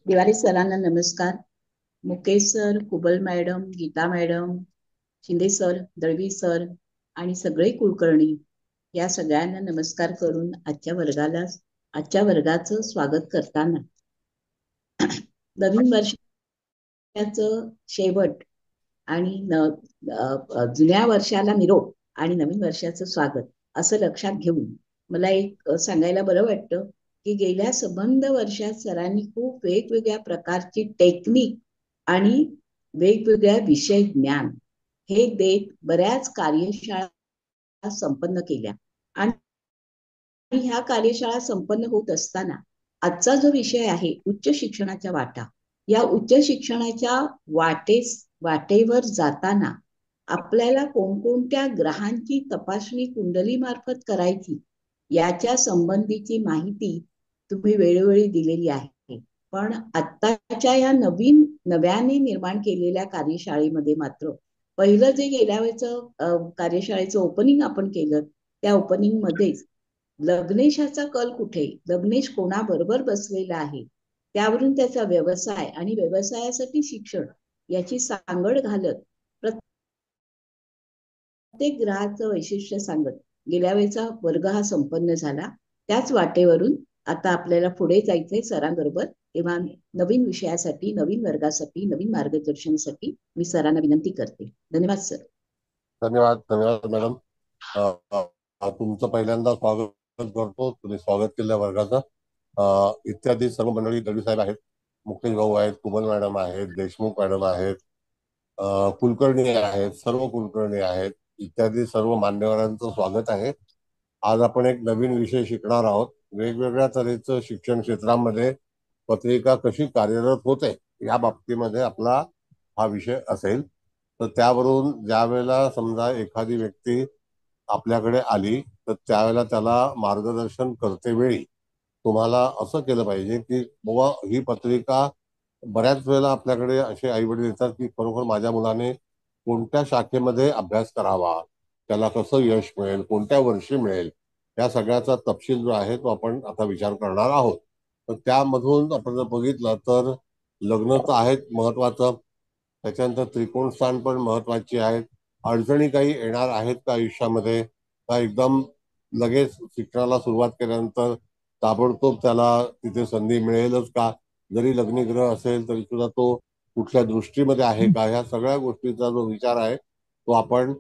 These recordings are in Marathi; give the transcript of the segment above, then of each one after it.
दिवाळी सरांना नमस्कार. Mukesh sir, Kubal madam, Geeta madam, Shinde sir, Dalvi sir आणि सगळे कुलकर्णी या सगळ्यांना नमस्कार करून आजच्या वर्गाचं स्वागत करताना नवीन वर्षाचं शेवट आणि जुन्या वर्षाला निरोप आणि नवीन वर्षाचं स्वागत असं लक्षात घेऊन मला एक सांगायला बरं वाटतं की गेल्या संबंध वर्षात सरांनी खूप वेगवेगळ्या प्रकारची टेक्निक आणि वेगवेगळ्या विषय ज्ञान हे देत बऱ्याच कार्यशाळा संपन्न केल्या. आणि ह्या कार्यशाळा संपन्न होत असताना आजचा जो विषय आहे उच्च शिक्षणाच्या वाटा, या उच्च शिक्षणाच्या वाटेवर जाताना आपल्याला कोणकोणत्या ग्रहांची तपासणी कुंडली मार्फत करायची याच्या संबंधीची माहिती तुम्ही वेळोवेळी दिलेली आहे. पण आत्ताच्या या नव्याने निर्माण केलेल्या कार्यशाळेमध्ये मात्र पहिलं जे गेल्या वेळेचं कार्यशाळेचं ओपनिंग आपण केलं त्या ओपनिंग मध्येच लग्नेशाचा कल कुठे, लग्नेश कोणाबरोबर बसलेला आहे, त्यावरून त्याचा व्यवसाय आणि व्यवसायासाठी शिक्षण याची सांगड घालत प्रत्येक ग्रहाचं वैशिष्ट्य सांगत गेल्या वेळेचा वर्ग हा संपन्न झाला. त्याच वाटेवरून आता आपल्याला पुढे जायचंय सरांबरोबर. तेव्हा नवीन विषयासाठी, नवीन वर्गासाठी, नवीन मार्गदर्शनासाठी मी सरांना विनंती करते. धन्यवाद सर. धन्यवाद धन्यवाद मॅडम. तुमचं पहिल्यांदा स्वागत करतो. तुम्ही स्वागत केलेल्या वर्गाचं. इत्यादी सर्व मंडळी, दळवी साहेब आहेत, मुकेश भाऊ आहेत, कुबल मॅडम आहेत, देशमुख मॅडम आहेत, कुलकर्णी आहेत, सर्व कुलकर्णी आहेत, इत्यादी सर्व मान्यवरांचं स्वागत आहे. आज आपण एक नवीन विषय शिकणार आहोत. वेगवेगळ्या तऱ्हेचं शिक्षण क्षेत्रामध्ये पत्रिका कशी कार्यरत होते या बाबतीमध्ये आपला हा विषय असेल. तर त्यावरून ज्या वेळेला समजा एखादी व्यक्ती आपल्याकडे आली तर त्यावेळेला त्याला मार्गदर्शन करते वेळी तुम्हाला असं केलं पाहिजे की बाबा ही पत्रिका, बऱ्याच वेळेला आपल्याकडे असे आई वडील येतात की खरोखर माझ्या मुलाने कोणत्या शाखेमध्ये अभ्यास करावा, त्याला कसं यश मिळेल, कोणत्या वर्षी मिळेल, या सगळ्याचा तपशील जो आहे तो आपण आता विचार करणार आहोत. तर त्यामधून आपण जर बघितलं तर लग्न तर आहेच महत्वाचं, त्याच्यानंतर त्रिकोण स्थान पण महत्वाची आहेत. अडचणी काही येणार आहेत का आयुष्यामध्ये, का एकदम लगेच शिक्षणाला सुरुवात केल्यानंतर ताबडतोब त्याला तिथे संधी मिळेलच का, जरी लग्निग्रह असेल तरी सुद्धा तो कुठल्या दृष्टीमध्ये आहे का, ह्या सगळ्या गोष्टीचा जो विचार आहे तो आपण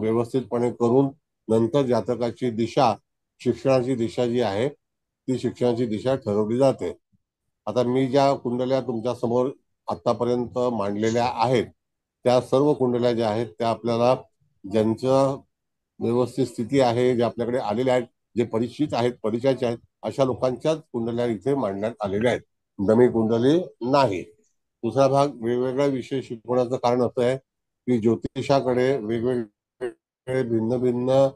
व्यवस्थितपणे करून नंतर जातकाची दिशा, शिक्षणाची दिशा जी आहे ती शिक्षणाची दिशा ठरवली जाते. आता मी ज्या कुंडल्या तुमच्या समोर आतापर्यंत मांडलेल्या आहेत त्या सर्व कुंडल्या ज्या आहेत त्या आपल्याला, ज्यांचं व्यवस्थित स्थिती आहे, जे आपल्याकडे आलेले आहेत, जे परिचित आहेत, परिचयाचे आहेत, अशा लोकांच्याच कुंडल्या इथे मांडण्यात आलेल्या आहेत, डमी कुंडली नाही. दुसरा भाग, वेगवेगळ्या विषय शिकवण्याचं कारण असं आहे की ज्योतिषाकडे वेगवेगळे भिन्न भिन्न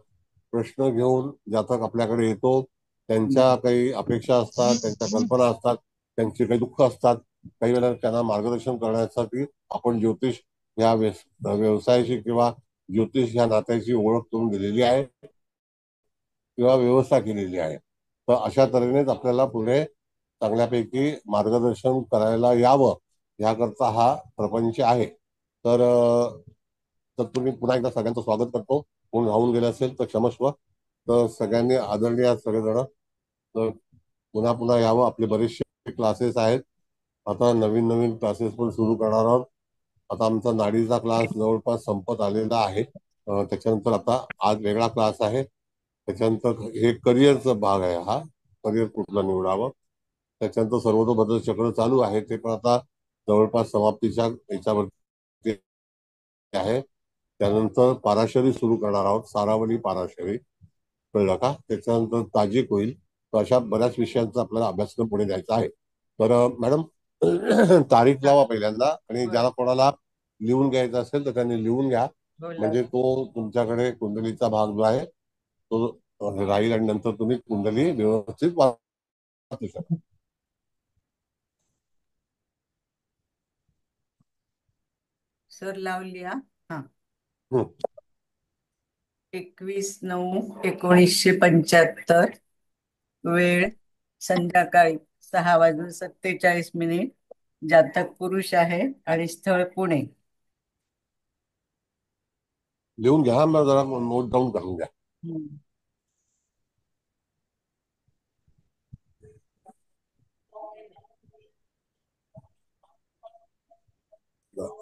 प्रश्न घेऊन जातक आपल्याकडे येतो. त्यांच्या काही अपेक्षा असतात, त्यांच्या कल्पना असतात, त्यांची काही दुःख असतात. काही वेळेला त्यांना मार्गदर्शन करण्यासाठी आपण ज्योतिष या व्यवसायाशी किंवा ज्योतिष ह्या नात्याची ओळख करून दिलेली आहे किंवा व्यवस्था केलेली आहे. तर अशा तऱ्हेनेच आपल्याला पुढे चांगल्यापैकी मार्गदर्शन करायला यावं याकरता हा प्रपंच आहे. तर तुम्ही पुन्हा एकदा सगळ्यांचं स्वागत करतो. कोण राहून गेले असेल तर क्षमस्व. तर सगळ्यांनी आदरणीय सगळेजण तर पुन्हा पुन्हा यावं. आपले बरेचसे क्लासेस आहेत, आता नवीन नवीन क्लासेस पण सुरू करणार आहोत. आता आमचा नाडीचा क्लास जवळपास संपत आलेला आहे. त्याच्यानंतर आता आज वेगळा क्लास आहे. त्याच्यानंतर हे करिअरचा भाग आहे, हा करिअर कुठलं निवडावं. त्याच्यानंतर सर्वतोभद्र चक्र चालू आहे, ते पण आता जवळपास समाप्तीच्या याच्यावरती आहे. त्यानंतर पाराशरी सुरू करणार आहोत, सारावली पाराशरी, कळलं का. त्याच्यानंतर ताजिक होईल. तर अशा बऱ्याच विषयांचा आपल्याला अभ्यासक्रम पुढे द्यायचा आहे. तर मॅडम तारीख लावा पहिल्यांदा, आणि ज्याला कोणाला लिहून घ्यायचं असेल तर त्यांनी लिहून घ्या, म्हणजे तो तुमच्याकडे कुंडलीचा भाग जो आहे तो राहील आणि नंतर तुम्ही कुंडली व्यवस्थित वाचू शकाल. सर लावली हा. हम्म. 21/9/1975, वेळ संध्याकाळी 6:47 जातक पुरुष आहे आणि स्थळ पुणे. लिहून घ्या, मग जरा नोट डाऊन करून घ्या. हम्म.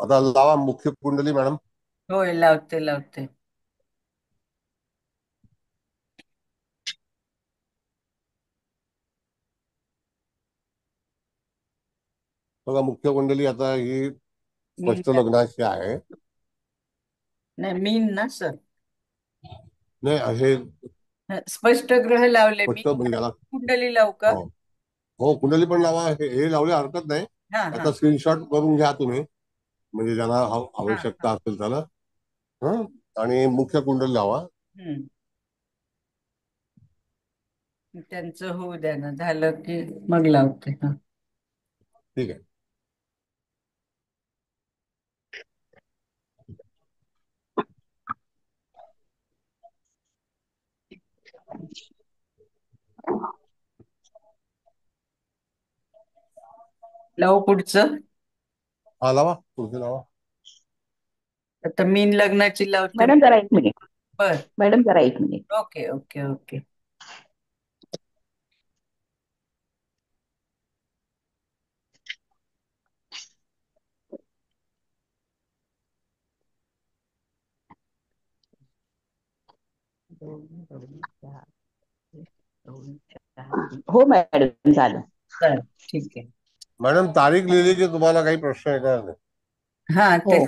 आता लावा मुख्य कुंडली मॅडम. होय, लावते लावते. बघा, मुख्य कुंडली आता ही मीन स्पष्ट लग्नाची आहे. नाही, मीन ना सर. नाही, हे स्पष्ट ग्रह लावले मी. स्पष्ट म्हणजे याला कुंडली लावू का? हो हो, कुंडली पण लावा. हे लावले हरकत नाही. हा हा याचा स्क्रीनशॉट करून घ्या तुम्ही, म्हणजे ज्यांना हा आवश्यकता हा. असेल त्याला. हं आणि मुख्य कुंडली लावा. हम्म. त्यांचं होऊ द्या ना, झालं की मग लावते. हा. ठीक आहे. लावू पुढचं. हा लावा, पुढचे लावा. आता मीन लग्नाची लावते. मॅडम जरा एक मिनिट. बर. मॅडम जरा एक मिनिट. Okay okay okay. हो मॅडम, झालं. चालेल, ठीक आहे. मॅडम, तारीख लिहिली की तुम्हाला काही प्रश्न येणार नाही. हा, हो. ते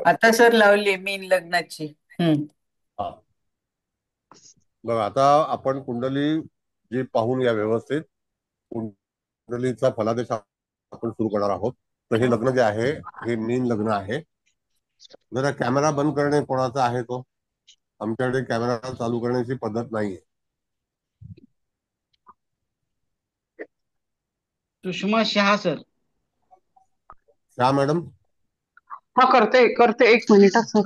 आता सर लावली मीन लग्नाची. हम्म. हा, बघा आता आपण कुंडली जी पाहून या व्यवस्थित. कुंडलीचा फलादेश आपण सुरू करणार आहोत. तर हे लग्न जे आहे हे मीन लग्न आहे. जरा कॅमेरा बंद करणे कोणाचा आहे तो? आमच्याकडे कॅमेरा चालू करण्याची पद्धत नाहीये. सुषमा शहा सर. शहा मॅडम. हा, करते करते, एक मिनिट हा सर,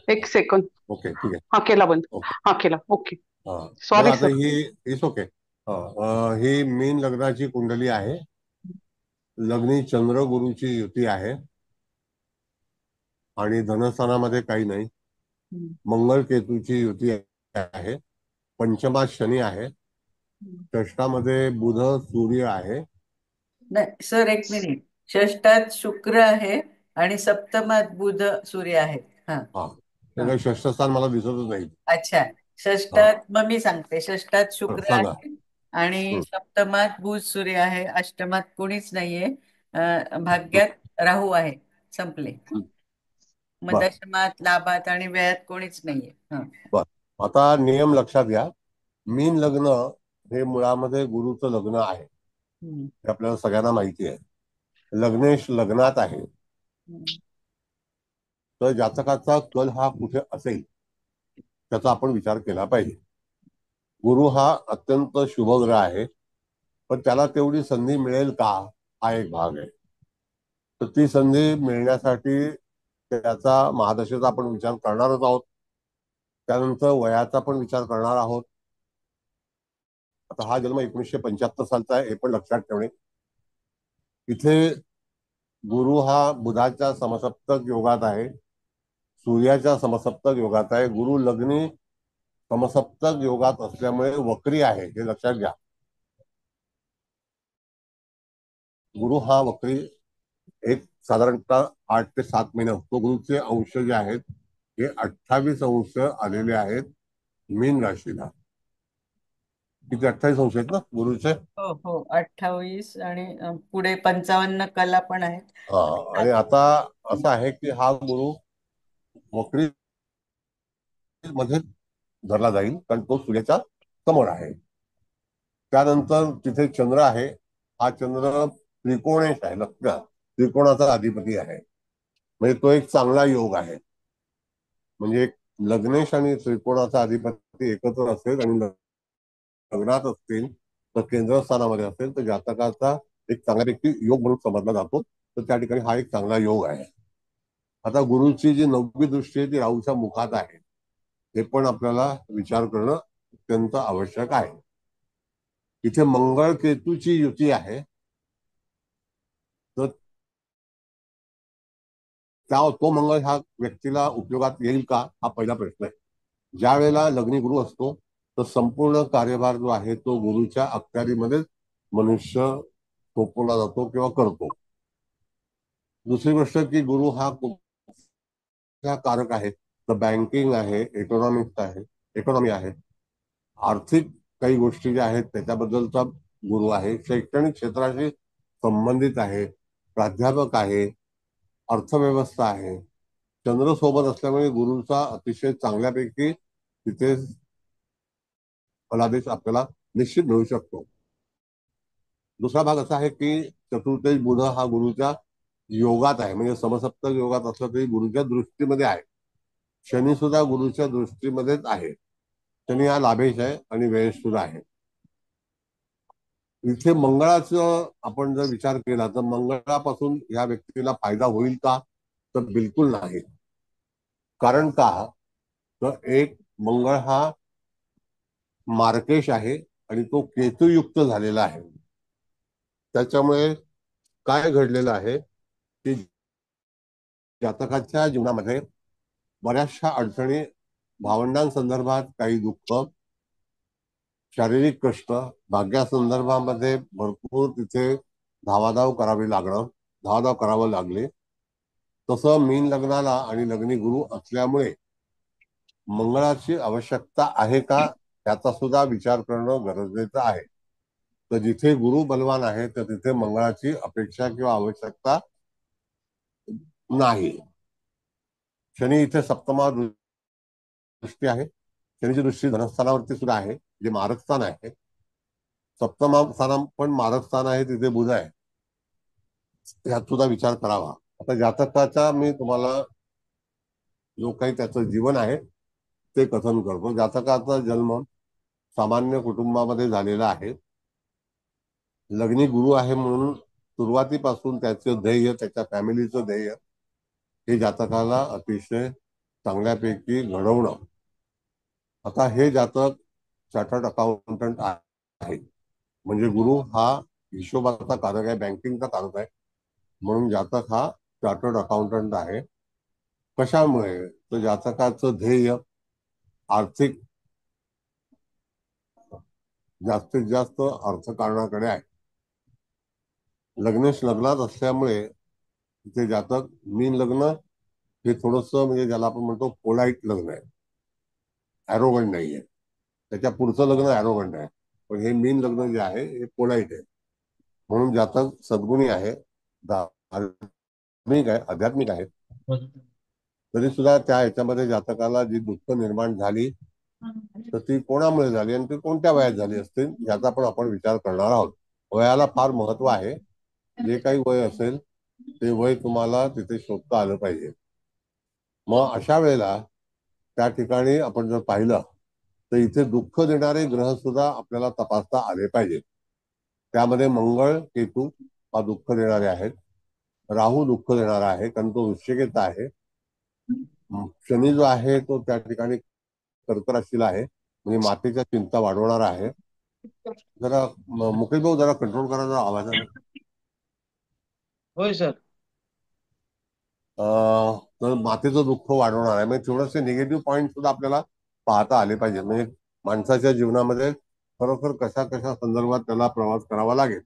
एक सेकंद. ओके, ठीक आहे. हा, केला बंद. ओके. हा, केला. ओके. हा, बघा सॉरी आता सर. ही इस ओके. ही मीन लग्नाची कुंडली आहे. लग्नी चंद्र गुरुची युती आहे आणि धनस्थानामध्ये काही नाही. मंगळ केतूची युती आहे. पंचमात शनी आहे. षष्टामध्ये बुध सूर्य आहे. नाही सर, एक मिनिट. षष्टात शुक्र आहे आणि सप्तमात बुध सूर्य आहे. हा हा, ते हा. काही षष्ठस्थान मला दिसतच नाही. अच्छा, हा, षष्टात मग मी सांगते. षष्टात शुक्र सांगा. आहे आणि सप्तमात बुध सूर्य आहे. अष्टमात कोणीच नाहीये. भाग्यात राहू आहे. संपले. मग बर दशमात, लाभात आणि व्ययात कोणीच नाहीये. हा. बर आता नियम लक्षात घ्या. मीन लग्न हे मुळामध्ये गुरुचं लग्न आहे, हम्म. हे आपल्याला सगळ्यांना माहिती आहे. लग्नेश लग्नात आहे, हम्म. तर जातकाचा कल हा कुठे असेल त्याचा आपण विचार केला पाहिजे. गुरु हा अत्यंत शुभ ग्रह आहे, पण त्याला तेवढी संधी मिळेल का, हा एक भाग आहे. तर ती संधी मिळण्यासाठी त्याचा महादशेचा आपण विचार करणारच आहोत. त्यानंतर वयाचा पण विचार करणार आहोत. आता हा जन्म 1975 सालचा आहे, हे पण लक्षात ठेवणे. इथे गुरु हा बुधाच्या समसप्तक योगात आहे, सूर्याच्या समसप्तक योगात आहे. गुरु लग्नी समसप्तक योगात असल्यामुळे वक्री आहे, हे लक्षात घ्या. गुरु हा वक्री एक साधारणतः 8 ते 7 महिने असतो. गुरुचे अंश जे आहेत हे 28 अंश आलेले आहेत मीन राशीला. किती 28 अंश आहेत ना गुरुचे? हो हो, 28 आणि पुढे 55 कला पण आहेत. हा, आणि आता असं आहे की हा गुरु वक्री मध्ये धरला जाईल, कारण तो सूर्याच्या समोर आहे. त्यानंतर तिथे चंद्र आहे. हा चंद्र त्रिकोणेश आहे, लक्ष, त्रिकोणाचा अधिपती आहे. म्हणजे तो एक चांगला योग आहे. म्हणजे एक लग्नेश आणि त्रिकोणाचा अधिपती एकत्र असेल आणि लग्नात असतील तर केंद्रस्थानामध्ये असेल तर जातकाचा एक चांगल्यापैकी योग म्हणून समजला जातो. तर त्या ठिकाणी हा एक चांगला योग आहे. आता गुरुची जी 9वी दृष्टी आहे ती राहूच्या मुखात आहे, हे पण आपल्याला विचार करणं अत्यंत आवश्यक आहे. इथे मंगळ केतूची युती आहे, तर तो मंगळ ह्या व्यक्तीला उपयोगात येईल का, हा पहिला प्रश्न आहे. ज्या वेळेला लग्नी गुरु असतो तर संपूर्ण कार्यभार जो आहे तो गुरुच्या अखत्यारीमध्येच मनुष्य सोपवला जातो किंवा करतो. दुसरी गोष्ट की गुरु हा कारक आहे, तर बँकिंग आहे, इकॉनॉमी आहे, आर्थिक काही गोष्टी ज्या आहेत त्याच्याबद्दलचा गुरु आहे, शैक्षणिक क्षेत्राशी संबंधित आहे, प्राध्यापक आहे, अर्थव्यवस्था आहे. चंद्र सोबत असल्यामुळे गुरुचा अतिशय चांगल्यापैकी तिथे फलादेश आपल्याला निश्चित मिळू शकतो. दुसरा भाग असा आहे की चतुर्थ बुध हा गुरुच्या योगात आहे, म्हणजे समसप्तक योगात असला तरी गुरुच्या दृष्टीमध्ये आहे. शनी सुद्धा गुरुच्या दृष्टीमध्येच आहे. शनी हा लाभेश आहे आणि व्ययश सुद्धा आहे. इथे मंगळाचं आपण जर विचार केला तर मंगळापासून या व्यक्तीला फायदा होईल का, तर बिलकुल नाही. कारण का, तर एक मंगळ हा मार्केश आहे आणि तो केतुयुक्त झालेला आहे. त्याच्यामुळे काय घडलेलं आहे की जातकाच्या जीवनामध्ये बऱ्याचशा अडचणी, भावंडांसंदर्भात काही दुःख, शारीरिक कष्ट, भाग्यासंदर्भामध्ये भरपूर तिथे धावाधाव करावं लागले. तसं मीन लग्नाला आणि लग्नी गुरु असल्यामुळे मंगळाची आवश्यकता आहे का, त्याचा सुद्धा विचार करणं गरजेचं आहे. तर जिथे गुरु बलवान आहे तर तिथे मंगळाची अपेक्षा किंवा आवश्यकता नाही. शनी इथे सप्तमा दृष्टी आहे. शनीची दृष्टी धनस्थानावरती सुद्धा आहे, जे मारक स्थान आहे. सप्तमा स्थान पण मारक स्थान आहे, तिथे बुध आहे. यात सुद्धा विचार करावा. आता जातकाचा मी तुम्हाला जो काही त्याचं जीवन आहे ते कथन करतो. जातकाचा जन्म सामान्य कुटुंबामध्ये झालेला आहे. लग्नी गुरु आहे म्हणून सुरुवातीपासून त्याचं ध्येय, त्याच्या फॅमिलीचं ध्येय हे जातकाला अतिशय चांगल्यापैकी घडवणं. आता हे जातक चार्टर्ड अकाउंटंट आहे, म्हणजे गुरु हा हिशोबाचा कारक आहे, बँकिंगचा कारक आहे, म्हणून जातक हा चार्टर्ड अकाउंटंट आहे. कशामुळे, तर जातकाचं ध्येय आर्थिक जास्तीत जास्त अर्थकारणाकडे आहे. लग्नेश लग्नात असल्यामुळे तिथे जातक मीन लग्न हे थोडस, म्हणजे ज्याला आपण म्हणतो पोलाईट लग्न आहे, ॲरोगंट नाहीये. त्याच्या पुढचं लग्न ॲरोगंट आहे, पण हे मीन लग्न जे आहे हे पोलाईट आहे. म्हणून जातक सद्गुणी आहे, धार्मिक आहे, आध्यात्मिक आहे. तरी सुद्धा त्या ह्याच्यामध्ये जातकाला जी दुःख निर्माण झाली तर ती कोणामुळे झाली आणि ती कोणत्या वयात झाली असतील याचा पण आपण विचार करणार आहोत. वयाला फार महत्व आहे. जे काही वय असेल ते वय तुम्हाला तिथे शोधता आलं पाहिजे. मग अशा वेळेला त्या ठिकाणी आपण जर पाहिलं तर इथे दुःख देणारे ग्रह सुद्धा आपल्याला तपासता आले पाहिजेत. त्यामध्ये मंगळ केतू हा दुःख देणारे आहेत. राहू दुःख देणारा आहे, कारण तो वृश्चिकेचा आहे. शनी जो आहे तो त्या ठिकाणी कर्क राशीला आहे, म्हणजे मातेच्या चिंता वाढवणारा आहे. जरा मुकेश भाऊ जरा कंट्रोल करा जरा आवाजाला. होय सर. तर मातेचं दुःख वाढवणार आहे, म्हणजे थोडेसे निगेटिव्ह पॉईंट सुद्धा आपल्याला पाहता आले पाहिजे. म्हणजे माणसाच्या जीवनामध्ये खरोखर कशा कशा संदर्भात त्याला प्रवास करावा लागेल.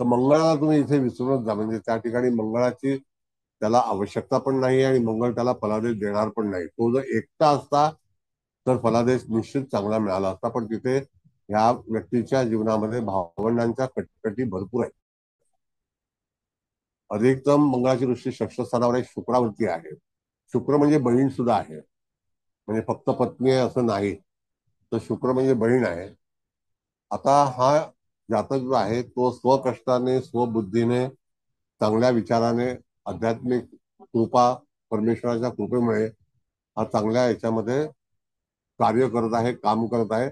तर मंगळाला तुम्ही इथे विसरूनच जा, म्हणजे त्या ठिकाणी मंगळाची त्याला आवश्यकता पण नाही आणि मंगळ त्याला फलादेश देणार पण नाही. तो जर एकटा असता तर फलादेश निश्चित चांगला मिळाला असता, पण तिथे ह्या व्यक्तीच्या जीवनामध्ये भावंडांच्या कटकटी भरपूर आहेत. अधिकतम मंगळाची दृष्टी षष्ठस्थानावर एक शुक्रावरती आहे. शुक्र म्हणजे बहीण सुद्धा आहे, म्हणजे फक्त पत्नी आहे असं नाही, तर शुक्र म्हणजे बहीण आहे. आता हा जातक जो आहे तो स्वकष्टाने, स्वबुद्धीने, चांगल्या विचाराने, आध्यात्मिक कृपा, परमेश्वराच्या कृपेमुळे हा चांगल्या याच्यामध्ये कार्य करत आहे, काम करत आहे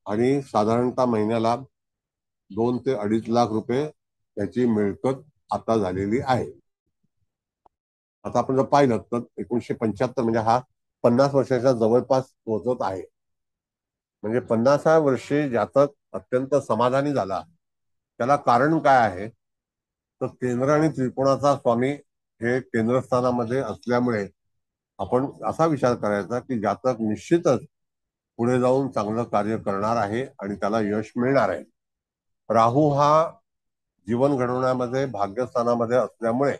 आणि साधारणतः महिन्याला 2 ते 2.5 लाख रुपये त्याची मिळकत आता झालेली आहे. आता आपण जर पाहिलं तर 1975 म्हणजे हा 50 वर्षाच्या जवळपास पोहोचत आहे. म्हणजे 50व्या वर्षी जातक अत्यंत समाधानी झाला. त्याला कारण काय आहे, तर केंद्र आणि त्रिकोणाचा स्वामी हे केंद्रस्थानामध्ये असल्यामुळे आपण असा विचार करायचा की जातक निश्चितच पुढे जाऊन चांगलं कार्य करणार आहे आणि त्याला यश मिळणार आहे. राहू हा जीवन घडवण्यामध्ये भाग्यस्थानामध्ये असल्यामुळे,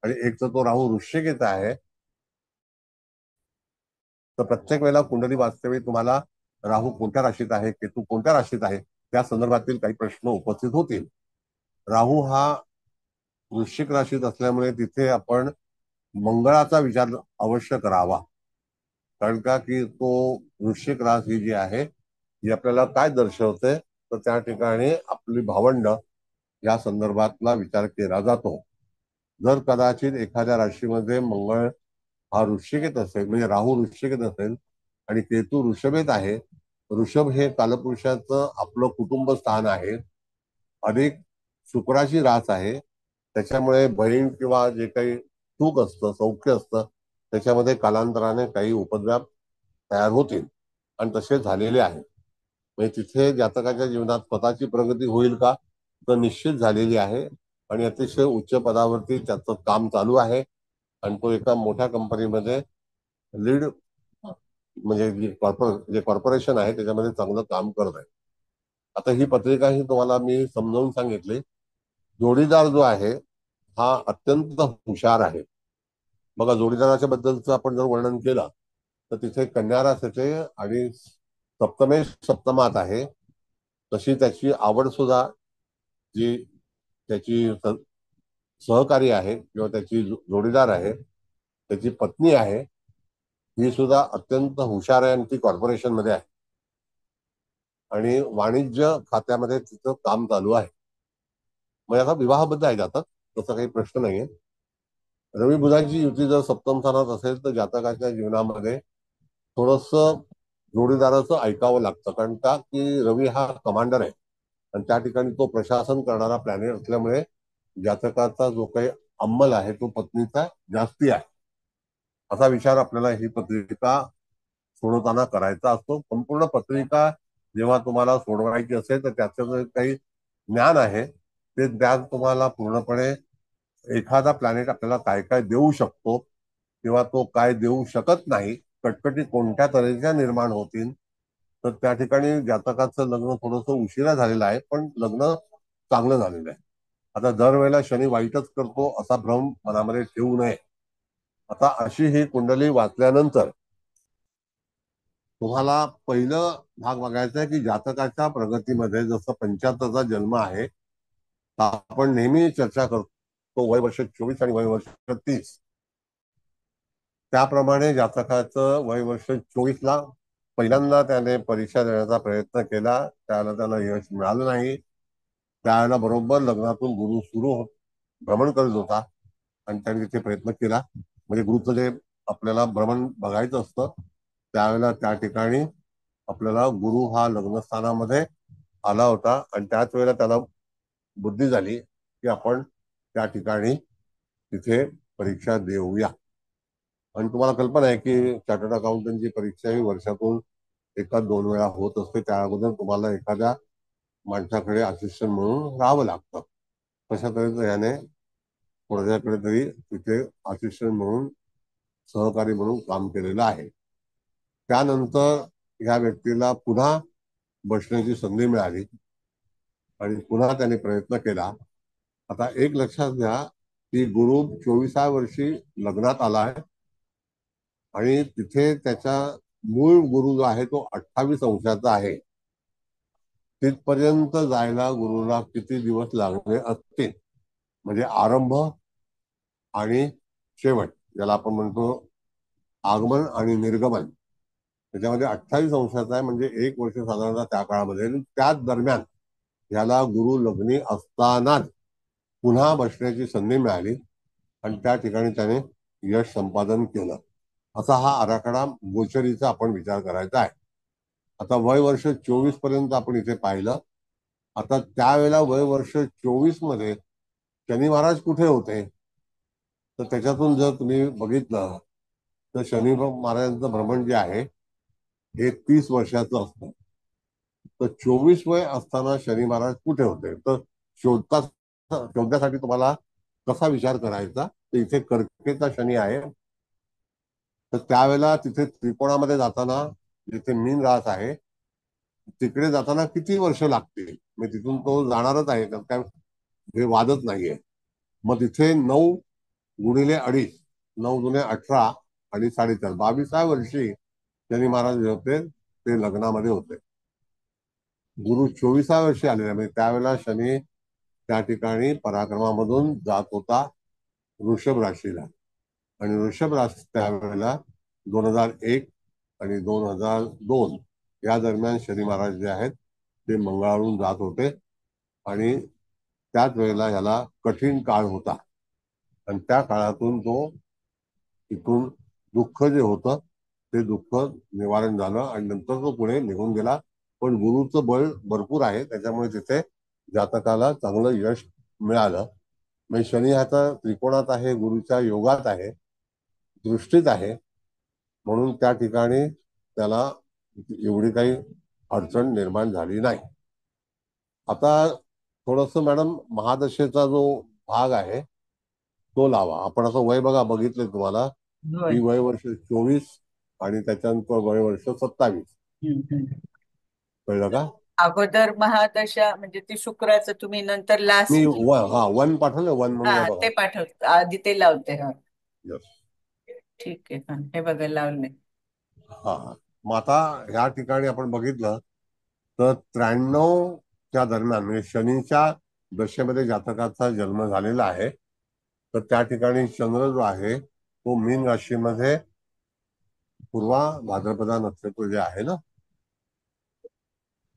आणि एक तर तो राहू वृश्चिक आहे, तर प्रत्येक वेळेला कुंडली वाचते तुम्हाला राहू कोणत्या राशीत आहे, केतू कोणत्या राशीत आहे, त्या संदर्भातील काही प्रश्न उपस्थित होतील. राहू हा वृश्चिक राशीत असल्यामुळे तिथे आपण मंगळाचा विचार अवश्य करावा. कारण का की तो वृश्चिक राशी जी आहे ही आपल्याला काय दर्शवते, तर त्या ठिकाणी आपली भावंड या संदर्भातला विचार केला जातो. जर कदाचित एखाद्या राशीमध्ये मंगळ हा वृश्चिकेत असेल, म्हणजे राहू वृश्चिकेत असेल आणि केतू वृषभेत आहे, वृषभ हे कालपुरुषाचं आपलं कुटुंब स्थान आहे, अधिक शुक्राची रास आहे, त्याच्यामुळे बहीण किंवा जे काही सुख असतं, सौख्य असतं, त्याच्यामध्ये कालांतराने काही उपद्व्याप तयार होतील आणि तसे झालेले आहेत. म्हणजे तिथे जातकाच्या जीवनात स्वतःची प्रगती होईल का, तर निश्चित झालेली आहे आणि अतिशय उच्च पदावरती त्याचं काम चालू आहे आणि तो एका मोठ्या कंपनीमध्ये लीड, म्हणजे जे कॉर्पोरेशन आहे त्याच्यामध्ये चांगलं काम करत आहे. आता ही पत्रिका ही तुम्हाला मी समजावून सांगितली. जोडीदार जो आहे हा अत्यंत हुशार आहे. बघा, जोडीदाराच्या बद्दलचं आपण जर वर्णन केलं तर तिथे कन्या रास येते आणि सप्तमेश सप्तमात आहे. तशी त्याची आवड सुद्धा, जी त्याची सहकारी आहे किंवा त्याची जोडीदार आहे, त्याची पत्नी आहे, ही सुद्धा अत्यंत हुशार आहे आणि ती कॉर्पोरेशन मध्ये आहे आणि वाणिज्य खात्यामध्ये तिचं काम चालू आहे. मग आता विवाहाबद्दल आहे जातक, तसा काही प्रश्न नाहीये. रवी बुधाची युती जर सप्तम स्थानात असेल तर जातकाच्या जीवनामध्ये थोडस जोडीदाराचं ऐकावं लागतं. कारण का की रवी हा कमांडर आहे आणि त्या ठिकाणी तो प्रशासन करणारा प्लॅनेट असल्यामुळे जातकाचा जो काही अंमल आहे तो पत्नीचा जास्ती आहे. असा विचार आपल्याला ही पत्रिका सोडवताना करायचा असतो. संपूर्ण पत्रिका जेव्हा तुम्हाला सोडवायची असेल तर त्याचं जे काही ज्ञान आहे ते ज्ञान तुम्हाला पूर्णपणे एखादा प्लॅनेट आपल्याला काय काय देऊ शकतो किंवा तो काय देऊ शकत नाही, कटकटी कोणत्या तऱ्हेच्या निर्माण होतील, तर त्या ठिकाणी जातकाचं लग्न थोडंसं उशिरा झालेलं आहे पण लग्न चांगलं झालेलं आहे. आता दरवेळेला शनी वाईटच करतो असा भ्रम मनामध्ये ठेवू नये. आता अशी ही कुंडली वाचल्यानंतर तुम्हाला पहिलं भाग बघायचा आहे की जातकाच्या प्रगतीमध्ये, जसं 75चा जन्म आहे, तर आपण नेहमी चर्चा करतो वय वर्ष 24 आणि वय वर्ष 30. त्याप्रमाणे जातकाचं वय वर्ष 24ला पहिल्यांदा त्याने परीक्षा देण्याचा प्रयत्न केला, त्याला यश मिळालं नाही. त्यावेळेला बरोबर लग्नातून गुरु भ्रमण करत होता आणि त्याने तिथे प्रयत्न केला. म्हणजे गुरुचं जे आपल्याला भ्रमण बघायचं असतं त्यावेळेला त्या ठिकाणी आपल्याला गुरु हा लग्नस्थानामध्ये आला होता आणि त्याच वेळेला त्याला बुद्धी झाली की आपण त्या ठिकाणी तिथे परीक्षा देऊया. आणि तुम्हाला कल्पना आहे की चार्टर्ड अकाउंटंटची परीक्षा ही वर्षातून एका 2 वेळा होत असते. त्या अगोदर तुम्हाला एखाद्या माणसाकडे असिस्टंट म्हणून राहावं लागतं. तशा तऱ्हेचं याने कोणाच्याकडे तरी तिथे असिस्टंट म्हणून, सहकारी म्हणून काम केलेलं आहे. त्यानंतर ह्या व्यक्तीला पुन्हा बसण्याची संधी मिळाली आणि पुन्हा त्याने प्रयत्न केला. आता एक लक्षात घ्या की गुरु 24व्या वर्षी लग्नात आला आहे आणि तिथे त्याचा मूळ गुरु जो आहे तो 28 अंशाचा आहे. तिथपर्यंत जायला गुरुला किती दिवस लागले असतील, म्हणजे आरंभ आणि शेवट, ज्याला आपण म्हणतो आगमन आणि निर्गमन, त्याच्यामध्ये 28 अंशाचा आहे. म्हणजे 1 वर्ष साधारणतः त्या काळामध्ये. त्याच दरम्यान याला गुरु लग्नी असतानाच पुन्हा बसण्याची संधी मिळाली आणि त्या ठिकाणी त्याने यश संपादन केलं. असा हा आराखडा गोचरीचा आपण विचार करायचा आहे. आता वय वर्ष 24 पर्यंत आपण इथे पाहिलं. आता त्यावेळेला वय वर्ष 24 मध्ये शनी महाराज कुठे होते, तर त्याच्यातून जर तुम्ही बघितलं तर शनी महाराजांचं भ्रमण जे आहे हे 30 वर्षाचं असतं. तर 24 वय असताना शनी महाराज कुठे होते, तर शोधण्यासाठी तुम्हाला कसा विचार करायचा, तर इथे कर्केचा शनी आहे. तर त्यावेळेला तिथे त्रिकोणामध्ये जाताना जिथे मीन राहत आहे तिकडे जाताना किती वर्ष लागतील, म्हणजे तिथून तो जाणारच आहे, तर काय हे वादच नाहीये. मग तिथे 9 गुणिले 2.5, 9 दुने 18 आणि 4.5, 22व्या वर्षी शनी महाराज जे होते ते लग्नामध्ये होते. गुरु 24व्या वर्षी आलेले, म्हणजे त्यावेळेला शनी त्या ठिकाणी पराक्रमामधून जात होता वृषभ राशीला. आणि वृषभ राशी त्यावेळेला 2001 आणि 2002 या दरम्यान शनी महाराज जे आहेत ते मंगळावरून जात होते. आणि त्याच वेळेला ह्याला कठीण काळ होता आणि त्या काळातून तो तिथून दुःख जे होतं ते दुःख निवारण झालं आणि नंतर तो पुढे निघून गेला. पण गुरुचं बळ भरपूर आहे, त्याच्यामुळे तिथे जातकाला चांगलं यश मिळालं. म्हणजे शनी ह्याचा त्रिकोणात आहे, गुरुच्या योगात आहे, दृष्टीत आहे, म्हणून त्या ठिकाणी त्याला एवढी काही अडचण निर्माण झाली नाही. आता थोडस मॅडम महादशेचा जो भाग आहे तो लावा. आपण असं वय बघा बघितलंय तुम्हाला होय. की वय वर्ष 24 आणि त्याच्यानंतर वय वर्ष 27. कळलं का? अगोदर महादशा म्हणजे ती शुक्राचं, तुम्ही नंतर मी लास्ट. वन पाठवलं, वन म्हणून बघा. ते पाठवत आधी ते लावते. हा यस. ठीक आहे. हा हे बघा लावले. हा. मग आता ह्या ठिकाणी आपण बघितलं तर 93च्या दरम्यान म्हणजे शनीच्या दशेमध्ये जातकाचा जन्म झालेला आहे. तर त्या ठिकाणी चंद्र जो आहे तो मीन राशीमध्ये पूर्वा भाद्रपदा नक्षत्र जे आहे ना,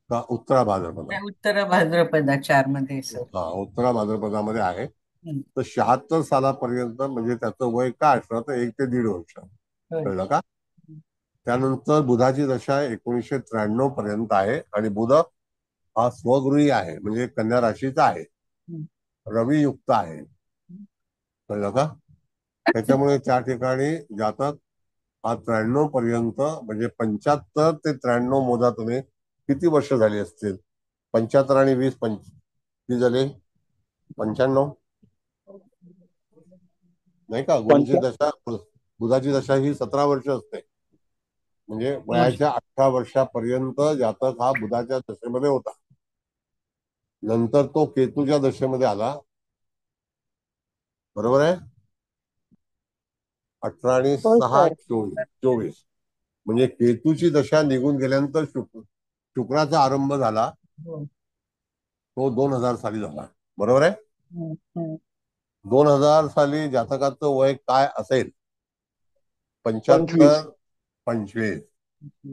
का उत्तरा भाद्रपदा, उत्तर भाद्रपदा 4 मध्ये सर. हा उत्तरा भाद्रपदामध्ये आहे. तर 76 सालापर्यंत म्हणजे त्याचं वय काय असतं, तर 1 ते 1.5 वर्ष. कळलं का? त्यानंतर बुधाची दशा 1993 पर्यंत आहे आणि बुध हा स्वगृही आहे, म्हणजे कन्या राशीचा आहे, रवी युक्त आहे. कळलं का? त्याच्यामुळे त्या ठिकाणी जातक हा 93 पर्यंत म्हणजे 75 ते 93 मोजा तुम्ही, किती वर्ष झाली असतील? 75 आणि 20 किती झाले? 95 नाही का? गुरुची दशा, बुधाची दशा ही 17 वर्ष असते, म्हणजे वयाच्या 18 वर्षापर्यंत जातक हा बुधाच्या दशेमध्ये होता. नंतर तो केतूच्या दशेमध्ये आला, बरोबर आहे? 18 आणि 6 24, म्हणजे केतूची दशा निघून गेल्यानंतर शुक्राचा आरंभ झाला, तो 2000 साली झाला, बरोबर आहे? 2000 साली जातकाचं वय काय असेल? 75, 25,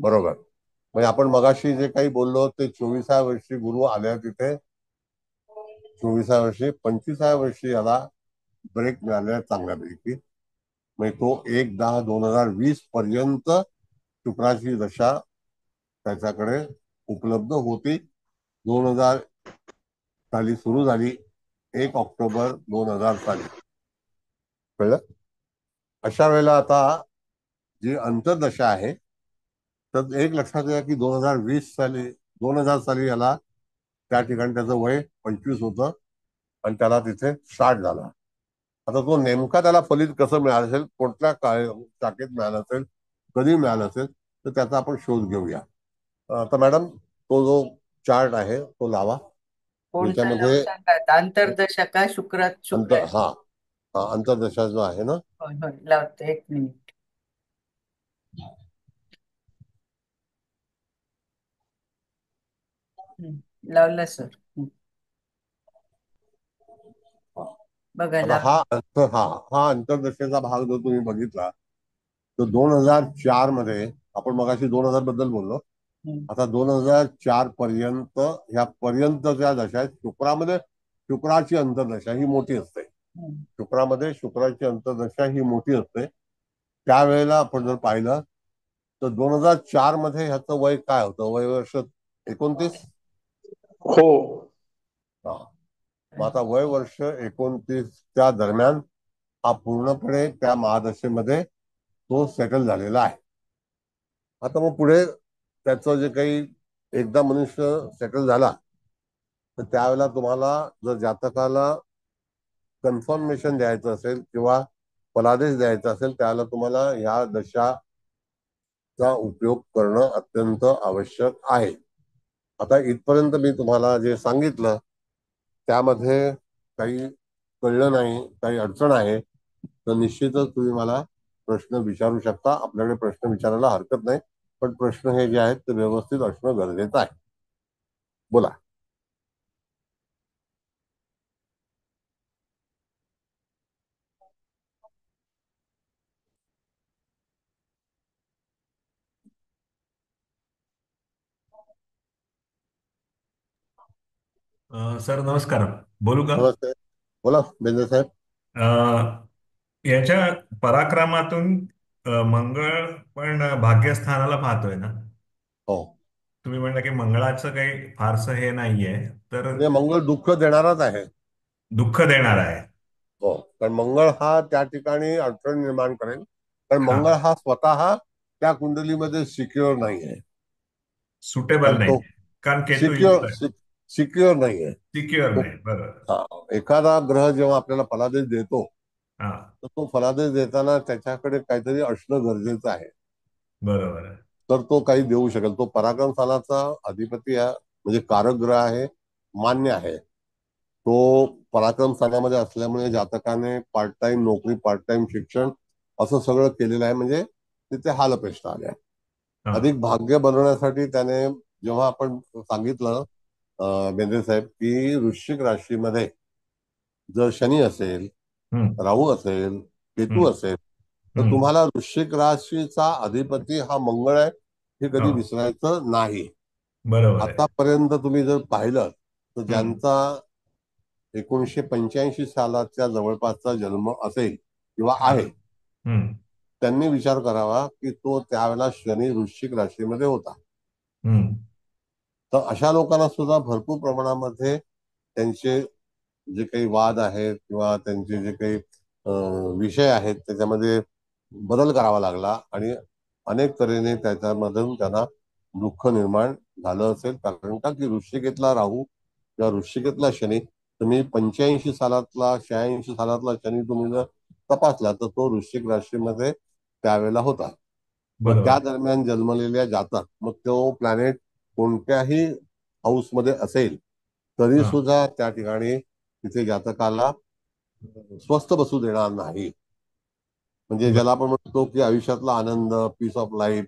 बरोबर. म्हणजे आपण मगाशी जे काही बोललो ते 24व्या वर्षी गुरु आल्या तिथे, 24व्या वर्षी, 25व्या वर्षी याला ब्रेक मिळालेला चांगल्यापैकी. म्हणजे तो 1/10/2020 पर्यंत शुक्राची दशा त्याच्याकडे उपलब्ध होती. 2000 साली सुरू झाली, 1 ऑक्टोबर 2000 साली. कळलं? अशा वेळेला आता जी अंतर्दशा आहे, तर एक लक्षात घ्या की 2000 साली याला त्या ठिकाणी त्याचं वय 25 होतं आणि त्याला तिथे 60 झाला. आता तो नेमका त्याला फलित कसं मिळालं असेल, कुठल्या शाखेत मिळालं असेल, कधी मिळालं असेल, तर त्याचा आपण शोध घेऊया. आता मॅडम तो जो चार्ट आहे तो लावा. त्याच्यामध्ये अंतर्दशा का शुक्र. हा अंतर्दशा जो आहे ना, होय होय लावते, 1 मिनिट. लावलं सर. बघा आता हा अंतर्दशेचा भाग जर तुम्ही बघितला तर 2004 मध्ये, आपण मगाशी 2000 बद्दल बोललो, आता 2004 पर्यंत ह्या पर्यंतच्या दशा शुक्रामध्ये, शुक्राची अंतर्दशा ही मोठी असते. शुक्रामध्ये शुक्राची अंतर्दशा ही मोठी असते. त्यावेळेला आपण जर पाहिलं तर 2004 मध्ये ह्याचं वय काय होतं? वय वर्ष 29. हो. मग आता वय वर्ष 29च्या दरम्यान हा पूर्णपणे त्या महादशेमध्ये तो सेटल झालेला आहे. आता मग पुढे त्याचं जे काही एकदा मनुष्य सेटल झाला तर त्यावेळेला तुम्हाला जर जातकाला कन्फर्मेशन द्यायचं असेल किंवा फलादेश द्यायचा असेल त्यावेळेला तुम्हाला ह्या दशाचा उपयोग करणं अत्यंत आवश्यक आहे. आता इथपर्यंत मी तुम्हाला जे सांगितलं त्यामध्ये काही कळलं नाही, काही अडचण आहे, तर निश्चितच तुम्ही मला प्रश्न विचारू शकता. आपल्याकडे प्रश्न विचारायला हरकत नाही, पण प्रश्न हे जे आहेत ते व्यवस्थित असणं गरजेचं आहे. बोला. सर नमस्कार. बोलू का? नमस्ते. बोला बेंद्रे साहेब. अ, याच्या पराक्रमातून मंगळ पण भाग्यस्थानाला पाहतोय ना. हो, तुम्ही म्हणलं की मंगळाचं काही फारसं हे नाहीये, तर म्हणजे मंगळ दुःख देणाराच आहे. दुःख देणार आहे. हो, कारण मंगळ हा त्या ठिकाणी अडचण निर्माण करेल, कारण हा, मंगळ हा स्वतः त्या कुंडलीमध्ये सिक्युअर नाही आहे. सुटेबल कारण नाही, तो कारण केतू युक्त सिक्युअर आहे. सिक्युअर नाही आहे. सिक्युअर तो नाही, बरोबर. हा, एखादा ग्रह जेव्हा आपल्याला फलादेश देतो हा, तर तो फलादेश देताना त्याच्याकडे काहीतरी असणं गरजेचं आहे. बरोबर आहे. तर तो काही देऊ शकेल. तो पराक्रम स्थानाचा अधिपती आहे, म्हणजे कारक ग्रह आहे, मान्य आहे. तो पराक्रम स्थानामध्ये असल्यामुळे जातकाने पार्ट टाइम नोकरी, पार्ट टाइम शिक्षण असं सगळं केलेलं आहे, म्हणजे तिथे हालअपेष्टा आल्या. हा. अधिक भाग्य बनवण्यासाठी त्याने, जेव्हा आपण सांगितलं बेंद्रे साहेब, की वृश्चिक राशीमध्ये जर शनी असेल, हम्म. राहू असेल, केतू हम्म. असेल, तर हम्म. तुम्हाला वृश्चिक राशीचा अधिपती हा मंगळ आहे, हे कधी हो, विसरायचं नाही. बरोबर आहे. आतापर्यंत तुम्ही जर पाहिलं तर हम्म. ज्यांचा 1985 सालाच्या जवळपासचा जन्म असेल किंवा हा. आहे, हम्म. त्यांनी विचार करावा की तो त्यावेळेला शनी वृश्चिक राशीमध्ये होता. हम्म. तर अशा लोकांना सुद्धा भरपूर प्रमाणामध्ये त्यांचे जे काही वाद आहेत किंवा त्यांचे जे काही विषय आहेत त्याच्यामध्ये बदल करावा लागला आणि अनेक तऱ्हेने त्याच्यामधून त्यांना दुःख निर्माण झालं असेल. कारण का की वृश्चिकेतला राहू किंवा वृश्चिकेतला शनी, तुम्ही 85 सालातला 86 सालातला शनी तुम्ही जर तपासला तर तो वृश्चिक राशीमध्ये त्यावेळेला होता. मग त्या बरोबर. दरम्यान जन्मलेल्या जातात, मग तो प्लॅनेट कोणत्याही हाऊसमध्ये असेल तरी हा. सुद्धा त्या ठिकाणी तिथे जातकाला स्वस्थ बसू देणार नाही. म्हणजे ज्याला आपण म्हणतो की आयुष्यातला आनंद, पीस ऑफ लाईफ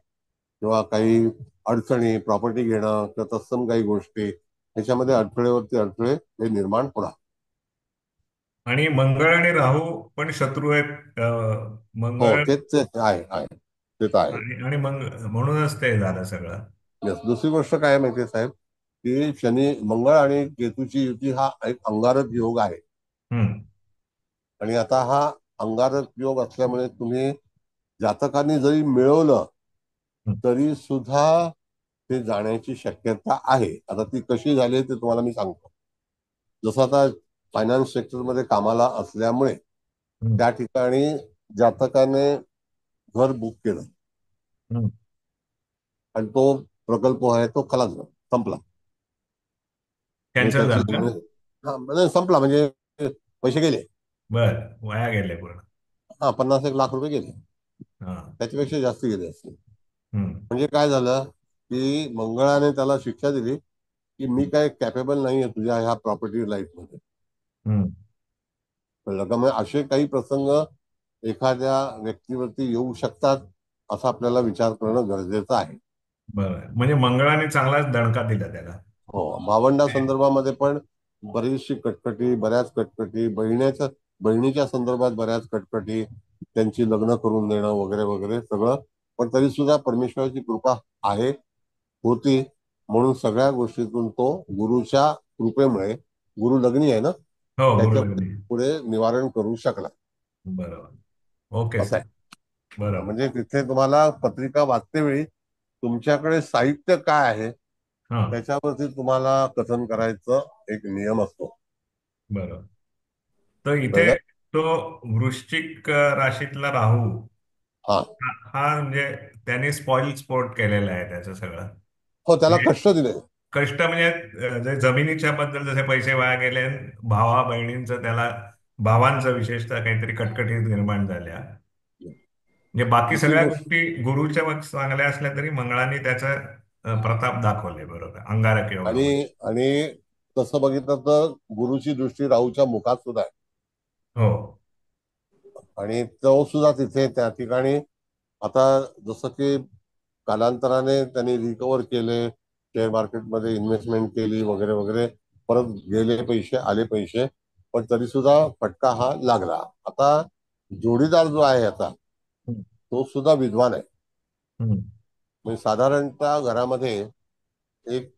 किंवा काही अडचणी, प्रॉपर्टी घेणं किंवा तत्सम काही गोष्टी, त्याच्यामध्ये अडथळेवरती अडथळे हे निर्माण होणार. आणि मंगळ आणि राहू पण शत्रू आहेत. हो, मंगळ तेच ते आहे ते तर आहे. आणि आणि मग म्हणूनच ते झालं सगळं. Yes. दुसरी गोष्ट काय आहे माहितीये साहेब, की शनी, मंगळ आणि केतूची युती हा एक अंगारक योग आहे. हम्म. आणि आता हा अंगारक योग असल्यामुळे तुम्ही जातकांनी जरी मिळवलं हम्म. तरी सुद्धा ते जाण्याची शक्यता आहे. आता ती कशी झाली ते तुम्हाला मी सांगतो. जसं आता फायनान्स सेक्टरमध्ये कामाला असल्यामुळे हम्म. त्या ठिकाणी जातकाने घर बुक केलं हम्म. आणि तो प्रकल्प आहे तो खलास झाला, संपला. म्हणजे कॅन्सल त्याची झालं का? हा, म्हणजे संपला, म्हणजे पैसे गेले. बर, वाया गेले पूर्ण. हा, 50-1 लाख रुपये गेले, हा. त्याच्यापेक्षा जास्त गेले असते. हम्म. म्हणजे काय झालं की मंगळाने त्याला शिक्षा दिली की मी काय कॅपेबल नाहीये तुझ्या ह्या प्रॉपर्टी लाईफ मध्ये. हम्म. कळलं का? म्हणजे असे काही प्रसंग एखाद्या व्यक्तीवरती येऊ शकतात, असा आपल्याला विचार करणं गरजेचं आहे. बरं, म्हणजे मंगळाने चांगलाच दणका दिला त्याला. हो, भावंडा संदर्भामध्ये पण बरीचशी कटकटी, बऱ्याच कटकटी, बहिणीच्या संदर्भात बऱ्याच कटकटी, त्यांची लग्न करून देणं वगैरे वगैरे सगळं. पण तरी सुद्धा परमेश्वराची कृपा आहे, होती, म्हणून सगळ्या गोष्टीतून तो गुरुच्या कृपेमुळे, गुरु लग्नी आहे ना, हो, त्याच्या गुरुलग्नी. पुढे निवारण करू शकला. बरोबर. ओके असं सर. आहे. बरोबर. म्हणजे तिथे तुम्हाला पत्रिका वाचतेवेळी तुमच्याकडे साहित्य काय आहे हा. त्याच्यावरती तुम्हाला कथन करायचं एक नियम असतो. बरोबर. तर इथे कळलं? तो वृश्चिक राशीतला राहू हा, हा म्हणजे त्याने स्पॉइल स्पोर्ट केलेला आहे त्याचं सगळं. हो, त्याला कष्ट दिले. कष्ट म्हणजे जे जमिनीच्या बद्दल जसे पैसे वाया गेले, भावा बहिणींचं त्याला, भावांचं विशेषतः काहीतरी कटकटी निर्माण झाल्या. म्हणजे बाकी दुसरी सगळ्या गोष्ट, गोष्टी गुरुच्या चांगल्या असल्या तरी मंगळाने त्याचा प्रताप दाखवले, बरोबर, अंगारक आणि योगामध्ये. आणि तसं बघितलं तर गुरुची दृष्टी राहूच्या मुखात सुद्धा आहे. हो. आणि तो सुद्धा तिथे त्या ठिकाणी आता जसं की कालांतराने त्यांनी रिकवर केले, शेअर मार्केटमध्ये इन्व्हेस्टमेंट केली वगैरे वगैरे, परत गेले पैसे आले पैसे, पण तरी सुद्धा फटका हा लागला. आता जोडीदार जो आहे आता, हम्म. तो सुद्धा विद्वान आहे. हम्म. म्हणजे साधारणतः घरामध्ये एक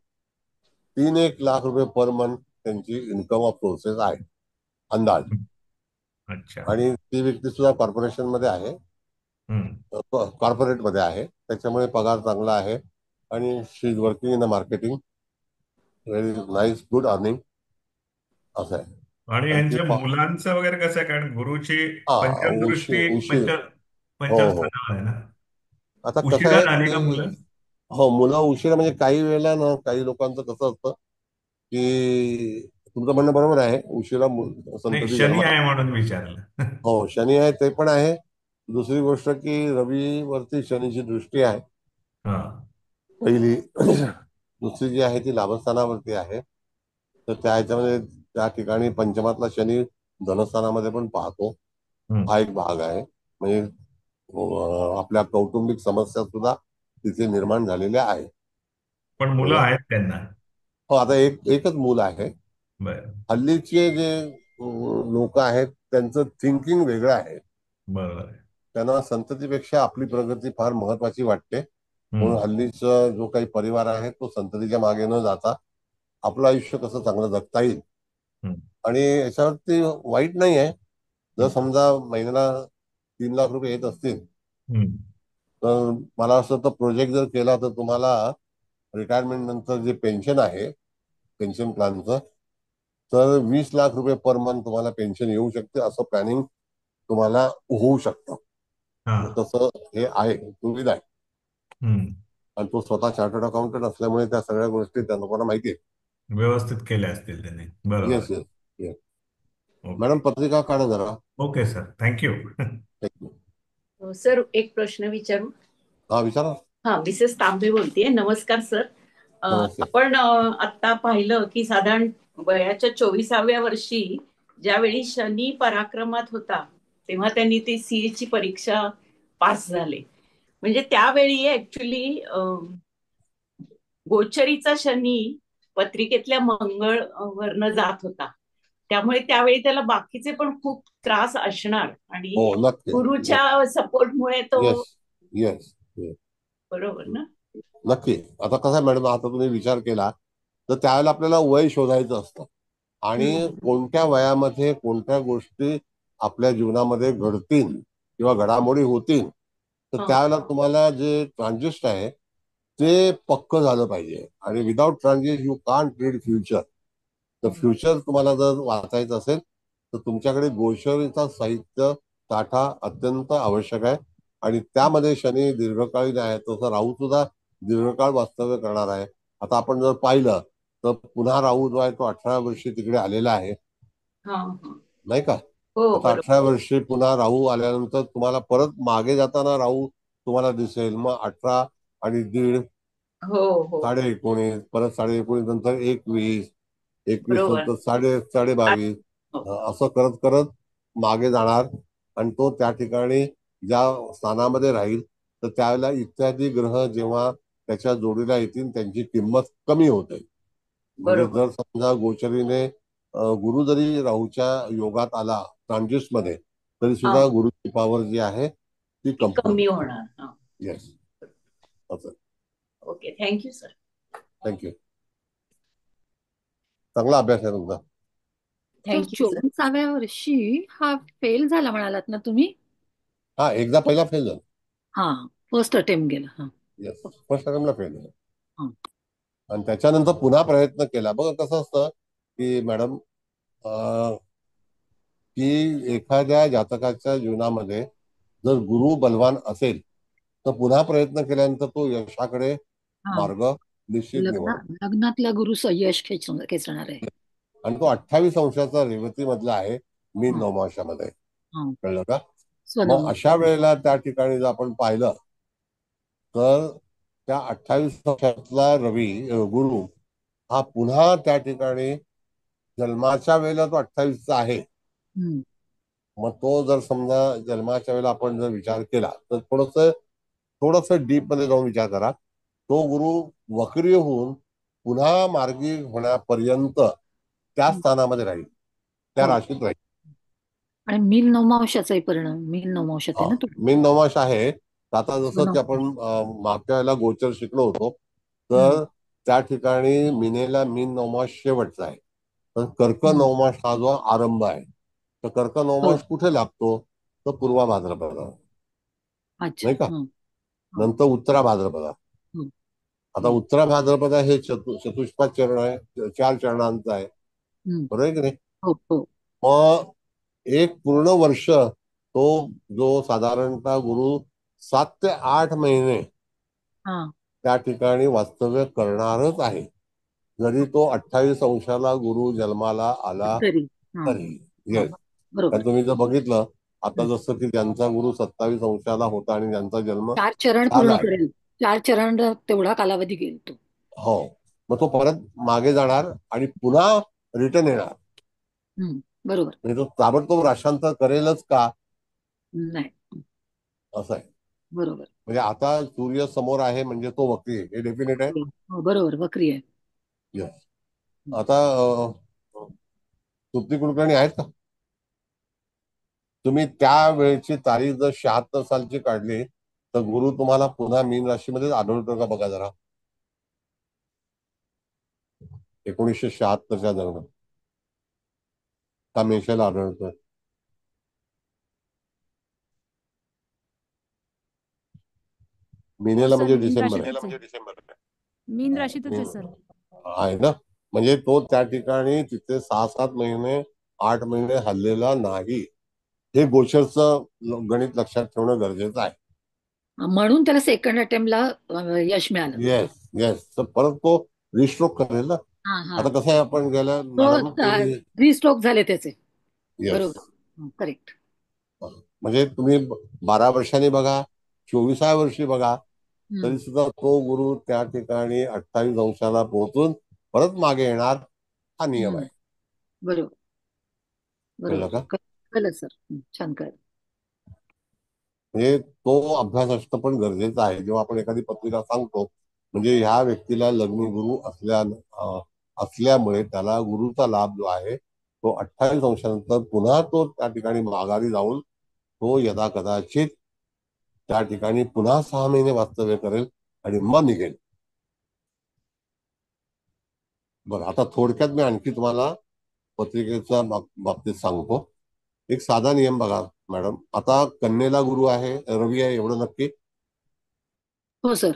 3-1 लाख रुपये पर मंथ त्यांची इन्कम ऑफ सोर्सेस आहे, अंदाज. अच्छा. आणि ती व्यक्ती सुद्धा कॉर्पोरेशन मध्ये आहे, हम्म. कॉर्पोरेट मध्ये आहे, त्याच्यामुळे पगार चांगला आहे. आणि she is working in the marketing, very nice, good earning, असं आहे. आणि आणि ती यांच्या मुलांचं वगैरे कसं आहे, कारण गुरुची हा पंचम उशीर दृष्टी उशीर हो पंचम हो. स्थानावर आहे ना. आता कसं उशिरा आहे झाली का की मुलं? हो, मुलं उशिरा म्हणजे काही वेळेला ना, काही लोकांचं कसं असतं की तुमचं म्हणणं बरोबर आहे, उशिरा नाही, संतती शनी जन्माला. आहे म्हणून विचारलं. हो, शनी आहे ते पण आहे. दुसरी गोष्ट की रवीवरती शनीची दृष्टी आहे, हा. पहिली. दुसरी जी आहे ती लाभस्थानावरती आहे. तर त्या ह्याच्यामध्ये त्या ठिकाणी पंचमातला शनी धनस्थानामध्ये पण पाहतो, हम्म. हा एक भाग आहे. म्हणजे आपल्या कौटुंबिक समस्या सुद्धा तिथे निर्माण झालेल्या आहेत. पण मुलं म्हणजे आहेत त्यांना. हो, आता एकच मूल आहे. बर. हल्लीचे जे लोक आहेत त्यांचं थिंकिंग वेगळं आहे. बरोबर आहे. त्यांना संततीपेक्षा आपली प्रगती फार महत्वाची वाटते. म्हणून हम्म. हल्लीचा जो काही परिवार आहे तो संततीच्या मागे न जाता आपलं आयुष्य कसं चांगलं जगता येईल. हम्म. आणि याच्यावरती वाईट नाही आहे. जर हम्म. समजा महिन्याला 3 लाख रुपये येत असतील, हम्म. तर मला असं तर प्रोजेक्ट जर केला तर तुम्हाला रिटायरमेंट नंतर जे पेन्शन आहे, पेन्शन प्लॅनचं, तर 20 लाख रुपये पर मंथ तुम्हाला पेन्शन येऊ शकते, असं प्लॅनिंग तुम्हाला होऊ शकतं. हा. तसं हे आहे, सुविधा आहे. हम्म. आणि तो स्वतः चार्टर्ड अकाउंटंट असल्यामुळे त्या सगळ्या गोष्टी त्या लोकांना माहिती आहे. व्यवस्थित केले असतील त्यांनी, बरोबर येस आहे. Yes yes. ओके. मॅडम, पत्रिका काढा जरा. Okay sir, thank you. Thank you. Sir, एक प्रश्न विचारू? हा, विचारा. हा, मिसेस तांबे बोलतेय. नमस्कार सर. नमस्ते. आपण आता पाहिलं की साधारण वयाच्या 24व्या वर्षी ज्यावेळी शनी पराक्रमात होता, तेव्हा त्यांनी ती सीए ची परीक्षा पास झाले. म्हणजे त्यावेळी ऍक्च्युली गोचरीचा शनी पत्रिकेतल्या मंगळ वरनं जात होता. त्यामुळे त्यावेळी त्याला बाकीचे पण खूप त्रास असणार आणि हो, नक्की नक्की. गुरुच्या सपोर्टमुळे तो. Yes yes yes. बरोबर ना? नक्की. आता कसं आहे मॅडम, आता तुम्ही विचार केला तर त्यावेळेला आपल्याला वय शोधायचं असतं. आणि हम्म. कोणत्या वयामध्ये कोणत्या गोष्टी आपल्या जीवनामध्ये घडतील किंवा घडामोडी होतील, तर हा. त्यावेळेला तुम्हाला जे ट्रान्झिस्ट आहे ते पक्क झालं पाहिजे. आणि without transit you can't read future. तर फ्युचर तुम्हाला जर वाचायचं असेल तर तुमच्याकडे गोचरीचा साहित्य साठा अत्यंत आवश्यक आहे. आणि त्यामध्ये शनी दीर्घकालीन आहे, तसं राहू सुद्धा दीर्घकाळ वास्तव्य करणार आहे. आता आपण जर पाहिलं तर पुन्हा राहू जो आहे तो 18 वर्षी तिकडे आलेला आहे, हा. हा. नाही का? हो, आता बरोबर. 18 वर्षी पुन्हा राहू आल्यानंतर तुम्हाला परत मागे जाताना राहू तुम्हाला दिसेल. मग 18 आणि 1.5, हो, हो, 19.5, परत 19.5 नंतर 21, 21 बरोबर. नंतर 22.5, हो. असं करत करत मागे जाणार. आणि तो त्या ठिकाणी ज्या स्थानामध्ये राहील तर त्यावेळेला इत्यादी ग्रह जेव्हा त्याच्या जोडीला येतील त्यांची किंमत कमी होते. म्हणजे बरोबर. जर समजा गोचरीने गुरु जरी राहूच्या योगात आला ट्रान्झिस्ट मध्ये, तरी हा, सुद्धा गुरुची पॉवर जी आहे ती ती कमी कमी होते. होणार. हा. येस, असं. Okay, thank you sir. थँक्यू. चांगला अभ्यास आहे तुमचा. Sir, thank you sir. 24व्या वर्षी हा फेल झाला म्हणालात ना तुम्ही? हा, एकदा पहिला फेल झाला. हा, फर्स्ट अटेम्प्ट गेला. हा. येस, फर्स्ट अटेम्प्टला फेल झाला. हा. आणि त्याच्यानंतर पुन्हा प्रयत्न केला. बघा कसं असतं की मॅडम, की एखाद्या जातकाच्या जीवनामध्ये जर गुरु बलवान असेल तर पुन्हा प्रयत्न केल्यानंतर तो यशाकडे हा. मार्ग निश्चित निवड. लग्नातला गुरु यश खेचणार आहे. आणि तो 28 अंशाचा रेवती मधला आहे, मीन नवमाशामध्ये. कळलं का? मग अशा वेळेला त्या ठिकाणी जर आपण पाहिलं तर त्या 28 अंशातला रवी गुरु हा पुन्हा त्या ठिकाणी जन्माच्या वेळेला तो 28चा आहे. मग तो जर समजा जन्माच्या वेळेला आपण जर विचार केला तर थोडस डीप मध्ये जाऊन विचार करा. तो गुरु वक्री होऊन पुन्हा मार्गी होण्यापर्यंत त्या स्थानामध्ये राहील, त्या राशीत राहील. आणि मीन नवमांशाचाही परिणाम, मीन नवमांशात आहे ना तो. मीन नवमाश आहे. आता जसं की आपण मागच्या वेळेला गोचर शिकलो होतो, तर त्या ठिकाणी मीनेला मीन नवमाश शेवटचा आहे. तर कर्क नवमाश हा जो आरंभ आहे, तर कर्क नवमाश कुठे लागतो? तर पूर्वा भाद्रपदा, नाही का? नंतर उत्तरा भाद्रपदा. आता उत्तरा भाद्रपदा हे चतुष्पाद चरण आहे, 4 चरणांचं आहे, बरोबर आहे की नाही? मग एक पूर्ण वर्ष तो जो साधारणतः गुरु 7 ते 8 महिने त्या ठिकाणी वास्तव्य करणारच आहे, जरी तो 28 अंशाला गुरु जन्माला आला तरी. येस. तुम्ही जर बघितलं आता जसं की ज्यांचा गुरु 27 अंशाला होता आणि ज्यांचा जन्म 4 चरण पूर्ण करेल, 4 चरण तेवढा कालावधी घेईल तो. हो, मग तो परत मागे जाणार आणि पुन्हा रिटर्न येणार. बरोबर. म्हणजे तो ताबडतोब राशांतर करेलच का? नाही. असं आहे. बरोबर. म्हणजे आता सूर्य समोर आहे म्हणजे तो वक्री आहे, हे डेफिनेट आहे. बरोबर, वक्री आहे. येस. आता सुप्ती कुलकर्णी आहेत का? तुम्ही त्या वेळेची तारीख जर 76 सालची काढली तर गुरु तुम्हाला पुन्हा मीन राशीमध्ये आढळतो का बघा जरा. 1976च्या दरम्यान का मेषाला आढळतोय? मीनेला म्हणजे डिसेंबर आहे. मीन राशीतच आहे सर. आहे ना, म्हणजे तो त्या ठिकाणी तिथे 6-7 महिने 8 महिने हल्लेला नाही. हे गोचरचं गणित लक्षात ठेवणं गरजेचं आहे. म्हणून त्याला सेकंड अटेम्प्टला यश मिळालं. Yes yes. तर परत तो रिस्ट्रोक करेल ना. आता कसं आहे, आपण गेल्या रिस्ट्रोक झाले त्याचे. बरोबर, करेक्ट. म्हणजे तुम्ही 12 वर्षांनी बघा, 24व्या वर्षी बघा, तरी सुद्धा तो गुरु त्या ठिकाणी 28 अंशाला पोहोचून परत मागे येणार, हा नियम आहे. बरोबर बरोबर का? कळलं सर, छान कळलं. म्हणजे तो अभ्यास असणं पण गरजेचं आहे. जेव्हा आपण एखादी पत्रिका सांगतो म्हणजे ह्या व्यक्तीला लग्नी गुरु असल्यामुळे त्याला गुरुचा लाभ जो आहे तो 28 अंशानंतर पुन्हा तो त्या ठिकाणी माघारी जाऊन तो यदा कदाचित त्या ठिकाणी पुन्हा 6 महिने वास्तव्य करेल आणि मग निघेल. बरं, आता थोडक्यात मी आणखी तुम्हाला पत्रिकेच्या बाबतीत सांगतो. एक साधा नियम बघा मॅडम. आता कन्येला गुरु आहे, रवी आहे, एवढं नक्की? हो सर.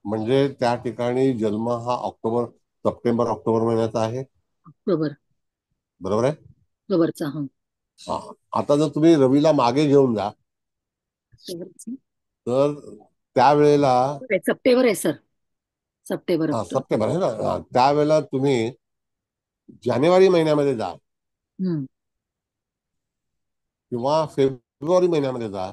म्हणजे त्या ठिकाणी जन्म हा सप्टेंबर ऑक्टोबर महिन्याचा आहे. ऑक्टोबर, बरोबर आहे. ऑक्टोबरचा. हा. आता जर तुम्ही रवीला मागे घेऊन जा तर त्यावेळेला सप्टेंबर आहे सर. सप्टेंबर आहे ना. त्यावेळेला तुम्ही जानेवारी महिन्यामध्ये जा किंवा फेब्रुवारी महिन्यामध्ये जा,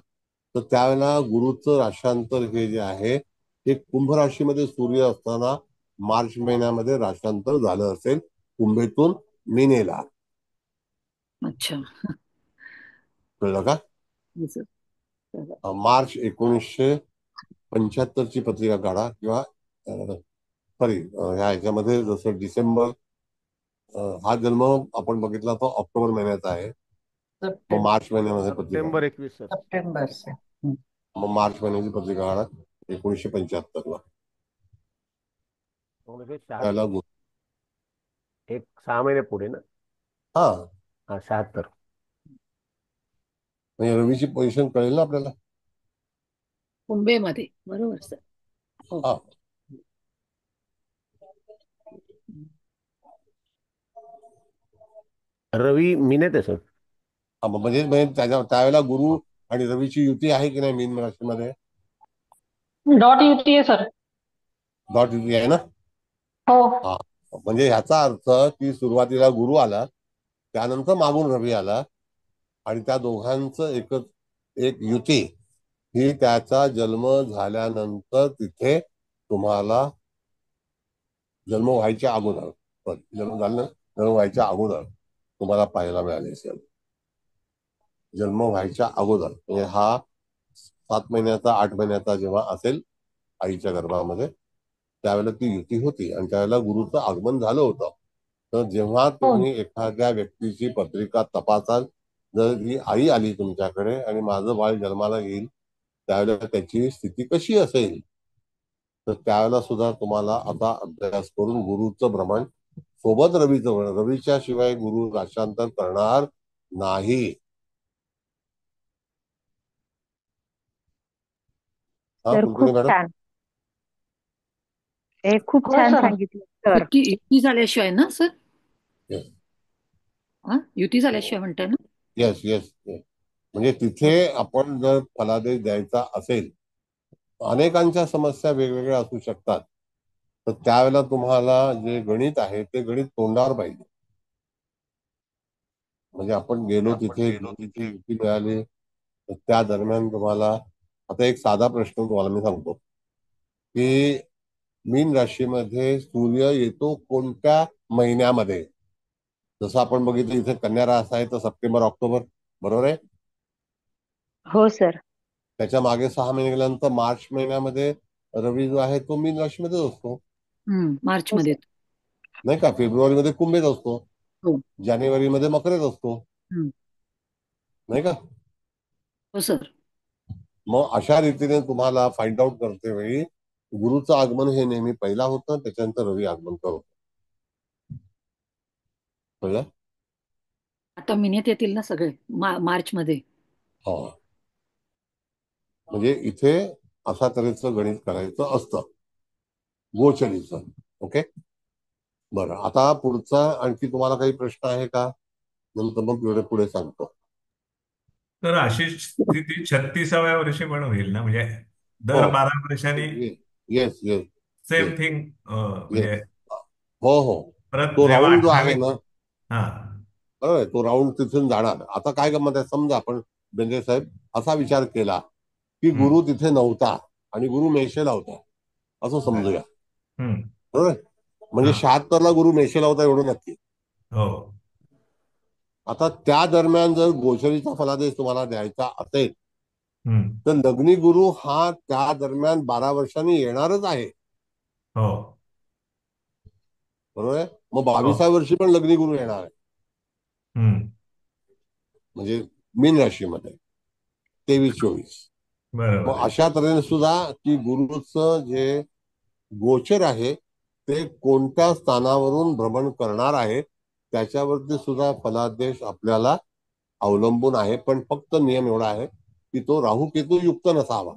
तर त्यावेळेला गुरुचं राशांतर हे जे आहे ते कुंभ राशीमध्ये सूर्य असताना मार्च महिन्यामध्ये राशांतर झालं असेल कुंभेतून मीनेला. अच्छा, कळलं का? मार्च 1975ची पत्रिका काढा किंवा सॉरी ह्या ह्याच्यामध्ये जसं डिसेंबर हा जन्म आपण बघितला तो ऑक्टोबर महिन्याचा आहे, मग मार्च महिन्यामध्ये सप्टेंबर 21 सप्टेंबर. मग मार्च महिन्याची पत्रिका काढा 1975ला. त्याला एक 6 महिने पुढे ना. हा 76. म्हणजे रवीची पोझिशन कळेल ना आपल्याला कुंभेमध्ये. बरोबर सर. हा. रवी मीनेत आहे सर. म्हणजे त्यावेळेला गुरु आणि रवीची युती आहे की नाही मीन राशीमध्ये? डॉट युती आहे सर. डॉट युती आहे ना? हो. हा, म्हणजे ह्याचा अर्थ की सुरुवातीला गुरु आला, त्यानंतर मागून रवी आला, आणि त्या दोघांचं एकच एक युती ही त्याचा जन्म झाल्यानंतर तिथे तुम्हाला जन्म व्हायच्या अगोदर, जन्म झाला, जन्म व्हायच्या अगोदर तुम्हाला पाहायला मिळाले असेल. जन्म व्हायच्या अगोदर म्हणजे हा 7 महिन्याचा 8 महिन्याचा जेव्हा असेल आईच्या गर्भामध्ये, त्यावेळेला ती युती होती आणि त्यावेळेला गुरुचं आगमन झालं होतं. तर जेव्हा हो. तुम्ही एखाद्या व्यक्तीची पत्रिका तपासाल, जर ही आई आली तुमच्याकडे आणि माझं बाळ जन्माला येईल, त्यावेळेला त्याची स्थिती कशी असेल, तर त्यावेळेला सुद्धा तुम्हाला आता अभ्यास करून गुरुचं भ्रमण सोबत रवीचं भ्रमण, रवीच्या शिवाय गुरु राशांतर करणार नाही. हा, सर कुलकर्णी खूप मॅडम. छान. हे खूप हो छान सर. सांगितलं सर. युती झाल्याशिवाय ना सर? येस युती झाल्याशिवाय म्हणताय ना? Yes yes yes. म्हणजे तिथे आपण जर फलादेश द्यायचा असेल, अनेकांच्या समस्या वेगवेगळ्या असू शकतात, तर त्यावेळेला तुम्हाला जे गणित आहे ते गणित तोंडावर पाहिजे. म्हणजे आपण गेलो तिथे, गुरुची युती मिळाली, तर त्या दरम्यान तुम्हाला आता एक साधा प्रश्न तुम्हाला मी सांगतो की मीन राशीमध्ये सूर्य येतो कोणत्या महिन्यामध्ये? जसं आपण बघितलं इथे कन्या रास आहे तर सप्टेंबर ऑक्टोबर, बरोबर आहे. हो सर. त्याच्या मागे 6 महिने गेल्यानंतर मार्च महिन्यामध्ये रवी जो आहे तो मीन राशीमध्येच असतो, मार्च हो मध्ये. सर. नाही का. फेब्रुवारीमध्ये कुंभेत असतो, हो. जानेवारीमध्ये मकरेत असतो, नाही का. हो सर. मग अशा रीतीने तुम्हाला फाइंड आउट करते वेळी गुरुचं आगमन हे नेहमी पहिला होतं, त्याच्यानंतर रवी आगमन करतो. कळलं? आता महिन्यात येतील ना सगळे मार्च मध्ये? हो. म्हणजे इथे अशा तऱ्हेचं गणित करायचं असतं गोचरीचं. ओके, बरं. आता पुढचा आणखी तुम्हाला काही प्रश्न आहे का? नंतर मग पुढे पुढे सांगतो. तर अशी स्थिती 36व्या वर्षी पण होईल ना? म्हणजे हो, दर 12 वर्षांनी yes yes same yes thing, yes. म्हणजे हो हो. परत तो जेव्हा राऊंड जो आहे 28. ना, हा. बरोबर आहे, तो राऊंड तिथून जाणार. आता काय गमत आहे, समजा आपण बेंद्रे साहेब असा विचार केला की गुरु तिथे नव्हता आणि गुरु मेषेला होता, असं समजूया, हम्म. बरोबर आहे? म्हणजे हा. 76 ला गुरु मेषेला होता एवढं नक्की. हो. आता त्या दरम्यान जर गोचरीचा फलादेश तुम्हाला द्यायचा असेल, हम्म. तर लग्नी गुरु हा त्या दरम्यान 12 वर्षांनी येणारच आहे, हो. बरोबर आहे. मग हो. 22व्या वर्षी पण लग्नी गुरु येणार आहे, हम्म. म्हणजे मीन राशीमध्ये 23-24. बरोबर मग आहे. अशा तऱ्हेने सुद्धा की गुरुचं जे गोचर आहे ते कोणत्या स्थानावरून भ्रमण करणार आहे त्याच्यावरती सुद्धा फलादेश आपल्याला अवलंबून आहे. पण फक्त नियम एवढा आहे की तो राहू केतू युक्त नसावा.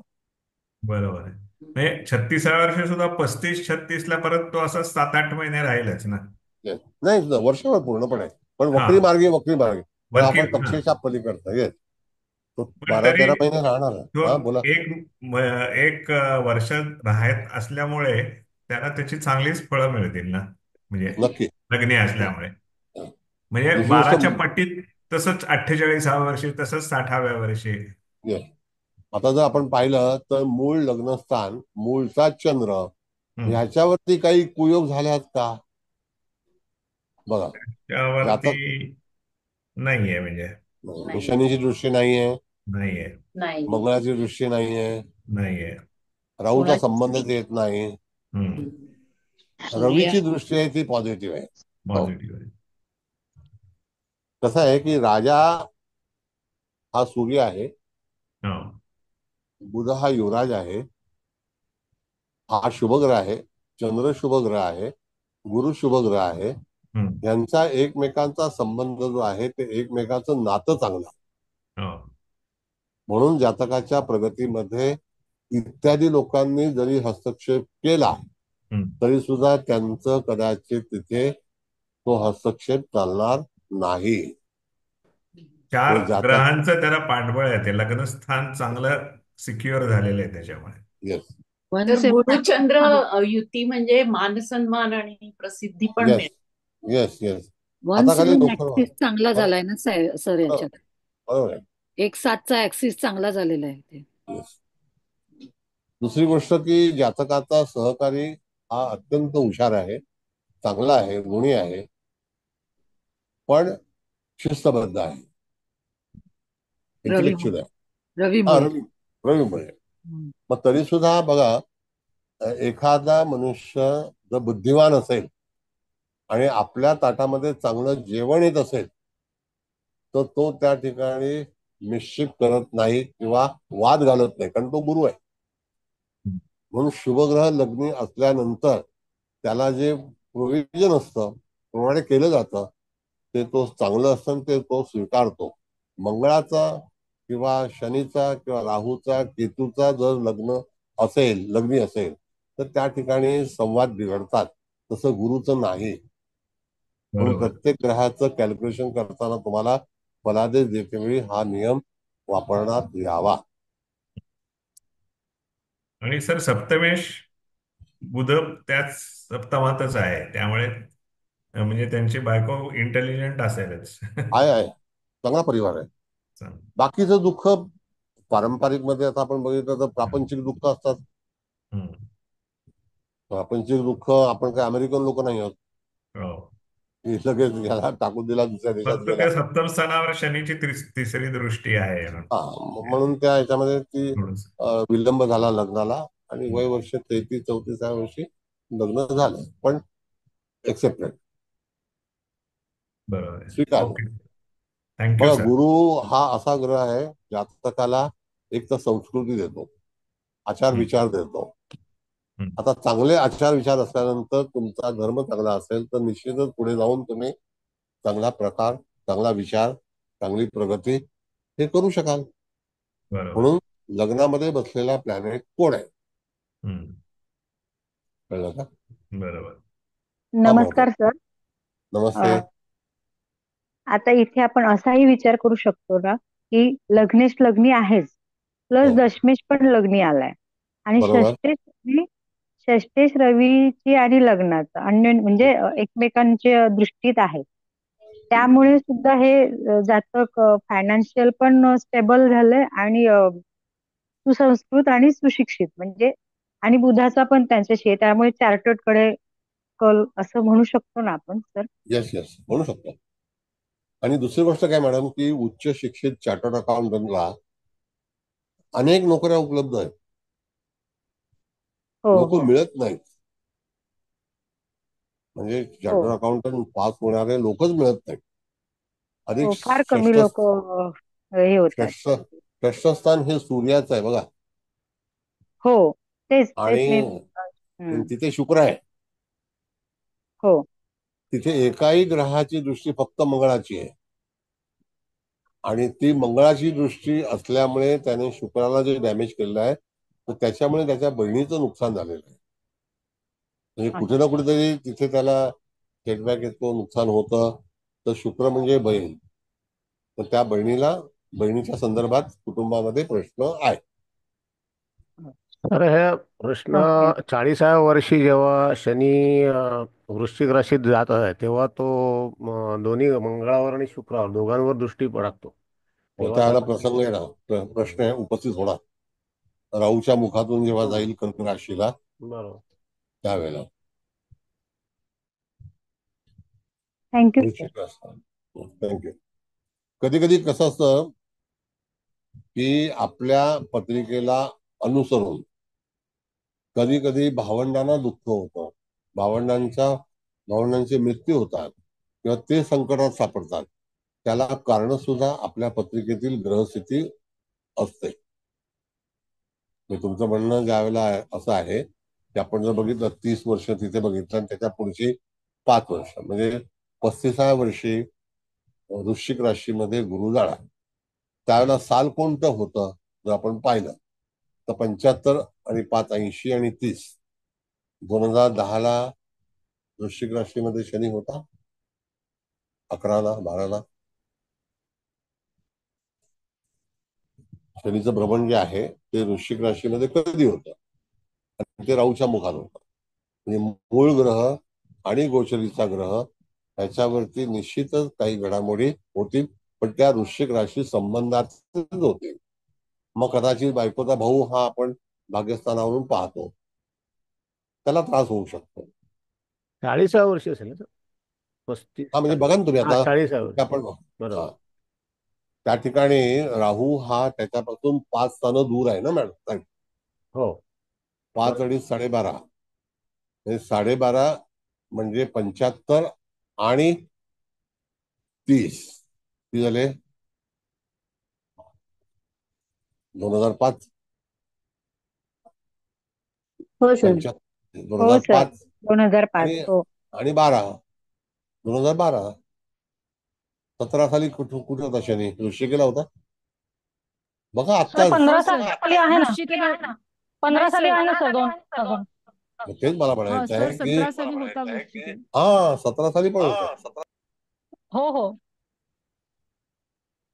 बरोबर आहे. म्हणजे 36व्या वर्षी सुद्धा 35-36 ला परत तो असं 7-8 महिने राहीलच ना? नाही, वर्षभर पूर्णपणे, पण हा. वक्री मार्गे पण वरती. आपण हा. कक्षेच्या पलीकडचा येस, तो पण तरी 12-13 महिने राहणार आहे. तो हा, बोला. एक वर्ष राहत असल्यामुळे त्याला त्याची चांगलीच फळं मिळतील ना, म्हणजे नक्की. लग्नी असल्यामुळे. म्हणजे दुसरी गोष्ट, 12च्या पट्टीत तसंच 48व्या वर्षी, तसंच 60व्या वर्षी. येस. आता जर आपण पाहिलं तर मूळ लग्नस्थान, मूळचा चंद्र, हम्म. ह्याच्यावरती काही कुयोग झाले आहेत का? बघा, त्यावरती जातक नाहीये, म्हणजे शनीची दृष्टी नाहीये, नाहीये. नाही. मंगळाची दृष्टी नाहीये, नाहीये. राहूचा कोणाची संबंधच येत नाही, हम्म. सूर्य रवीची दृष्टी आहे ती पॉझिटिव्ह आहे. हो. पॉझिटिव्ह आहे. कसं आहे की राजा हा सूर्य आहे, हो. बुध हा युवराज आहे, हा शुभग्रह आहे, चंद्र शुभग्रह आहे, गुरु शुभग्रह आहे. हम्म. यांचा एकमेकांचा संबंध जो आहे ते एकमेकांचं नातं चांगलं आहे. हो. म्हणून जातकाच्या प्रगतीमध्ये इत्यादी लोकांनी जरी हस्तक्षेप केला हम्म. तरी सुद्धा त्यांचं कदाचित तिथे तो हस्तक्षेप चालणार नाही. 4 म्हणजे जातक, ग्रहांचं त्याला पाठबळ आहे. ते लग्नस्थान चांगलं सिक्युअर झालेलं आहे त्याच्यामुळे. येस, वन तर सेवन गुरुचंद्र युती म्हणजे मानसन्मान आणि प्रसिद्धी पण येस, मिळते. Yes, yes. वन हाताखाली सेवन नोकर ऍक्सिस चांगला बरोबर झालाय ना सर यांच्यात. बरोबर आहे. 1/7चा ऍक्सिस चांगला झालेला आहे ते. येस. दुसरी गोष्ट की जातकाचा सहकारी हा अत्यंत हुशार आहे, चांगला आहे, गुणी आहे, पण शिस्तबद्ध आहे, इंटेलेक्च्युअल आहे. हा, रवीमुळे. रवीमुळे. मग तरी सुद्धा बघा, एखादा मनुष्य जर बुद्धिमान असेल आणि आपल्या ताटामध्ये चांगलं जेवण येत असेल तर तो त्या ठिकाणी निश्चित करत नाही किंवा वाद घालत नाही, कारण तो गुरु आहे. म्हणून शुभग्रह लग्नी असल्यानंतर त्याला जे प्रोव्हिजन असतं प्रमाणे केलं जातं ते तो चांगलं असतं, ते तो स्वीकारतो. मंगळाचा किंवा शनीचा किंवा राहूचा केतूचा जर लग्नी असेल तर त्या ठिकाणी संवाद बिघडतात. तसं गुरुचं नाही. म्हणून बरोबर. प्रत्येक ग्रहाचं कॅल्क्युलेशन करताना तुम्हाला फलादेश देतेवेळी हा नियम वापरण्यात यावा. आणि सर सप्तमेश बुध त्याच सप्तमातच आहे, त्यामुळे म्हणजे त्यांची बायको इंटेलिजंट असेलच. आहे चांगला परिवार आहे. चालेल. बाकीचं दुःख पारंपरिक मध्ये आता आपण बघितलं तर प्रापंचिक दुःख असतात. हम्म. प्रापंचिक दुःख आपण काही अमेरिकन लोक नाही आहोत हो. की लगेच याला टाकून दिला दुसऱ्या देशात फक्त गेला. त्या सप्तम स्थानावर शनीची तिसरी दृष्टी आहे. म्हणून त्या ह्याच्यामध्ये ती थोडंसं. विलंब झाला लग्नाला आणि वय वर्ष 33-34 वर्षी लग्न झालं, पण एक्सेप्टेड, बरोबर आहे. स्वीकार. ओके, थँक्यू बघा, सर. गुरु हा असा ग्रह आहे जातकाला एक तर संस्कृती देतो, आचार विचार देतो. आता चांगले आचार विचार असल्यानंतर तुमचा धर्म चांगला असेल तर निश्चितच पुढे जाऊन तुम्ही चांगला प्रकार, चांगला विचार, चांगली प्रगती हे करू शकाल. बरोबर. म्हणून लग्नामध्ये बसलेला प्लॅनेट कोण आहे, कळलं का? बरोबर. नमस्कार सर. नमस्ते. आता इथे आपण असाही विचार करू शकतो ना की लग्नेश लग्नी आहेच, प्लस दशमेश पण लग्नी आलाय आणि बरोबर. षष्टेश रवीची आणि लग्नाचं अन्य म्हणजे एकमेकांच्या दृष्टीत आहे. त्यामुळे सुद्धा हे जातक फायनान्शियल पण स्टेबल झालंय आणि सुसंस्कृत आणि सुशिक्षित म्हणजे, आणि बुधाचा पण त्यांच्याशी आहे, त्यामुळे चार्टर्ड कडे कल असं म्हणू शकतो ना आपण सर. येस, येस, म्हणू शकतो. आणि दुसरी गोष्ट काय मॅडम की उच्च शिक्षित चार्टर्ड अकाउंटंटला अनेक नोकऱ्या उपलब्ध आहेत, लोक मिळत नाहीत. म्हणजे चार्टर्ड अकाउंटंट पास होणारे लोकच मिळत नाहीत. अधिक फार कमी लोक हे होतात. षष्ठस्थान हे सूर्याचं आहे बघा. हो, तेच आणि तिथे शुक्र आहे. हो, तिथे एकाही ग्रहाची दृष्टी फक्त मंगळाची आहे आणि ती मंगळाची दृष्टी असल्यामुळे त्याने शुक्राला जे डॅमेज केलेलं आहे तर त्याच्यामुळे त्याच्या बहिणीचं नुकसान झालेलं आहे. म्हणजे कुठे ना कुठेतरी तिथे त्याला सेटबॅक येतो, नुकसान होतं. तर शुक्र म्हणजे बहीण, तर त्या बहिणीच्या संदर्भात कुटुंबामध्ये प्रश्न आहे. तर हे प्रश्न 40व्या वर्षी जेव्हा शनी वृश्चिक राशीत जात आहे तेव्हा तो दोन्ही मंगळावर आणि शुक्रावर दोघांवर दृष्टी टाकतो. त्यावेळेला प्रसंग येणार, प्रश्न आहे उपस्थित होणार. राहूच्या मुखातून जेव्हा जाईल कर्क राशीला बरोबर त्यावेळेला. थँक्यू. थँक्यू. कधी कधी कसं असतं की आपल्या पत्रिकेला अनुसरून कधी कधी भावंडांना दुःख होतं, भावंडांचे मृत्यू होतात किंवा ते संकटात सापडतात. त्याला कारण सुद्धा आपल्या पत्रिकेतील ग्रहस्थिती असते. तुमचं म्हणणं ज्यावेळेला असं आहे की आपण जर बघितलं 30 वर्ष तिथे बघितलं आणि त्याच्या पुढची 5 वर्ष म्हणजे 35व्या वर्षी वृश्चिक राशीमध्ये गुरु जाळा, त्यावेळेला साल कोणतं होतं जर आपण पाहिलं तर 75 आणि 5 80 आणि 30 2010ला वृश्चिक राशीमध्ये शनी होता, 11ला 12ला. शनीचं भ्रमण जे आहे ते वृश्चिक राशीमध्ये कधी होतं आणि ते राहूच्या मुखात होतं. म्हणजे मूळ ग्रह आणि गोचरीचा ग्रह ह्याच्यावरती निश्चितच काही घडामोडी होतील, पण त्या वृश्चिक राशी संबंधात होतील. मग कदाचित बायकोचा भाऊ हा आपण भाग्यस्थानावरून पाहतो, त्याला त्रास होऊ शकतो. 40व्या वर्षी असेल ना सर? 35 हा म्हणजे बघा ना तुम्ही आता 40व्या वर्षी. आपण बरोबर. त्या ठिकाणी राहू हा त्याच्यापासून 5 स्थानं दूर आहे ना मॅडम. हो 5 आणि 12.5 म्हणजे 12.5 म्हणजे 75 आणि 30 किती झाले? 2005 हो सर. 2005 2005. आणि हो. आणि 12 2012 17 साली कुठे होता शनी? वृश्चिकेला होता बघा सर आता. 15 सर साली आहे ना. वृश्चिकेला 15 साली सर. आहे ना सर 2000. तेच मला हा म्हणायचं सर आहे की 17 साली होता वृश्चिक. हा 17 साली पण होता. हो हो.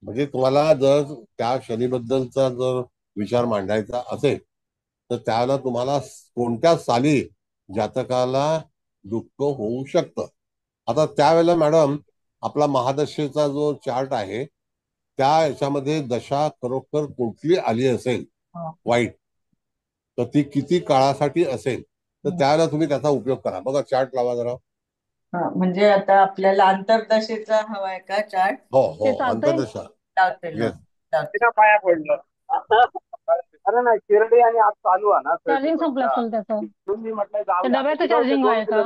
म्हणजे तुम्हाला जर त्या शनीबद्दलचा जर विचार मांडायचा असेल तर त्याला तुम्हाला कोणत्या साली जातकाला दुःख होऊ शकतं. आता त्यावेळेला मॅडम आपला महादशेचा जो चार्ट आहे त्या याच्यामध्ये दशा खरोखर कुठली आली असेल वाईट, तर ती किती काळासाठी असेल, तर त्यावेळेला तुम्ही त्याचा उपयोग करा. बघा चार्ट लावा जरा. म्हणजे आता आपल्याला आंतरदशेचा हवाय का चार्ट? हो ते हो चालतंय? अंतर्दशा. लावते येस. लावते. पाया पडलं. अरे नाही शिर्डी आणि आज चालू आहे ना चार्जिंग संपलं असेल त्याचं. मी म्हटलं ते जाऊया. डब्याचं चार्जिंग आहे का?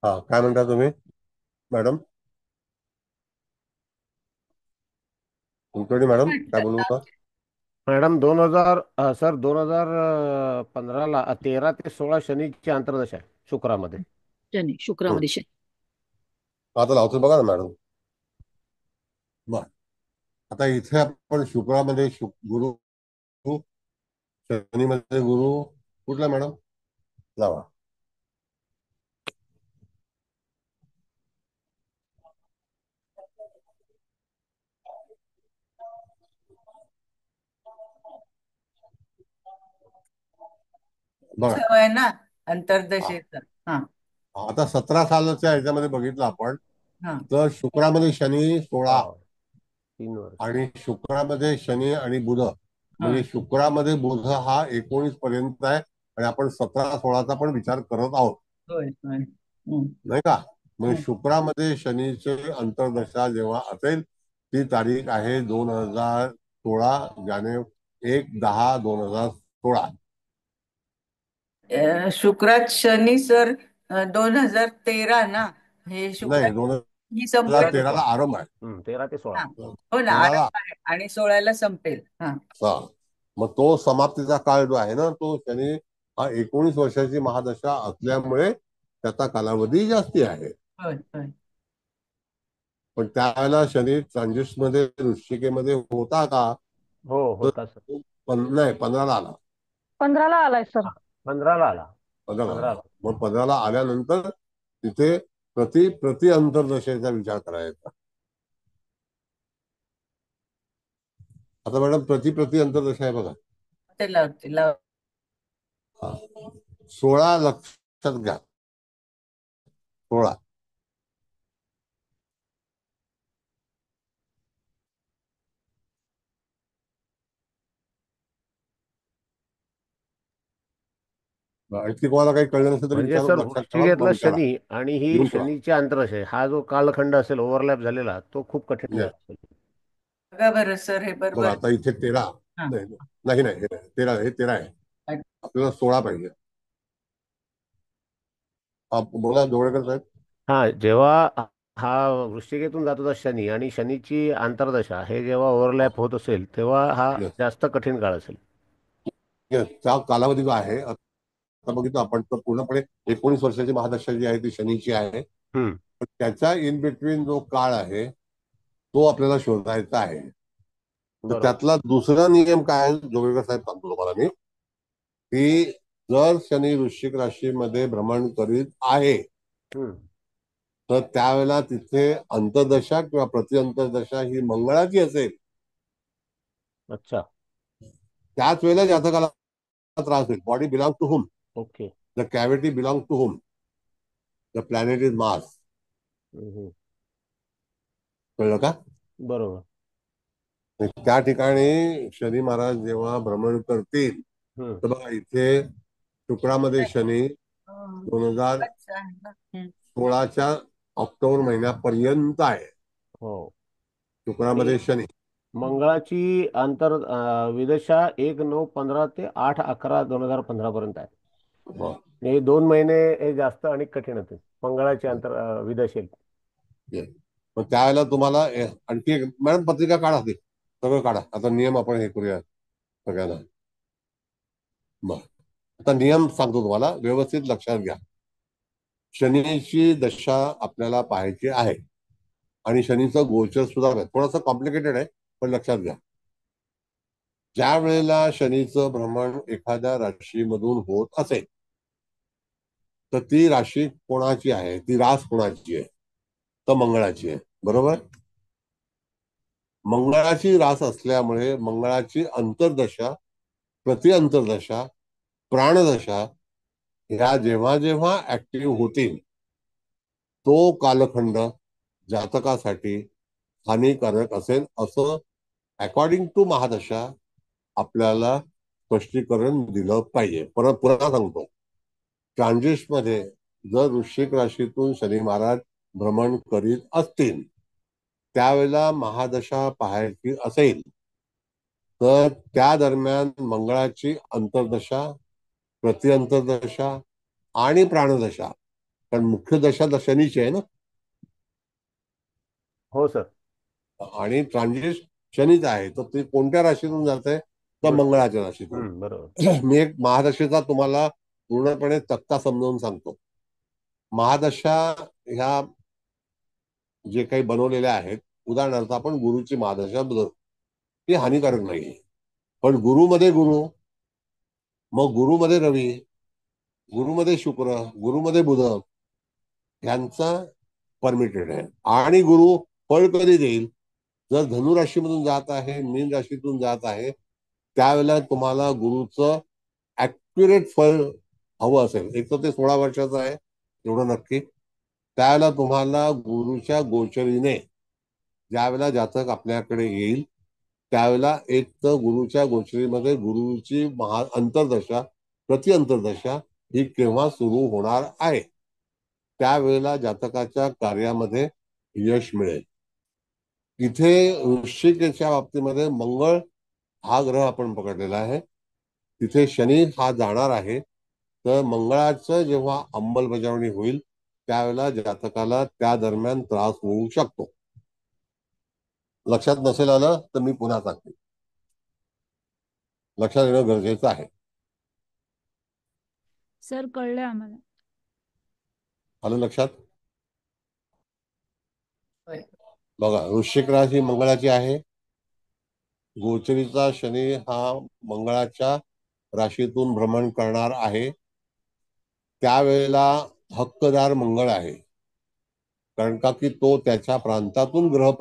हा काय म्हणता तुम्ही मॅडम? कुलकर्णी मॅडम काय बोलू का? मॅडम सर 2015ला 13 ते 16 शनीची अंतर्दशा आहे शुक्रामध्ये. शनी शुक्रामध्ये शनी. आता लावतो बघा ना मॅडम. बर आता इथे आपण शुक्रामध्ये गुरु, शनीमध्ये गुरु कुठला मॅडम लावा. बघा हवाय ना अंतरदशेचा. हा आता 17 सालाच्या ह्याच्यामध्ये बघितलं आपण हा तर शुक्रामध्ये शनी 16 3 वर्ष. आणि शुक्रामध्ये शनी आणि बुध, म्हणजे शुक्रामध्ये बुध हा 19 पर्यंत आहे आणि आपण 17-16चा पण विचार करत आहोत. होय होय. नाही का? म्हणजे शुक्रामध्ये शनीचे अंतर्दशा जेव्हा असेल ती तारीख आहे 2016 जानेवारी 1/10/2016. शुक्रात शनी सर 2013 ना. हे नाही शुक्रात ही 2013ला संपेल. आरंभ आहे. 13 ते 16. हो ना 13ला आरंभ आहे आणि 16ला संपेल. हा मग तो समाप्तीचा काळ जो आहे ना तो शनी हा 19 वर्षाची महादशा असल्यामुळे त्याचा कालावधी जास्ती आहे. होय होय. पण त्यावेळेला शनी ट्रान्झिट्समध्ये वृश्चिकेमध्ये होता का? हो होता सर. नाही 15ला आला. 15ला आलाय सर. 15ला आला. 15ला आला. मग 15ला आल्यानंतर तिथे प्रति अंतर्दशेचा विचार करायचा. आता मॅडम प्रति अंतर्दशा आहे बघा. ते लावते 16 लक्षात घ्या. 16 आणखी कोणाला काही कळलं नसेल तर म्हणजे विचार सर लक्षात ठेवा किंवा वृश्चिकेतला विचारा. शनी आणि ही येऊन कळवा. शनीची अंतर्दशा हा जो कालखंड असेल ओव्हरलॅप झालेला तो खूप कठीण Yes. असेल. बघा बरं सर हे बघा बरोबर. आता इथे 13 हा. नाही हे 13 आहे. आपल्याला 16 पाहिजे. बोला जोगळेकर साहेब. हा जेव्हा हा वृश्चिकेतून जात होता शनी आणि शनीची आंतरदशा हे जेव्हा ओव्हरलॅप होत असेल तेव्हा हा Yes. जास्त कठीण काळ असेल. Yes. त्या कालावधी जो आहे आता बघितलं आपण तर पूर्णपणे 19 वर्षाची महादशा जी आहे ती शनीची आहे. हम्म. पण त्याच्या इन बिटवीन जो काळ आहे तो आपल्याला शोधायचा आहे. तर बरोबर. त्यातला दुसरा नियम काय आहे जोगळेकर साहेब सांगतो तुम्हाला मी, की जर शनी वृश्चिक राशीमध्ये भ्रमण करीत आहे हम्म. तर त्यावेळेला तिथे अंतर्दशा किंवा प्रतिअंतर्दशा ही मंगळाची असेल, अच्छा. त्याच वेळेला जातकाला त्रास होईल. Body belong to whom, okay. The cavity belong to whom, the planet is Mars. कळलं का? बरोबर. त्या ठिकाणी शनी महाराज जेव्हा भ्रमण करतील, तर बघा इथे शुक्रामध्ये शनी 2016च्या ऑक्टोबर महिन्यापर्यंत आहे. हो. शुक्रामध्ये शनी. मंगळाची विदशा 1/9/15 ते 8/11/2015 पर्यंत आहे. हे 2 महिने हे जास्त आणि कठीण होते मंगळाची विदशेल. मग त्यावेळेला तुम्हाला आणखी मॅडम पत्रिका काढा, ते सगळं काढा. आता नियम आपण हे करूया सगळ्यांना. बर, आता नियम सांगतो तुम्हाला, व्यवस्थित लक्षात घ्या. शनीची दशा आपल्याला पाहायची आहे आणि शनीचं गोचर सुद्धा आहे. थोडंसं कॉम्प्लिकेटेड आहे, पण लक्षात घ्या. ज्या वेळेला शनीचं भ्रमण एखाद्या राशीमधून होत असेल, तर ती राशी कोणाची आहे, ती रास कोणाची आहे, तर मंगळाची आहे. बरोबर. मंगळाची रास असल्यामुळे मंगळाची अंतर्दशा, प्रतिअंतर्दशा, प्राणदशा ह्या जेव्हा जेव्हा ऍक्टिव्ह होतील, तो कालखंड जातकासाठी हानिकारक असेल, असं अकॉर्डिंग टू महादशा आपल्याला स्पष्टीकरण दिलं पाहिजे. परत पुन्हा सांगतो, ट्रान्झिट्समध्ये जर वृश्चिक राशीतून शनी महाराज भ्रमण करीत असतील, त्यावेळेला महादशा पाहायची असेल, तर त्या दरम्यान मंगळाची अंतर्दशा, प्रतिअंतर्दशा आणि प्राणदशा, कारण मुख्य दशा तर शनीची आहे ना. हो सर. आणि ट्रान्झिट शनीच आहे, तर ते कोणत्या राशीतून जात आहे, तर मंगळाच्या राशीतून. बरोबर. मी एक महादशेचा तुम्हाला पूर्णपणे तक्ता समजावून सांगतो. महादशा ह्या जे काही बनवलेल्या आहेत, उदाहरणार्थ आपण गुरुची महादशा बदल, ती हानिकारक नाही. पण गुरुमध्ये गुरु, मग गुरुमध्ये रवी, गुरुमध्ये शुक्र, गुरुमध्ये बुध, यांचा परमिटेड आहे. आणि गुरु फळ कधी देईल, जर धनु राशीमधून जात आहे, मीन राशीतून जात आहे, त्यावेळेला तुम्हाला गुरुचं ऍक्युरेट फळ हवं असेल, एक तर ते 16 वर्षाचं आहे एवढं नक्की, त्यावेळेला तुम्हाला गुरुच्या गोचरीने ज्यावेळेला जातक आपल्याकडे येईल, त्यावेळेला एक तर गुरुच्या गोचरीमध्ये गुरुची अंतर्दशा, प्रतिअंतर्दशा ही केव्हा सुरू होणार आहे, त्यावेळेला जातकाच्या कार्यामध्ये यश मिळेल. इथे वृश्चिकेच्या बाबतीमध्ये मंगळ हा ग्रह आपण पकडलेला आहे, तिथे शनी हा जाणार आहे. तर मंगळाचं जेव्हा अंमलबजावणी होईल, त्यावेळेला जातकाला त्या दरम्यान त्रास होऊ शकतो. लक्षात नसेल आलं तर मी पुन्हा सांगते, लक्षात येणं गरजेचं आहे. सर कळलं आम्हाला. आलं लक्षात? बघा, वृश्चिक राशी मंगळाची आहे. गोचरीचा शनी हा मंगळाच्या राशीतून भ्रमण करणार आहे. त्यावेळेला हक्कदार मंगळ आहे, कारण का की तो त्याच्या प्रांतातून ग्रह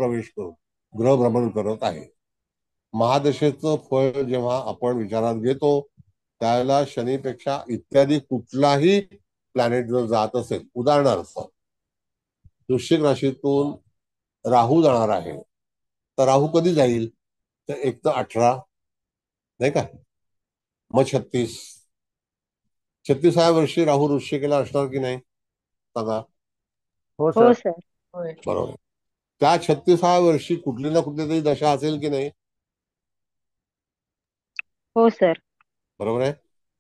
भ्रमण करत आहे. महादशेचं फळ जेव्हा आपण विचारात घेतो, त्यावेळेला शनीपेक्षा इत्यादी कुठलाही प्लॅनेट जर जात असेल, उदाहरणार्थ वृश्चिक राशीतून राहू जाणार आहे, तर राहू कधी जाईल, तर एक तर 18 नाही का, मग 36व्या वर्षी राहू वृश्चिकेला असणार की नाही सांगा? हो हो सर. सर. बरोबर. त्या 36व्या वर्षी कुठली ना कुठली तरी दशा असेल की नाही? हो सर. बरोबर आहे.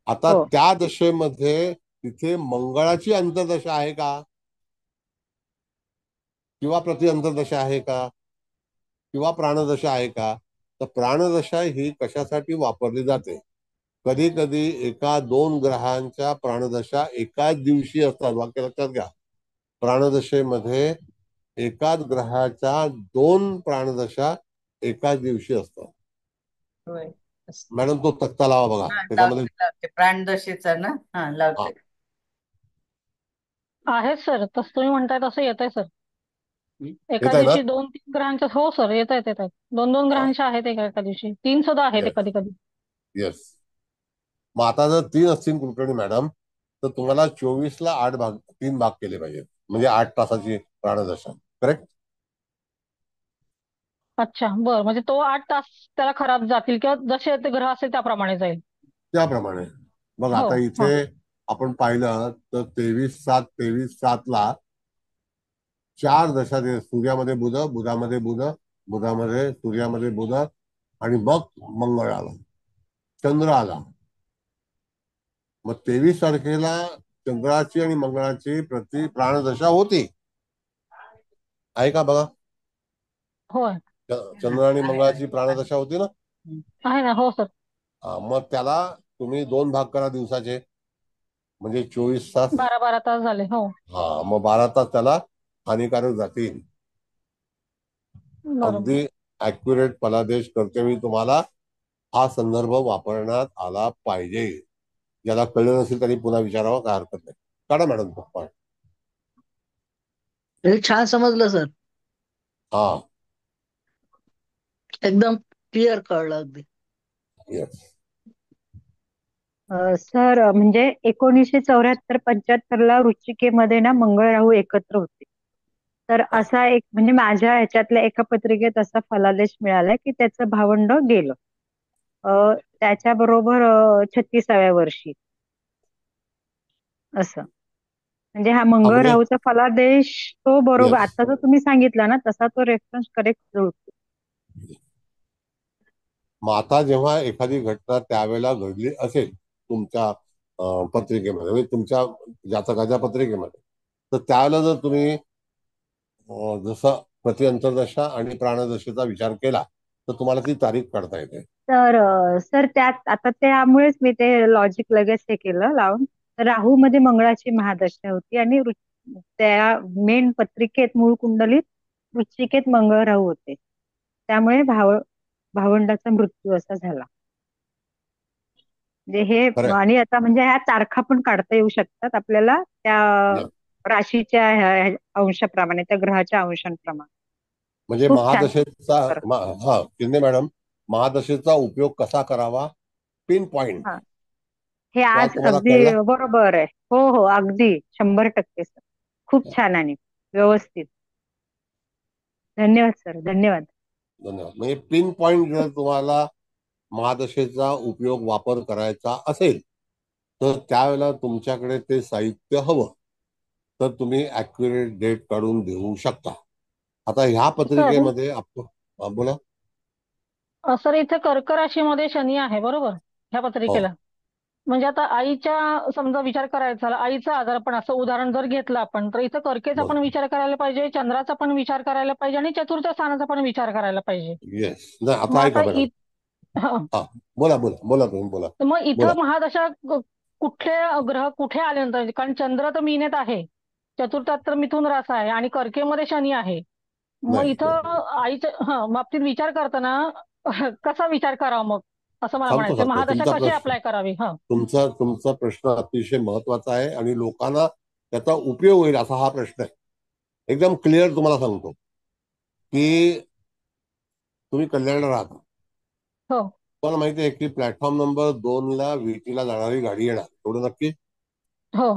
आता हो. त्या दशेमध्ये तिथे मंगळाची अंतर्दशा आहे का, किंवा प्रतिअंतर्दशा आहे का, किंवा प्राणदशा आहे का? तर प्राणदशा ही कशासाठी वापरली जाते? कधी कधी 1-2 ग्रहांच्या प्राणदशा एकाच दिवशी असतात. वाक्य लक्षात घ्या. प्राणदशेमध्ये एकाच ग्रहाच्या 2 प्राणदशा एकाच दिवशी असतात. मॅडम तो तक्ता लावा बघा, त्याच्यामध्ये लावते प्राणदशेचा ना. हा लावते. आहे सर, तसं तुम्ही म्हणताय तसं येत आहे सर. एका येत आहे ना? दिवशी 2-3 ग्रहांच्या, हो सर, येत आहेत येत आहेत. 2-2 ग्रहांच्या आहेत एका दिवशी, 3 सुद्धा आहेत येस, कधी कधी. येस. मग आता जर 3 असतील कुलकर्णी मॅडम, तर तुम्हाला 24ला 3 भाग केले पाहिजेत, म्हणजे 8 तासाची प्राणदशा. करेक्ट? अच्छा, बरं. म्हणजे तो 8 तास त्याला खराब जातील किंवा जसे ते ग्रह असेल त्याप्रमाणे जाईल. त्याप्रमाणे मग हो. आता हा. इथे आपण पाहिलं तर 23/7 4 दशा सूर्यामध्ये बुध, बुधामध्ये बुध, बुधामध्ये सूर्यामध्ये बुध, आणि मग मंगळ आला, चंद्र आला. मग 23 तारखेला चंद्राची आणि मंगळाची प्रति प्राणदशा होती, आहे का बघा? होय. चंद्र आणि मंगळाची प्राणदशा होती ना? आहे ना, हो सर. मग त्याला तुम्ही 2 भाग करा दिवसाचे, म्हणजे 24 तास. 12-12 तास झाले. हो. मग 12 तास त्याला हानिकारक जातील. बरोबर. अगदी ऍक्युरेट फलादेश करते तुम्हाला हा संदर्भ वापरण्यात आला पाहिजे. ज्याला कळलं नसेल त्यांनी पुन्हा विचारावं, काय हरकत नाही. काढा मॅडम पप्पा. हे छान समजलं सर, हा, एकदम क्लिअर कळलं अगदी. येस. सर, म्हणजे 1974-75 ला वृश्चिकेमध्ये ना मंगळ राहू एकत्र होते. तर असा एक, म्हणजे माझ्या ह्याच्यातल्या एका पत्रिकेत असा फलादेश मिळालाय की त्याचं भावंड गेलं त्याच्याबरोबर 36व्या वर्षी, असं. म्हणजे हा मंगळ म्हणजे राहूचा फलादेश तो बरोबर येस, आता जो तुम्ही सांगितला ना तसा तो रेफरन्स करेक्ट जुळतो. मग आता जेव्हा एखादी घटना त्यावेळेला घडली असेल तुमच्या पत्रिकेमध्ये, म्हणजे तुमच्या जातकाच्या पत्रिकेमध्ये, तर त्यावेळेला जर तुम्ही जसं प्रति अंतर्दशा आणि प्राणदशेचा विचार केला तर तुम्हाला ती तारीख काढता येते. तर सर त्यात आता त्यामुळेच मी ते लॉजिक लगेच हे केलं लावून. राहू मध्ये मंगळाची महादशा होती आणि त्या मेन पत्रिकेत मूळ कुंडलीत वृश्चिकेत मंगळ राहू होते. त्यामुळे भावंडाचा मृत्यू असा झाला. म्हणजे हे, खरंय. आणि आता म्हणजे ह्या तारखा पण काढता येऊ शकतात आपल्याला त्या Yes. राशीच्या अंशाप्रमाणे, त्या ग्रहाच्या अंशांप्रमाणे. म्हणजे खूप छान. महादशेचा शिंदे मॅडम, महादशेचा उपयोग कसा करावा, पिन पॉइंट, हा, हे तो आज आज तुम्हाला अगदी कळला. बरोबर आहे. हो हो, अगदी 100% सर. खूप छान आणि व्यवस्थित. धन्यवाद सर, धन्यवाद. धन्यवाद. म्हणजे पिन पॉइंट जर तुम्हाला महादशेचा उपयोग वापर करायचा असेल तर त्यावेळेला तुमच्याकडे ते साहित्य हवं, तर तुम्ही ऍक्युरेट डेट काढून देऊ शकता. आता ह्या सर, पत्रिकेमध्ये बोला. सर इथे कर्क राशीमध्ये शनी आहे बरोबर ह्या हो, पत्रिकेला. म्हणजे आता आईच्या समजा विचार करायचा झाला, आईचा आजारपण असं उदाहरण जर घेतलं आपण, तर इथं कर्केचा बोला. पण विचार करायला पाहिजे, चंद्राचा पण विचार करायला पाहिजे आणि चतुर्थ स्थानाचा पण विचार करायला पाहिजे. येस. नाही, मग आता ऐका आता मॅडम. हं. हा, बोला बोला बोला, तुम्ही बोला तर मग बोला. इथं महादशा कुठले ग्रह कुठे आल्यानंतर, कारण चंद्र तर मीनेत आहे, चतुर्थात तर मिथुन रास आहे आणि कर्केमध्ये शनी आहे. मग नाही, इथं आईच्या बाबतीत विचार करताना कसा विचार करावा मग, असं मला सांगतो म्हणायचं. सांगतो महादशा तुमचा कशी प्रश्न. अप्लाय करावी? तुमचा प्रश्न अतिशय महत्वाचा आहे आणि लोकांना त्याचा उपयोग होईल असा हा प्रश्न आहे. एकदम क्लिअर तुम्हाला सांगतो की तुम्ही कल्याणला राहता. हो तुम्हाला माहिती आहे की प्लॅटफॉर्म नंबर 2ला विटीला जाणारी गाडी येणार, एवढं नक्की? हो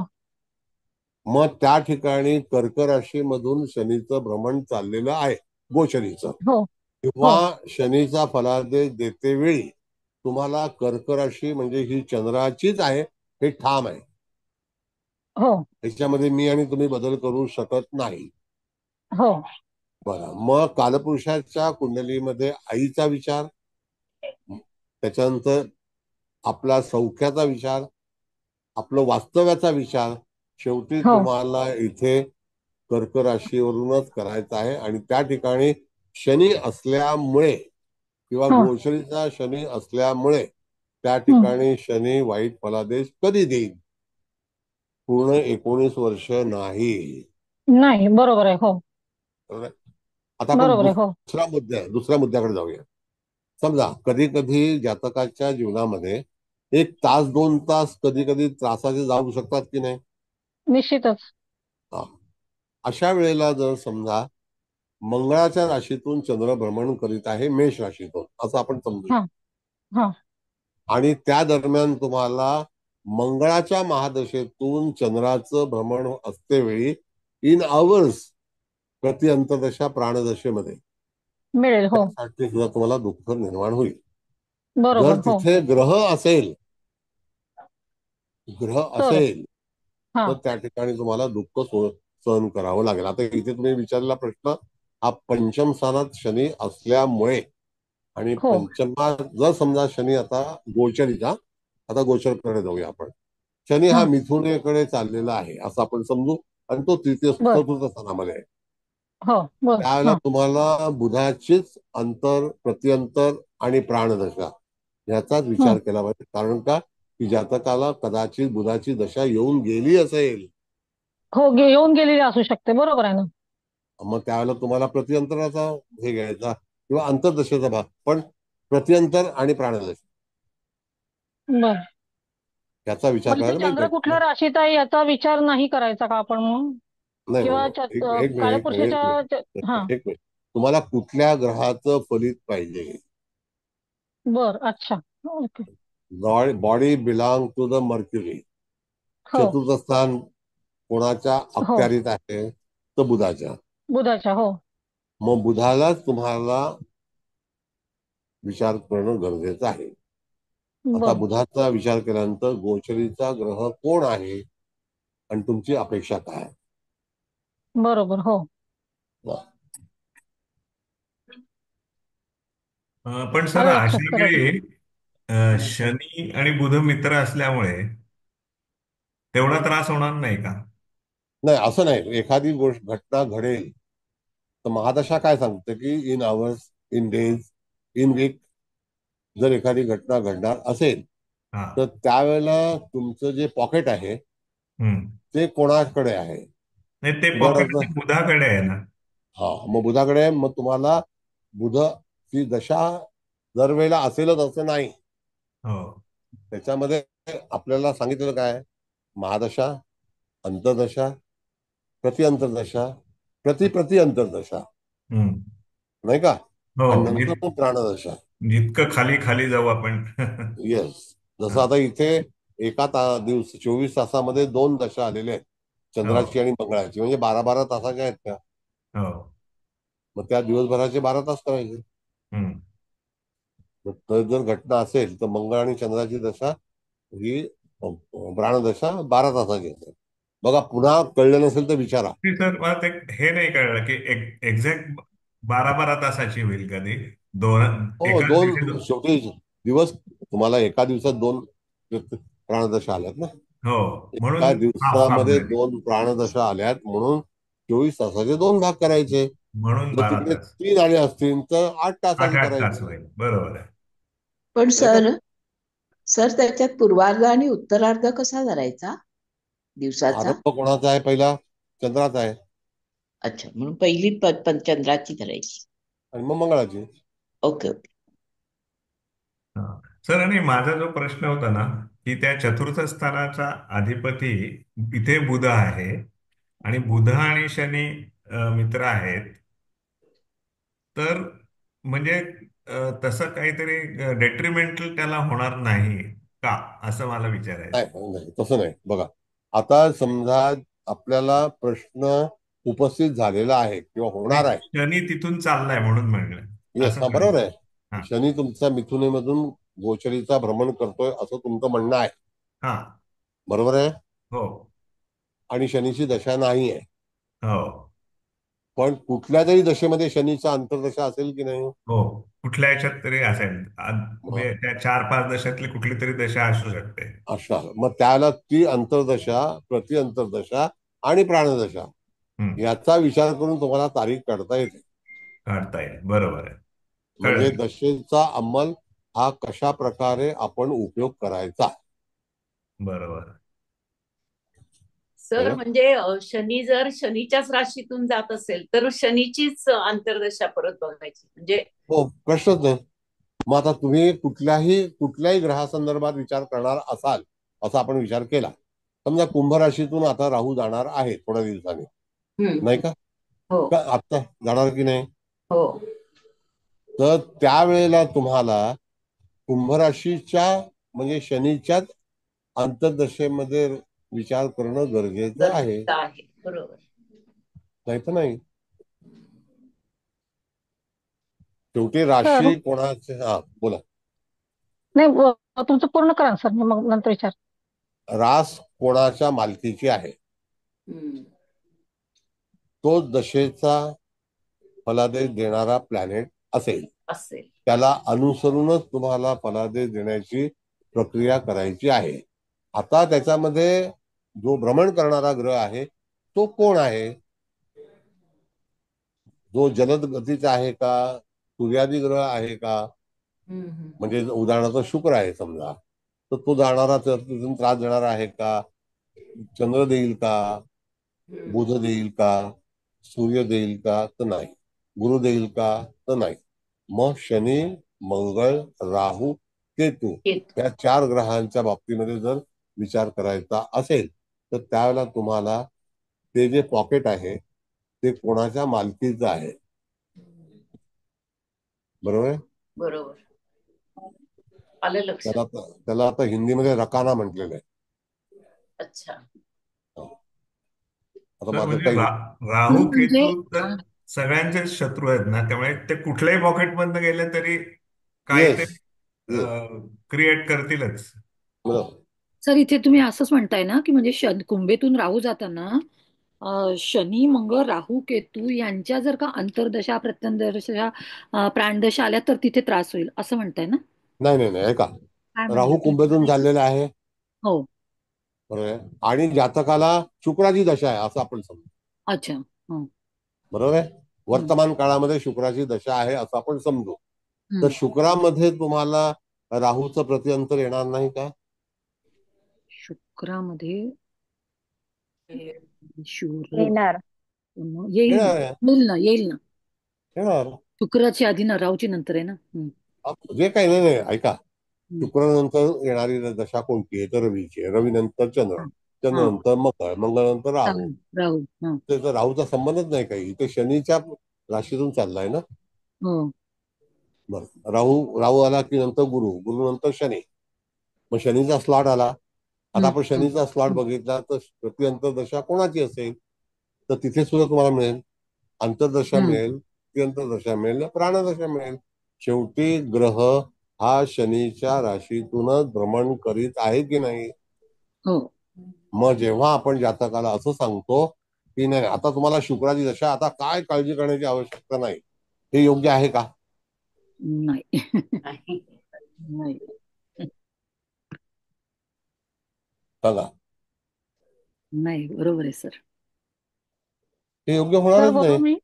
मग त्या ठिकाणी कर्क राशीमधून शनीचं भ्रमण चाललेलं आहे, गोचरीचं. हो किंवा शनीचा फलादेश देते वेळी तुम्हाला कर्क राशी म्हणजे ही चंद्राचीच आहे हे ठाम आहे. हो त्याच्यामध्ये मी आणि तुम्ही बदल करू शकत नाही. हो बरं, मग कालपुरुषाच्या कुंडलीमध्ये आईचा विचार, त्याच्यानंतर आपला सौख्याचा विचार, आपलं वास्तव्याचा विचार, शेवटी हो तुम्हाला इथे कर्क राशीवरूनच करायचा आहे. आणि त्या ठिकाणी शनी असल्यामुळे किंवा हो गोचरीचा शनी असल्यामुळे त्या ठिकाणी शनी वाईट फलादेश कधी देईल? पूर्ण 19 वर्ष नाही. नाही, बरोबर आहे. हो बरोबर आहे? आता आपण बरोबर आहे. हो दुसऱ्या मुद्द्याकडे जाऊया. समजा कधी कधी जातकाच्या जीवनामध्ये 1 तास 2 तास कधी कधी त्रासाचे जाऊ शकतात की नाही? निश्चितच. अशा वेळेला जर समजा मंगळाच्या राशीतून चंद्र भ्रमण करीत आहे मेष राशीतून, असं आपण समजू, हा हा आणि त्या दरम्यान तुम्हाला मंगळाच्या महादशेतून चंद्राचं भ्रमण असते वेळी इन आवर्स प्रति अंतर्दशा प्राणदशेमध्ये मिळेल. हो त्यासाठी सुद्धा तुम्हाला दुःख निर्माण होईल. बरोबर. जर हो तिथे ग्रह असेल तर हा तर त्या ठिकाणी तुम्हाला दुःख सहन करावं लागेल. आता इथे तुम्ही विचारलेला प्रश्न हा पंचम स्थानात शनी असल्यामुळे, आणि हो पंचमात जर समजा शनी आता गोचरीचा, आता गोचरकडे जाऊया आपण. शनी हा हा मिथुनेकडे चाललेला आहे असं आपण समजू, आणि तो तृतीय बर चतुर्थ स्थानामध्ये आहे. हो बर त्यावेळेला हा तुम्हाला बुधाचीच प्रत्यंतर आणि प्राणदशा याचाच हं. विचार केला पाहिजे. कारण का की जातकाला कदाचित बुधाची दशा येऊन गेली असेल, हो येऊन गेलेली असू शकते. बरोबर आहे ना. मग त्यावेळेला तुम्हाला प्रत्यंतराचा हे घ्यायचा किंवा अंतर्दशेचा भाग, पण प्रत्यंतर आणि प्राणदशा बर याचा विचार पण इथे करायला चंद्र पाहिजे. कुठल्या राशीत आहे याचा विचार नाही करायचा का आपण मग? नाही किंवा नाही, एक मिनिट एक मिनिट एक कालपुरुषाच्या हा मिनिट एक मिनिट तुम्हाला कुठल्या ग्रहाचं फलित पाहिजे? बर अच्छा okay. Body belong to the Mercury. हो चतुर्थ स्थान कोणाच्या हो अखत्यारीत आहे? तर बुधाच्या. बुधाच्या. हो मग बुधालाच तुम्हाला विचार करणं गरजेचं आहे. आता बर बुधाचा विचार केल्यानंतर गोचरीचा ग्रह कोण आहे आणि तुमची अपेक्षा काय? बरोबर. हो पण सर आलं लक्षात अशा बरोबर. वेळी शनी आणि बुध मित्र असल्यामुळे तेवढा त्रास होणार नाही का? नाही, असं नाही. एखादी गोष्ट घटना घडेल तर महादशा काय सांगते की in hours, in days, in week जर एखादी घटना घडणार असेल हा तर त्यावेळेला तुमचं जे पॉकेट आहे हम्म ते कोणाकडे आहे? नाही ते पॉकेट उदाहरणार्थ, बुधाकडे आहे ना. हा मग बुधाकडे आहे. मग तुम्हाला बुधची दशा दरवेळेला असेलच असं नाही. हो त्याच्यामध्ये आपल्याला सांगितलेलं काय? महादशा, अंतर्दशा, प्रति अंतर्दशा, प्रति अंतर्दशा, हम्म नाही का? हो आणि नंतर मग प्राणदशा. जितकं खाली खाली जाऊ आपण. येस. जसं हा. आता इथे एका दिवस 24 तासामध्ये 2 दशा आलेल्या आहेत, हो चंद्राची आणि मंगळाची, म्हणजे 12-12 तासाच्या आहेत त्या. हो मग त्या दिवसभराचे 12 तास करायचे. हम्म तर जर घटना असेल तर मंगळ आणि चंद्राची दशा ही प्राणदशा 12 तासाची असते. बघा, पुन्हा कळलं नसेल तर विचारा. ते सर मला ते हे नाही कळलं की एक्झॅक्ट 12-12 तासाची होईल कधी दोन हो, एकाच दोन दिवशी शेवटी दिवस तुम्हाला एका दिवसात 2 प्राणदशा आल्यात ना. हो एका म्हणून हाफ हाफ दिवसामध्ये झाली 2 प्राणदशा आल्यात म्हणून 24 तासाचे 2 भाग करायचे. म्हणून जर 12 तिकडे तास 3 आले असतील तर 8 आठ तासाचे 8 तास करायचे, होईल. बरोबर आहे. पण नाही का? सर सर त्याच्यात पूर्वार्ध आणि उत्तरार्ध कसा धरायचा दिवसाचा? आरंभ कोणाचा आहे? पहिला चंद्राचा आहे अच्छा, म्हणून पहिली चंद्राची धरायची. आणि मग मंगळाची. Okay okay. हा. सर आणि माझा जो प्रश्न होता ना की त्या चतुर्थ स्थानाचा अधिपती इथे बुध आहे आणि बुध आणि शनी मित्र आहेत, तर म्हणजे तसं काहीतरी डेट्रिमेंटल त्याला होणार नाही का असं मला विचारायचं. नाही नाही, तसं नाही. बघा, आता समजा आपल्याला प्रश्न उपस्थित झालेला आहे किंवा नाही होणार आहे. शनी तिथून चाललाय म्हणून म्हणलं. येस, असं हा बरोबर म्हणायचं. आहे. हा शनी तुमच्या मिथुनेमधून गोचरीचा भ्रमण करतोय असं तुमचं म्हणणं आहे, हा बरोबर आहे. हो आणि शनीची दशा नाही आहे. हो पण कुठल्या तरी दशेमध्ये शनीचा अंतर्दशा असेल की नाही? हो कुठल्या याच्यात तरी असेल मग म्हणजे त्या 4-5 दशातली कुठली तरी दशा असू शकते. अशा मग त्याला ती अंतर्दशा, प्रति अंतर्दशा आणि प्राणदशा हम्म याचा विचार करून तुम्हाला तारीख काढता येते. काढता येईल. बरोबर आहे. म्हणजे कळलं. दशेचा अंमल हा कशा प्रकारे आपण उपयोग करायचा. बरोबर. सर कळलं? म्हणजे शनी जर शनीच्याच राशीतून जात असेल तर शनीचीच अंतर्दशा परत बघायची म्हणजे. हो, प्रश्नच नाही. मग आता तुम्ही कुठल्याही ग्रहासंदर्भात विचार करणार असाल, असा आपण विचार केला. समजा कुंभ राशीतून आता राहू जाणार आहे थोड्या दिवसांनी, नाही का? हो का आता जाणार की नाही? हो तर त्यावेळेला तुम्हाला कुंभराशीच्या म्हणजे शनीच्याच अंतर्दशेमध्ये विचार करणं गरजेचं आहे, गरजेचं आहे. बरोबर. नाही तर नाही. शेवटी सर राशी कोणाचे हा बोला. नाही तुमचं पूर्ण करा सर, मी मग नंतर विचार. रास कोणाच्या मालकीची आहे, हम्म. तो दशेचा फलादेश देणारा प्लॅनेट असेल, असेल. त्याला अनुसरूनच तुम्हाला फलादेश देण्याची प्रक्रिया करायची आहे. आता त्याच्यामध्ये जो भ्रमण करणारा ग्रह आहे तो कोण आहे? जो जलद गतीचा आहे का, सूर्यादी ग्रह आहे का? म्हणजे उदाहरणार्थ शुक्र आहे समजा, तर तो जाणारा तिथून त्रास देणारा आहे का? चंद्र देईल का? बुध देईल का? सूर्य देईल का? तर नाही. गुरु देईल का? तर नाही. मग शनी, मंगळ, राहू, केतू या 4 ग्रहांच्या बाबतीमध्ये जर विचार करायचा असेल तर त्यावेळेला तुम्हाला ते जे पॉकेट आहे ते कोणाच्या मालकीचं आहे, बरोबर आहे? बरोबर. आलं लक्षात. त्याला आता हिंदीमध्ये रकाना म्हटलेलं आहे. अच्छा. आता सर माझं म्हणजे काही राहू म्हणजे केतू तर सगळ्यांचे शत्रू आहेत ना, त्यामुळे ते कुठल्याही पॉकेट मधनं गेले तरी काहीतरी येस येस क्रिएट करतीलच. सर इथे तुम्ही असंच म्हणताय ना की म्हणजे कुंभेतून राहू जाताना शनी मंगळ राहू केतू यांच्या जर का अंतर्दशा प्रत्यंतदशा प्राणदशा आल्या तर तिथे त्रास होईल असं म्हणताय ना? नाही नाही नाही, ऐका. काय राहू म्हणलं? कुंभेतून चाललेला आहे, हो. बरोबर आहे, आणि जातकाला शुक्राची दशा आहे असं आपण समजू, अच्छा. हं. बरोबर आहे. वर्तमान काळामध्ये शुक्राची दशा आहे असं आपण समजू. तर हं. शुक्रामध्ये तुम्हाला राहूचं प्रतिअंतर येणार नाही का? शुक्रामध्ये शूर येणार. येईल ना, येणार आहे, येईल ना, येईल ना. येणार. शुक्राची आधी ना राहूची नंतर आहे ना. जे काही नाही नाही, ऐका. हं. शुक्रानंतर येणारी दशा कोणती आहे? तर रवीची आहे. रवी नंतर चंद्र, हा. चंद्र नंतर मंगळ, मंगळ नंतर राहू. राहू. हं. त्याचा राहूचा संबंधच नाही काही, ते शनीच्या राशीतून चाललाय ना. हो. बरं, राहू राहू आला की नंतर गुरु, गुरु नंतर शनी, मग शनीचा स्लॉट आला. आता आपण शनीचा स्लॉट बघितला तर प्रति अंतर्दशा कोणाची असेल तर तिथे सुद्धा तुम्हाला मिळेल अंतर्दशा मिळेल, प्रति अंतर्दशा मिळेल, प्राणदशा मिळेल. शेवटी ग्रह हा शनीच्या राशीतूनच भ्रमण करीत आहे की नाही? हो. मग जेव्हा आपण जातकाला असं सांगतो की नाही आता तुम्हाला शुक्राची दशा, आता काय काळजी करण्याची आवश्यकता नाही, हे योग्य आहे का? नाही. नाही. सांगा. नाही, बरोबर आहे सर. हे योग्य सर होणारच बोलू नाही. मी?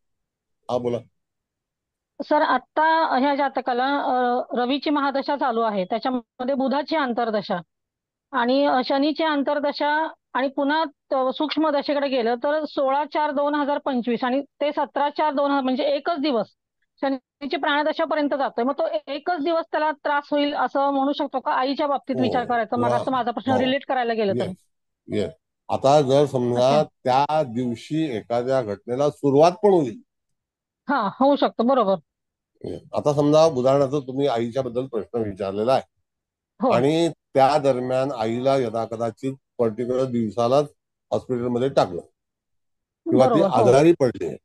हा बोला. सर आता ह्या जातकाला रवीची महादशा चालू आहे, त्याच्यामध्ये बुधाची अंतर्दशा आणि शनीची अंतर्दशा, आणि पुन्हा सूक्ष्म दशेकडे गेलं तर 16/4/2025 आणि ते 17/4/2000 म्हणजे एकच दिवस शनीची प्राणदशापर्यंत जातोय. मग तो एकच दिवस त्याला त्रास होईल असं म्हणू शकतो का? आईच्या बाबतीत विचार करायचा मग असं माझा प्रश्न, रिलेट करायला गेलं तर. Yes yes. आता जर समजा अच्छा. त्या दिवशी एखाद्या घटनेला सुरुवात पण होईल. हा, होऊ शकतं, बरोबर. आता समजा उदाहरणार्थ तुम्ही आईच्या बद्दल प्रश्न विचारलेला आहे हो आणि त्या दरम्यान आईला यदाकदाचित पर्टिक्युलर दिवसालाच हॉस्पिटलमध्ये टाकलं किंवा ती बरोबर. हो आजारी पडली आहे,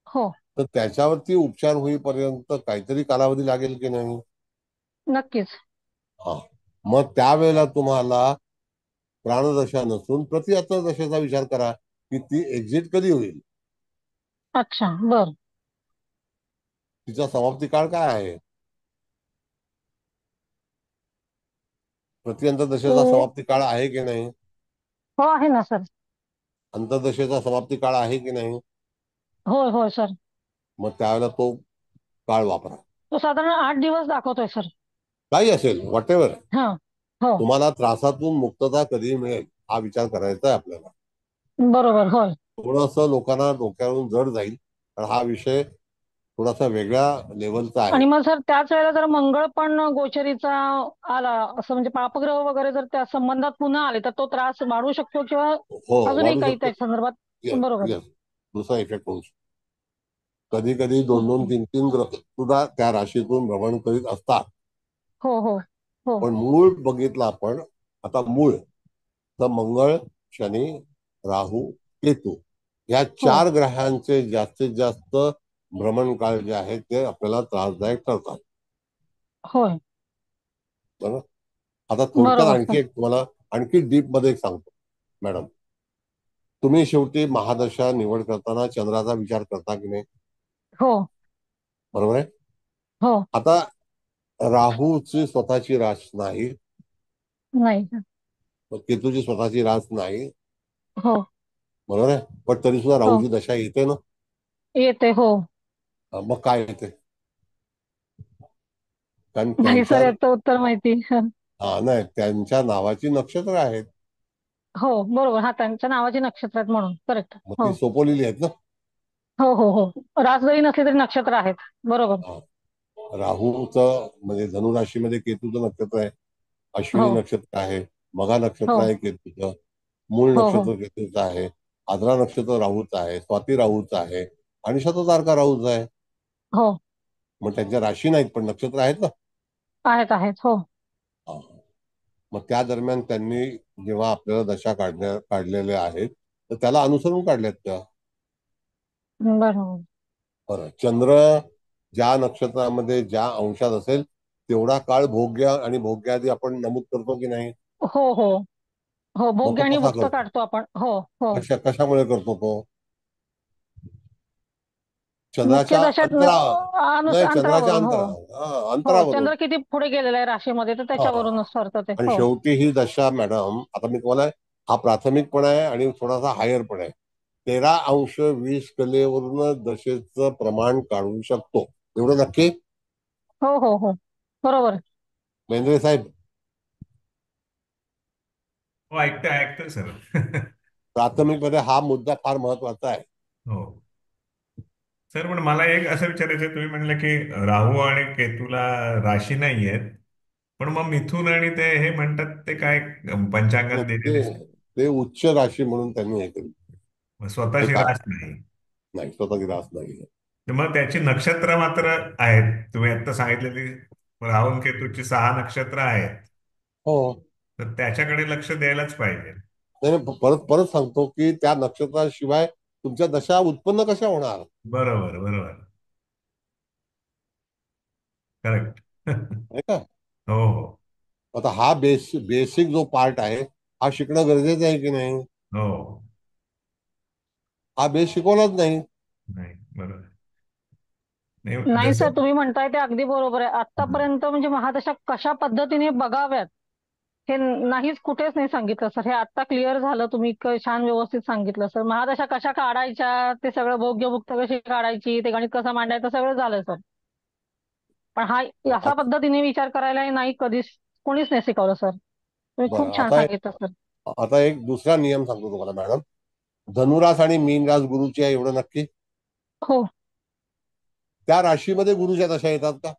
हो, तर त्याच्यावरती उपचार होईपर्यंत काहीतरी कालावधी लागेल की नाही? नक्कीच. हा, मग त्यावेळेला तुम्हाला प्राणदशा नसून प्रति दशेचा विचार करा की ती एक्झिट कधी होईल, अच्छा, बर. तिचा समाप्ती काळ काय आहे, प्रति अंतर्दशेचा समाप्ती काळ आहे की नाही, हो आहे ना सर. अंतर्दशेचा समाप्ती काळ आहे की नाही? होय होय सर. मग त्यावेळेला तो काळ वापरा. तो साधारण 8 दिवस दाखवतोय सर. काही असेल व्हॉटेवर, हा. हो, तुम्हाला त्रासातून मुक्तता कधी मिळेल हा विचार करायचा आहे आपल्याला. बरोबर. होय. थोडंसं लोकांना डोक्यावरून जड जाईल, कारण हा विषय थोडासा वेगळ्या लेवलचा आहे. आणि मग सर त्याच वेळेला जर मंगळ पण गोचरीचा आला, असं म्हणजे पापग्रह वगैरे जर त्या संबंधात पुन्हा आले तर तो त्रास वाढू शकतो किंवा हो, अजूनही वाढू काही शकतो. त्या संदर्भात. येस बरोबर. येस. दुसरा इफेक्ट होऊ शकतो. कधी कधी 2-2, 3-3 ग्रह सुद्धा त्या राशीतून भ्रमण करीत असतात. हो हो हो पण मूळ बघितलं आपण, आता मूळ तर मंगळ, शनी, राहू, केतू या हो 4 ग्रहांचे जास्तीत जास्त भ्रमण काळ जे आहे ते आपल्याला त्रासदायक ठरतात. होय बरोबर. आता थोडक्यात बरोबर आणखी सर. एक तुम्हाला आणखी डीप मध्ये एक सांगतो मॅडम. तुम्ही शेवटी महादशा निवड करताना चंद्राचा विचार करता की नाही? हो बरोबर आहे. हो आता राहूची स्वतःची रास नाही, नाही केतूची स्वतःची रास नाही, हो बरोबर आहे. पण तरी सुद्धा हो राहूची दशा येते ना. येते हो. मग काय येते? कारण नाही त्यांच्या सर याचं उत्तर माहिती. नाही, त्यांच्या नावाची नक्षत्र आहेत. हो बरोबर, हा त्यांच्या नावाची नक्षत्र आहेत म्हणून करेक्ट. मग हो ती सोपवलेली आहेत ना. हो हो हो रास जरी नसली तरी नक्षत्र आहेत. बरोबर. राहूचं म्हणजे धनुराशीमध्ये केतूचं नक्षत्र आहे, हो अश्विनी नक्षत्र आहे, मघा हो नक्षत्र आहे केतूचं, मूळ हो हो नक्षत्र केतूचं आहे, आद्रा नक्षत्र राहूचं आहे, स्वाती राहूचं आहे आणि शततारका राहूचं आहे. हो मग त्यांच्या राशी नाहीत पण नक्षत्र आहेत ना. आहेत आहेत हो. मग त्या दरम्यान त्यांनी जेव्हा आपल्याला दशा काढलेल्या आहेत तर त्याला अनुसरून काढल्यात त्या. बरोबर. बरं. चंद्र ज्या नक्षत्रामध्ये ज्या अंशात असेल तेवढा काळ भोग्य आणि भोग्याआधी आपण नमूद करतो की नाही? हो हो हो मग भोग्य तो आणि कसा मुक्त करतो? काढतो आपण. हो हो कशामुळे करतो तो? मुख्य चंद्राच्या दशात नाही, चंद्राच्या अंतरावरून. हो हो अंतरावरून. चंद्र किती पुढे गेलेला आहे राशीमध्ये तर हा. त्याच्यावरूनच ठरतं ते. आणि हो शेवटी ही दशा मॅडम, आता मी तुम्हाला हा प्राथमिक पण आहे आणि थोडासा हायर पण आहे. 13° 20 कलेवरून दशेचं प्रमाण काढू शकतो, एवढं नक्की? हो हो हो बरोबर. मेंद्रे साहेब, हो ऐकतोय सर. प्राथमिक मध्ये हा मुद्दा फार महत्वाचा आहे. हो सर, पण मला एक असं विचारायचं आहे, तुम्ही म्हणलं की राहू आणि केतूला राशी नाही आहेत, पण मग मिथुन आणि ते हे म्हणतात ते काय पंचांगात ते दिलेले ते उच्च राशी म्हणून त्यांनी हे केलं. हे स्वतःची काय रास नाही. नाही, स्वतःची रास नाही. तर मग त्याची नक्षत्र मात्र आहेत, तुम्ही आता सांगितलेली राहू आणि केतूची 6 नक्षत्र आहेत, हो. तर त्याच्याकडे लक्ष द्यायलाच पाहिजे. नाही, परत परत सांगतो की त्या नक्षत्राशिवाय तुमच्या दशा उत्पन्न कशा होणार? बरोबर बरोबर करेक्ट. नाही का? हो हो आता हा बेसिक जो पार्ट आहे हा शिकणं गरजेचं आहे की नाही? हो हा बेस शिकवलाच नाही. नाही बरोबर नाही. नाही सर जसं तुम्ही म्हणताय ते अगदी बरोबर आहे. आतापर्यंत म्हणजे महादशा कशा पद्धतीने बघाव्यात हे नाहीच, कुठेच नाही सांगितलं सर. हे आता क्लिअर झालं, तुम्ही इतकं छान व्यवस्थित सांगितलं सर. महादशा कशा काढायच्या, ते सगळं भोग्यमुक्त कशी काढायची, ते गणित कसं मांडायचं सगळं झालं सर. पण हा अशा पद्धतीने विचार करायला नाही कधीच कोणीच नाही शिकवलं सर. तुम्ही बरं. खूप छान सांगितलं सर. आता एक दुसरा नियम सांगतो तुम्हाला मॅडम. धनुरास आणि मीन रास गुरुची आहे, एवढं नक्की? हो त्या राशीमध्ये गुरुच्या दशा येतात का?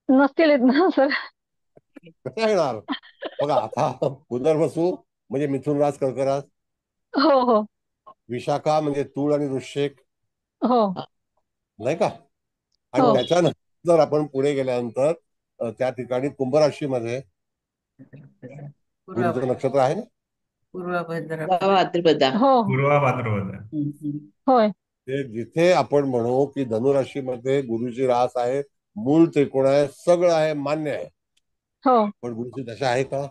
नसतील येत ना सर. कशा येणार? बघा आता पुनर्वसू म्हणजे मिथुन रास कर्क रास, हो हो विशाखा म्हणजे तूळ आणि वृश्चिक, हो नाही का? आणि हो त्याच्यानंतर जर आपण पुढे गेल्यानंतर त्या ठिकाणी कुंभ राशीमध्ये गुरुचं नक्षत्र आहे ना. पूर्वभद्र. भाद्रपदा. हो पूर्वा भाद्रपद. होय ते जिथे आपण म्हणू की धनुराशीमध्ये गुरुची रास आहे, मूळ त्रिकोण आहे, सगळं आहे, मान्य आहे, हो पण गुरुची दशा आहे का?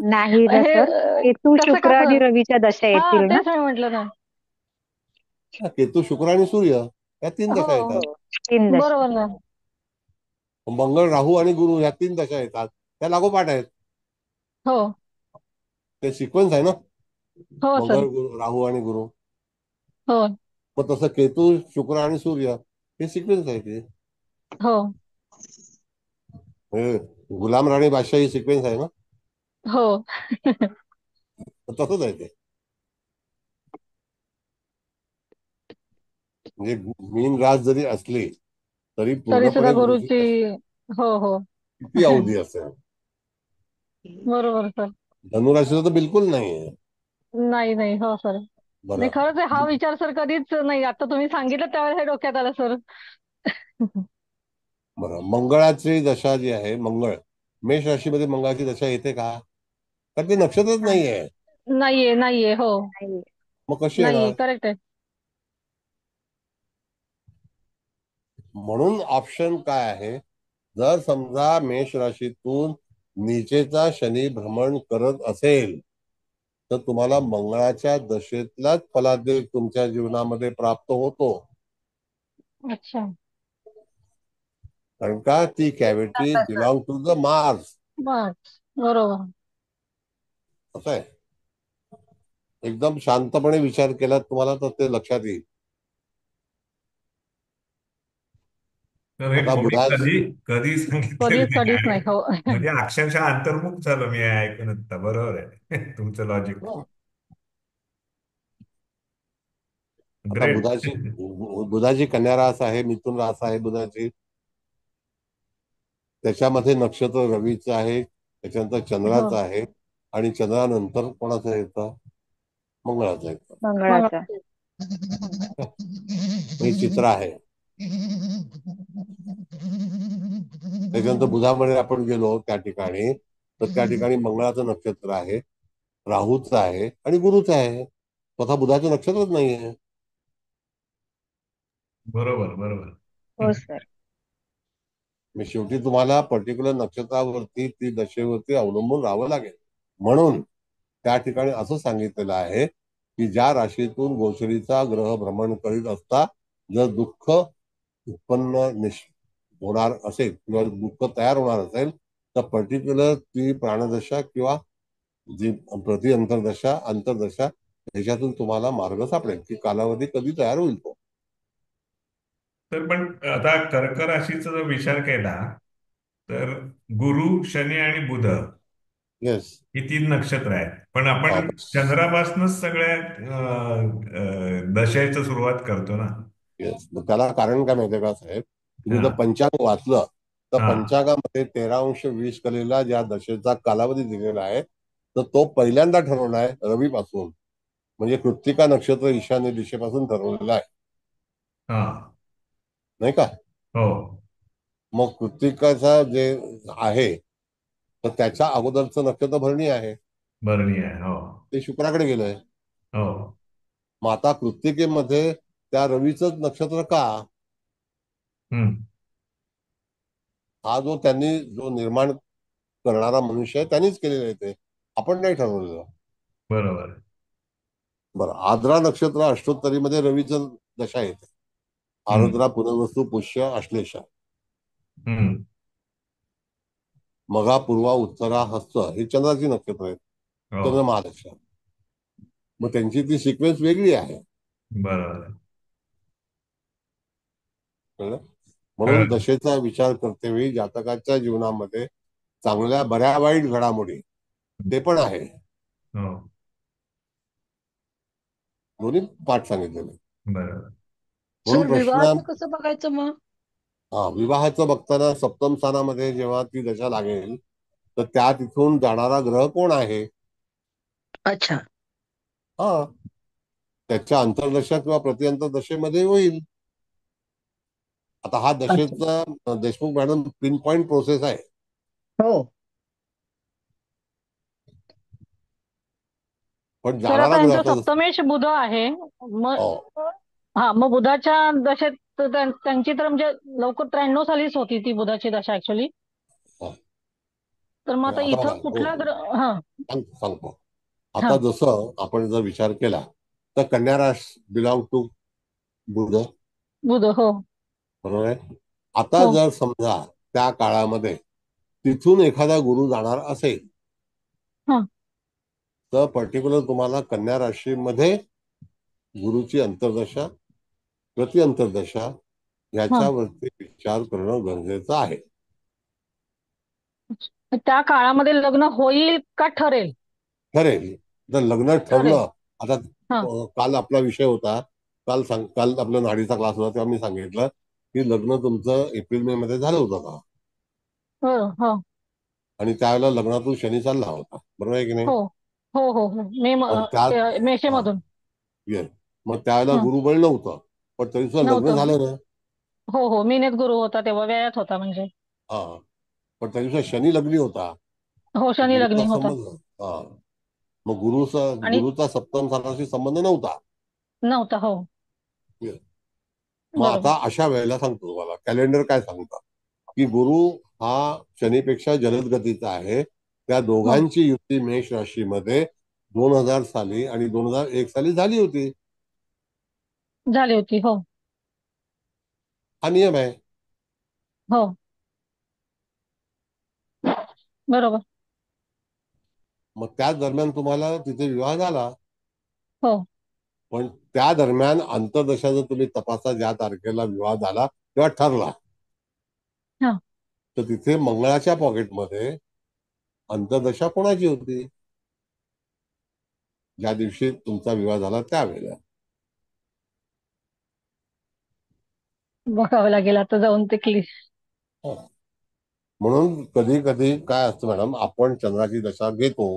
नाही ना हे सर. केतू कसं शुक्र का आणि सर? रवीच्या दशा हा येतील ना. तेच मी म्हटलं ना. केतू, शुक्र आणि सूर्य या 3 दशा हो येतात. 3 दशा. बरोबर ना. मंगळ, राहू आणि गुरु ह्या 3 दशा येतात, त्या लागोपाठ आहेत. हो ते सिक्वेन्स आहे ना, हो सर. मंगळ, गुरु, राहू आणि गुरु. हो मग तसं केतू, शुक्र आणि सूर्य हे सिक्वेन्स आहे. ते हो गुलाम राणी बादशाह ही सिक्वेन्स आहे ना, हो तसंच आहे ते. म्हणजे मीन रास जरी असली तरी तरी सुद्धा पूर्णपणे गुरुची गुरुची. हो हो किती अवधी असेल. बरोबर सर. धनुराशीचं तर बिलकुल नाहीये. नाही नाही हो सर. नाही बरं खरंच आहे, हा विचार सर कधीच नाही, आता तुम्ही सांगितलं त्यावेळेस हे डोक्यात आलं सर. बरं, मंगळाची दशा जी आहे, मंगळ मेष राशीमध्ये मंगळाची दशा येते का? तर ते नक्षत्रच नाहीये. नाहीये नाहीये हो. मग कशी नाहीये, येणार? करेक्ट आहे. म्हणून ऑप्शन काय आहे, जर समजा मेष राशीतून नीचेचा शनी भ्रमण करत असेल तर तुम्हाला मंगळाच्या दशेतलाच फलादेश तुमच्या जीवनामध्ये प्राप्त होतो. अच्छा. कारण का ती cavity belong to the Mars. बरोबर. असं आहे. एकदम शांतपणे विचार केला तुम्हाला तर ते लक्षात येईल. तर हे आता कोणी बुधा कधी कधी सांगितलेलं कधीच आहे. नाही हो. म्हणजे अक्षरशः अंतर्मुख झालो मी हे ऐकून आता. बरोबर आहे तुमचं लॉजिक. आता ग्रेट. बुधाची कन्या रास आहे, मिथुन रास आहे बुधाची. त्याच्यामध्ये नक्षत्र रवीचं आहे, त्याच्यानंतर चंद्राचं आहे, आणि चंद्रानंतर कोणाचं येतं? मंगळाचं येतं. मंगळाचा. हे चित्र आहे. त्याच्यानंतर बुधामध्ये आपण गेलो त्या ठिकाणी, तर त्या ठिकाणी मंगळाचं नक्षत्र आहे, राहूचं आहे आणि गुरुचं आहे. स्वतः बुधाचं नक्षत्रच नाहीये. बरोबर बरोबर. हो सर. मी शेवटी तुम्हाला पर्टिक्युलर नक्षत्रावरती, ती दशेवरती अवलंबून राहावं लागेल. म्हणून त्या ठिकाणी असं सांगितलेलं आहे की ज्या राशीतून गोचरीचा ग्रह भ्रमण करीत असता जर दुःख उत्पन्न होणार असेल किंवा दुःख तयार होणार असेल तर पर्टिक्युलर ती प्राणदशा किंवा जी प्रति अंतरदशा ह्याच्यातून तुम्हाला मार्ग सापडेल की कालावधी कधी तयार होईल तो. तर पण आता कर्क राशीचा जर विचार केला तर गुरु, शनी आणि बुध येस, ही 3 नक्षत्र आहेत. पण आपण चंद्रापासूनच सगळ्या दशेची सुरुवात करतो ना. येस, त्याला कारण काय माहितीये का साहेब, तुम्ही जर पंचांग वाचलं तर पंचांगामध्ये 13°20 कलेला ज्या दशेचा कालावधी दिलेला आहे तर तो पहिल्यांदा ठरवला आहे रवीपासून, म्हणजे कृत्तिका नक्षत्र ईशान्य दिशेपासून ठरवलेला आहे, नाही का? हो. मग कृत्तिकाचा जे आहे तर त्याच्या अगोदरचं नक्षत्र भरणी आहे. भरणी आहे हो. ते शुक्राकडे गेलंय. हो. मग आता कृत्तिकेमध्ये त्या रवीच नक्षत्र का? हा जो त्यांनी जो निर्माण करणारा मनुष्य आहे त्यांनीच केलेलं आहे, ते आपण नाही ठरवलेलं. बरोबर. बरं, आर्द्रा नक्षत्र अष्टोत्तरीमध्ये रवीचं दशा येते. आर्द्रा, पुनर्वसू, पुष्य, आश्लेषा. मघा, पूर्वा, उत्तरा, हस्त हे चंद्राची नक्षत्र आहेत, चंद्र महादशा. मग त्यांची ती सिक्वेन्स वेगळी आहे. बरोबर. म्हणून दशेचा विचार करते वेळी जातकाच्या जीवनामध्ये चांगल्या बऱ्या वाईट घडामोडी ते पण आहे, दोन्ही पाठ सांगितलेले. म्हणून प्रश्न कसं बघायचं मग? विवाहाचं बघताना सप्तम स्थानामध्ये जेव्हा ती दशा लागेल तर त्या तिथून जाणारा ग्रह कोण आहे. अच्छा. त्याच्या अंतर्दशा किंवा प्रतिअंतर्दशेमध्ये होईल. आता हा दशेचा Deshmukh madam pin point process आहे. हो. पण सर आता जाणारा यांचं सप्तमेश बुध आहे, मग बुधाच्या दशेत त्यांची तर म्हणजे लवकर 93 सालीच होती ती बुधाची दशा ऍक्च्युली. तर मग आता इथं कुठला ग्रह सांगतो. आता जसं आपण जर विचार केला तर कन्या राशी बिलॉंग टू बुध. हो बरोबर आहे. आता जर समजा त्या काळामध्ये तिथून एखादा गुरु जाणार असेल तर पर्टिक्युलर तुम्हाला कन्या राशीमध्ये गुरुची अंतर्दशा प्रति अंतर्दशा याच्यावरती विचार करणं गरजेचं आहे. त्या काळामध्ये लग्न होईल का ठरेल? ठरेल. जर लग्न ठरलं, आता काल आपला विषय होता, काल आपला नाडीचा क्लास होता तेव्हा मी सांगितलं की लग्न तुमचं एप्रिल मे मध्ये झालं होतं का? हो हो आणि त्यावेळेला लग्नातून शनी चालला होता, बरोबर आहे की नाही? हो हो हो हो मग त्या हा मेषेमधून. येस. मग त्यावेळेला हं, गुरुबळ नव्हतं, पण तरी सुद्धा लग्न नव्हतं. झालं ना. हो हो मीनेत गुरु होता तेव्हा व्ययात होता म्हणजे. हा, पण तरी सुद्धा शनी लग्नी होता. हो शनी गुरुचा लग्नी होता. संबंध, हा, मग गुरुचा सप्तम स्थानाशी संबंध नव्हता. नव्हता. हो Yes. मग बरोबर. आता अशा वेळेला सांगतो तुम्हाला कॅलेंडर काय सांगतं, की गुरु हा शनीपेक्षा जलद गतीचा आहे. त्या हो दोघांची युती मेष राशीमध्ये 2000 साली आणि 2001 साली झाली होती. झाली होती. हो हा नियम आहे. हो बरोबर. मग त्याच दरम्यान तुम्हाला तिथे विवाह झाला. हो पण त्या दरम्यान अंतर्दशा जर तुम्ही तपासा, ज्या तारखेला विवाह झाला तेव्हा ठरला, हा तर तिथे मंगळाच्या पॉकेटमध्ये अंतर्दशा कोणाची होती, ज्या दिवशी तुमचा विवाह झाला त्यावेळेला. बघावं लागेल आता जाऊन ते क्लिक. म्हणून कधी कधी काय असतं मॅडम, आपण चंद्राची दशा घेतो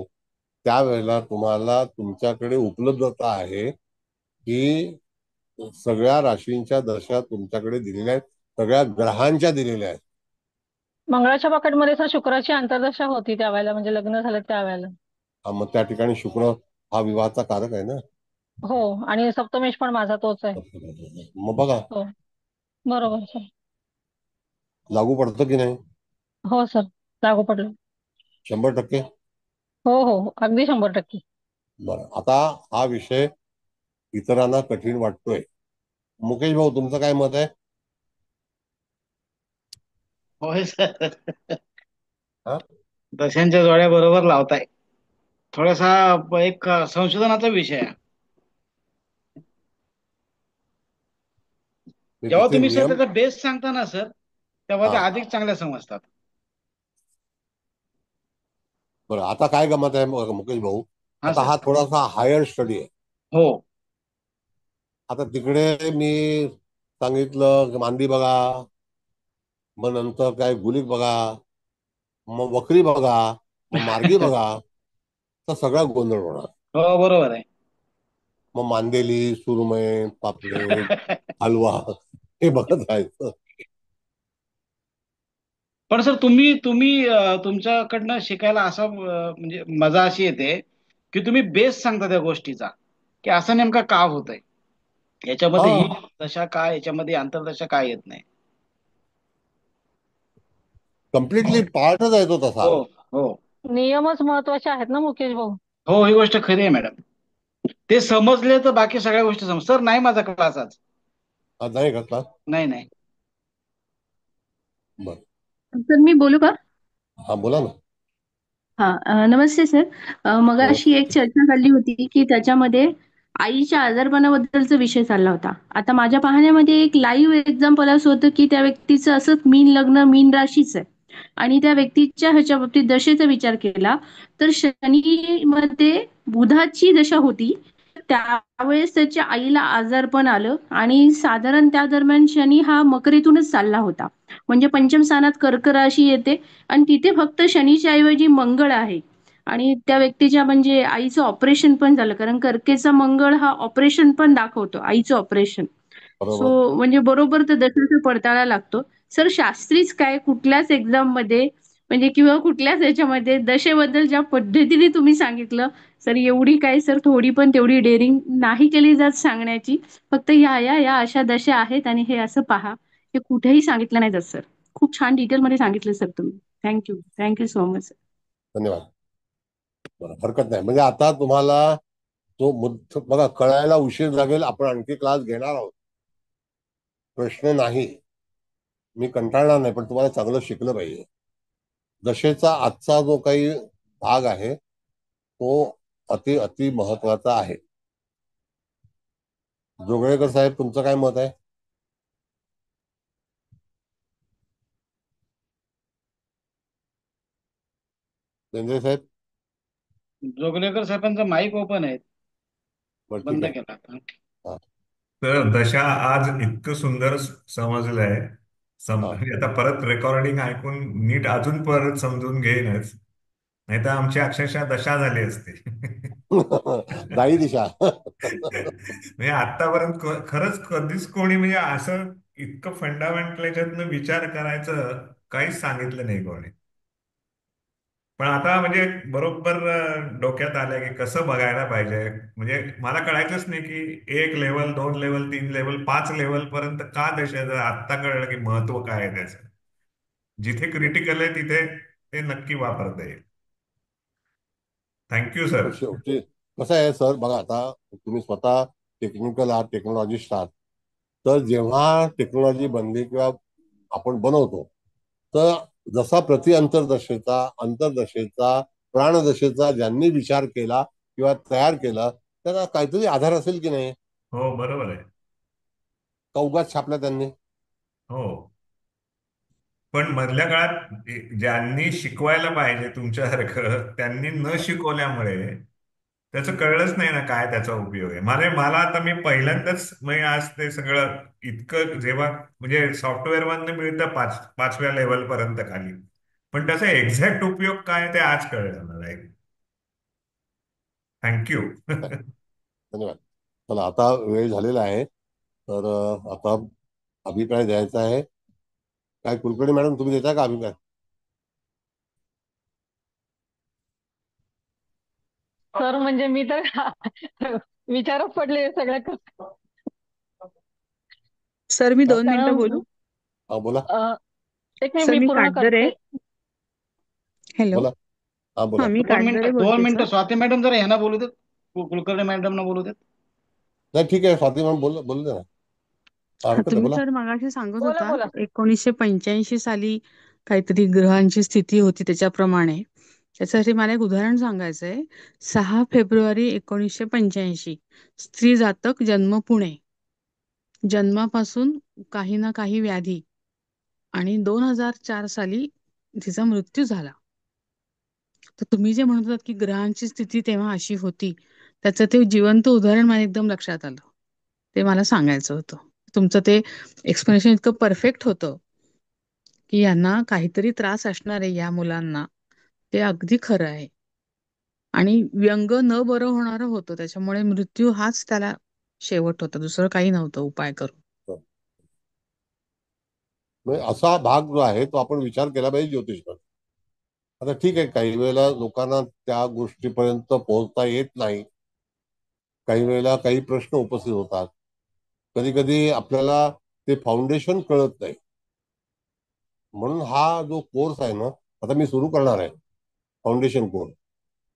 त्यावेळेला तुम्हाला तुमच्याकडे उपलब्धता आहे की सगळ्या राशींच्या दशा तुमच्याकडे दिलेल्या आहेत, सगळ्या ग्रहांच्या दिलेल्या आहेत. मंगळाच्या पॉकेटमध्ये सर शुक्राची अंतर्दशा होती त्यावेळेला म्हणजे लग्न झालं त्यावेळेला. मग त्या ठिकाणी शुक्र हा विवाहाचा कारक आहे ना. हो आणि सप्तमेश पण माझा तोच आहे. मग बघा हो बरोबर सर. लागू पडतं की नाही? हो सर लागू पडलं. 100%. हो हो अगदी 100%. बरं, आता हा विषय इतरांना कठीण वाटतोय. मुकेश भाऊ, तुमचं काय मत आहे? होय सर. हा? दशांच्या जोड्या बरोबर लावताय. थोडासा एक संशोधनाचा विषय आहे. मी जेव्हा तिथे तुम्ही सर नियम, त्याचा बेस सांगता ना सर, तेव्हा ते हा, अधिक चांगल्या समजतात. बरं, आता काय गमत आहे मुकेश भाऊ, हा आता सर. हा थोडासा हायर स्टडी आहे. हो आता तिकडे मी सांगितलं की मांदी बघा, मग नंतर काय गुलिक बघा, मग वक्री बघा, मग मार्गी बघा, तर सगळा गोंधळ होणार. हो बरोबर आहे. मग मांदेली, सुरमई, पापलेट, हलवा हे बघत राहायचं. पण सर तुम्ही तुम्ही तुमच्याकडनं शिकायला असं म्हणजे मजा अशी येते की तुम्ही बेस सांगता त्या गोष्टीचा, की असं नेमका का होतंय, याच्यामध्ये ही हा, दशा काय, याच्यामध्ये आंतरदशा काय येत नाही. कम्प्लिटली पार्टच आहे तो तसा. हो हो नियमच महत्वाचे आहेत ना मुकेश भाऊ. हो ही गोष्ट खरी आहे मॅडम. ते समजले तर बाकी सगळ्या गोष्टी समज. सर नाही माझा क्लास आज. आज नाही का? नाही नाही. बरं, सर मी बोलू का? हा बोला ना. हा नमस्ते सर. मगाशी एक चर्चा झाली होती की त्याच्यामध्ये आईच्या आजारपणाबद्दलचा विषय चालला होता. आता माझ्या पाहण्यामध्ये एक लाईव्ह एक्झाम्पल असं होतं की त्या व्यक्तीचं असंच मीन लग्न मीन राशीच आहे आणि त्या व्यक्तीच्या ह्याच्या बाबतीत दशेचा विचार केला तर शनीमध्ये बुधाची दशा होती. त्यावेळेस त्याच्या आईला आजारपण आलं आणि साधारण त्या दरम्यान शनी हा मकरेतूनच चालला होता. म्हणजे पंचम स्थानात कर्क राशी येते आणि तिथे फक्त शनीच्या ऐवजी मंगळ आहे आणि त्या व्यक्तीच्या म्हणजे आईचं ऑपरेशन पण झालं कारण कर्केचा मंगळ हा ऑपरेशन पण दाखवतो आईचं ऑपरेशन. बरोबर. सो म्हणजे बरोबर तर दशाचा पडताळा लागतो. सर शास्त्रीच काय कुठल्याच एक्झाम मध्ये म्हणजे किंवा कुठल्याच याच्यामध्ये दशेबद्दल ज्या पद्धतीने तुम्ही सांगितलं सर एवढी काय सर थोडी पण तेवढी डेअरिंग नाही केली जात सांगण्याची. फक्त या अशा दशा आहेत आणि हे असं पहा हे कुठेही सांगितलं नाही जात सर. खूप छान डिटेलमध्ये सांगितलं सर तुम्ही. Thank you so much. धन्यवाद. बरं, हरकत नाही. म्हणजे आता तुम्हाला तो बघा कळायला उशीर लागेल, आपण आणखी क्लास घेणार आहोत, प्रश्न नाही, मी कंटाळणार नाही, पण तुम्हाला चांगलं शिकलं पाहिजे. दशेचा आजचा जो काही भाग आहे तो अति महत्वाचा आहे. जोगळेकर साहेब, तुमचं काय मत आहे? बेंद्रे साहेब? जोगलेकर साहेबांचा माईक ओपन आहे, बरं, ठीक बंद आहे. केला. हा. तर दशा आज इतकं सुंदर समजलंय आता परत रेकॉर्डिंग ऐकून नीट अजून परत समजून घेईनच, नाही तर आमची अक्षरशः दशा झाली असते. दाई दिशा. म्हणजे आतापर्यंत खरंच कधीच कोणी म्हणजे असं इतकं फंडामेंटल याच्यातनं विचार करायचं काहीच सांगितलं नाही कोणी. पण आता म्हणजे बरोबर डोक्यात आलंय की कसं बघायला पाहिजे. म्हणजे मला कळायचंच नाही की 1 लेवल, 2 लेवल, 3 लेवल, 5 लेवल पर्यंत का दशाचं आत्ता कळलं की महत्व काय आहे त्याचं. जिथे क्रिटिकल आहे तिथे ते नक्की वापरता येईल. Thank you sir. शेवटी कसं आहे सर, बघा आता तुम्ही स्वतः टेक्निकल आहात, टेक्नॉलॉजिस्ट आहात. तर जेव्हा टेक्नॉलॉजी बनली किंवा आपण बनवतो, तर जसा प्रति अंतर्दशेचा प्राणदशेचा ज्यांनी विचार केला किंवा तयार केला, त्याला काहीतरी आधार असेल की नाही? हो बरोबर आहे. का उगाच छापला त्यांनी? हो, पण मधल्या काळात ज्यांनी शिकवायला पाहिजे तुमच्यासारखं त्यांनी न शिकवल्यामुळे त्याचं कळलंच नाही ना काय त्याचा उपयोग आहे. मला आता मी पहिल्यांदाच म्हणजे आज ते सगळं इतकं जेव्हा म्हणजे सॉफ्टवेअर मधनं मिळतं 5व्या लेवल पर्यंत खाली, पण त्याचा एक्झॅक्ट उपयोग काय ते आज कळलं मला. थँक्यू. धन्यवाद. चला आता वेळ झालेला आहे, तर आता अभिप्राय द्यायचा आहे. काय कुलकर्णी मॅडम तुम्ही देता का अभिप्राय? सर म्हणजे मी तर विचारच पडले सगळं. सर मी 2 मिनिटं बोलू? हा बोला. एक मिनिट सर मी मी पूर्ण काटदरे. करते. हॅलो. बोला. हा बोला. हा मी 2 काटदरे मिनिटं बोलते 2 मिनिटं सर. स्वाती मॅडम जरा ह्यांना बोलू देत, कुलकर्णी मॅडमना बोलू देत. नाही ठीक आहे, स्वाती मॅडम बोलू दे ना, हरकत नाही, तुम्ही बोला. सर मगाशी सांगत बोला होता बोला. 1985 साली काहीतरी ग्रहांची स्थिती होती त्याच्याप्रमाणे. त्याच्यासाठी मला एक उदाहरण सांगायचंय. 6 फेब्रुवारी 1985 स्त्री जातक, जन्म पुणे. जन्मापासून काही ना काही व्याधी आणि 2004 साली तिचा मृत्यू झाला. तर तुम्ही जे म्हणत होतात की ग्रहांची स्थिती तेव्हा अशी होती, त्याचं ते जिवंत उदाहरण मला एकदम लक्षात आलं. ते मला सांगायचं होतं. तुमचं ते एक्सप्लेनेशन इतकं परफेक्ट होतं की यांना काहीतरी त्रास असणार आहे या मुलांना, ते अगदी खरं आहे. आणि व्यंग न बरं होणारं होतं, त्याच्यामुळे मृत्यू हाच त्याला शेवट होता, दुसरं काही नव्हतं उपाय करून. म्हणजे असा भाग जो आहे तो आपण विचार केला पाहिजे ज्योतिषात. आता ठीक आहे, काही वेळेला लोकांना त्या गोष्टीपर्यंत पोहोचता येत नाही, काही वेळेला काही प्रश्न उपस्थित होतात, कधी कधी आपल्याला ते फाउंडेशन कळत नाही. म्हणून हा जो कोर्स आहे ना, आता मी सुरू करणार आहे फाउंडेशन कोर्स,